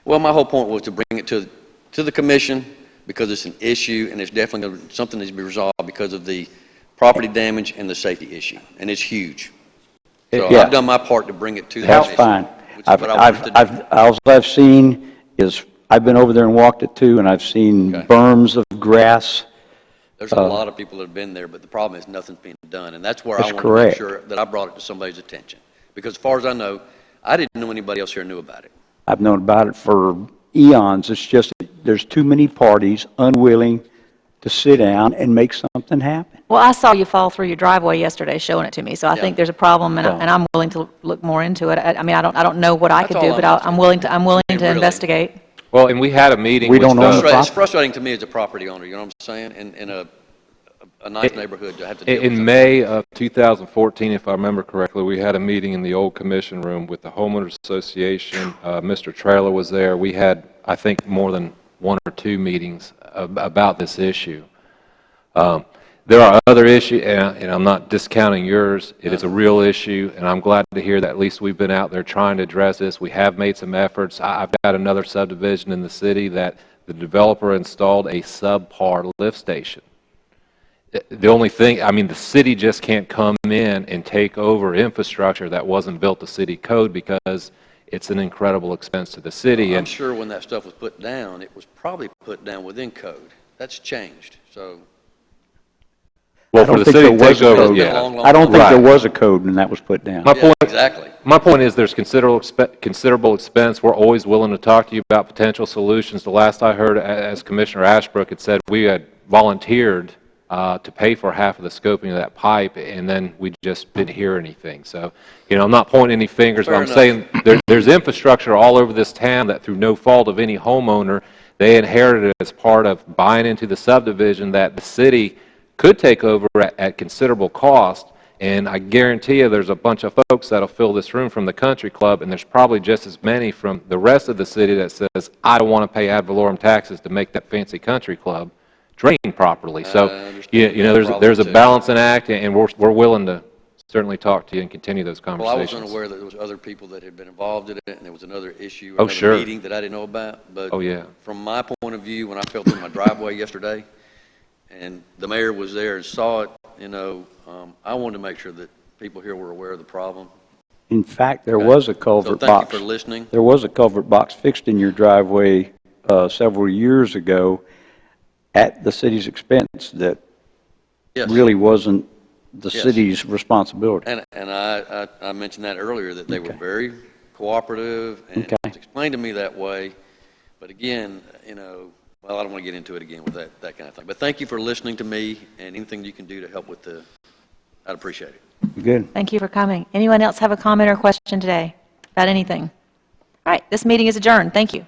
Well, my whole point was to bring it to the commission because it's an issue and it's definitely something that needs to be resolved because of the property damage and the safety issue, and it's huge. So Yeah. I've done my part to bring it to the That's commission. fine. Which is what I wanted to do. All I've seen is, I've been over there and walked it too, and I've seen berms of grass. There's a lot of people that have been there, but the problem is nothing's being done, and that's where I That's want to make correct. sure that I brought it to somebody's attention. Because as far as I know, I didn't know anybody else here knew about it. I've known about it for eons. It's just, there's too many parties unwilling to sit down and make something happen. Well, I saw you fall through your driveway yesterday showing it to me, so I think there's a problem, and I'm willing to look more into it. I mean, I don't know what I could do, but I'm willing to investigate. Well, and we had a meeting We with don't own the It's frustrating to me as a property owner, you know what I'm saying, in a nice neighborhood to have to deal with In May of 2014, if I remember correctly, we had a meeting in the old commission room with the homeowners association. Mr. Trailer was there. We had, I think, more than one or two meetings about this issue. There are other issues, and I'm not discounting yours. It is a real issue, and I'm glad to hear that at least we've been out there trying to address this. We have made some efforts. I've got another subdivision in the city that the developer installed a subpar lift station. The only thing, I mean, the city just can't come in and take over infrastructure that wasn't built to city code because it's an incredible expense to the city. I'm And sure when that stuff was put down, it was probably put down within code. That's changed, so. I don't think there was a code. yeah. I don't think there Right. was a code when that was put down. Exactly. My point is there's considerable expense. We're always willing to talk to you about potential solutions. The last I heard, as Commissioner Ashbrook had said, we had volunteered to pay for half of the scoping of that pipe, and then we just didn't hear anything. So, you know, I'm not pointing any fingers, but I'm saying there's infrastructure all over this town that through no fault of any homeowner, they inherited as part of buying into the subdivision that the city could take over at considerable cost. And I guarantee you there's a bunch of folks that'll fill this room from the country club, and there's probably just as many from the rest of the city that says, I don't want to pay ad valorem taxes to make that fancy country club drain properly. So, you know, there's a balancing act, and we're willing to certainly talk to you and continue those Well, I conversations. was unaware that there was other people that had been involved in it, and there was another issue, Oh, another sure. meeting that I didn't know about. But Oh, yeah. from my point of view, when I fell through my driveway yesterday, and the mayor was there and saw it, you know, I wanted to make sure that people here were aware of the problem. In fact, there Okay. was a culvert So box. thank you for listening. There was a culvert box fixed in your driveway several years ago at the city's expense that Yes. really wasn't the Yes. city's responsibility. And I mentioned that earlier, that they were very cooperative, and Okay. it was explained to me that way. But again, well, I don't want to get into it again with that kind of thing. But thank you for listening to me, and anything you can do to help with I'd appreciate it. Good. Thank you for coming. Anyone else have a comment or question today about anything? All right, this meeting is adjourned. Thank you.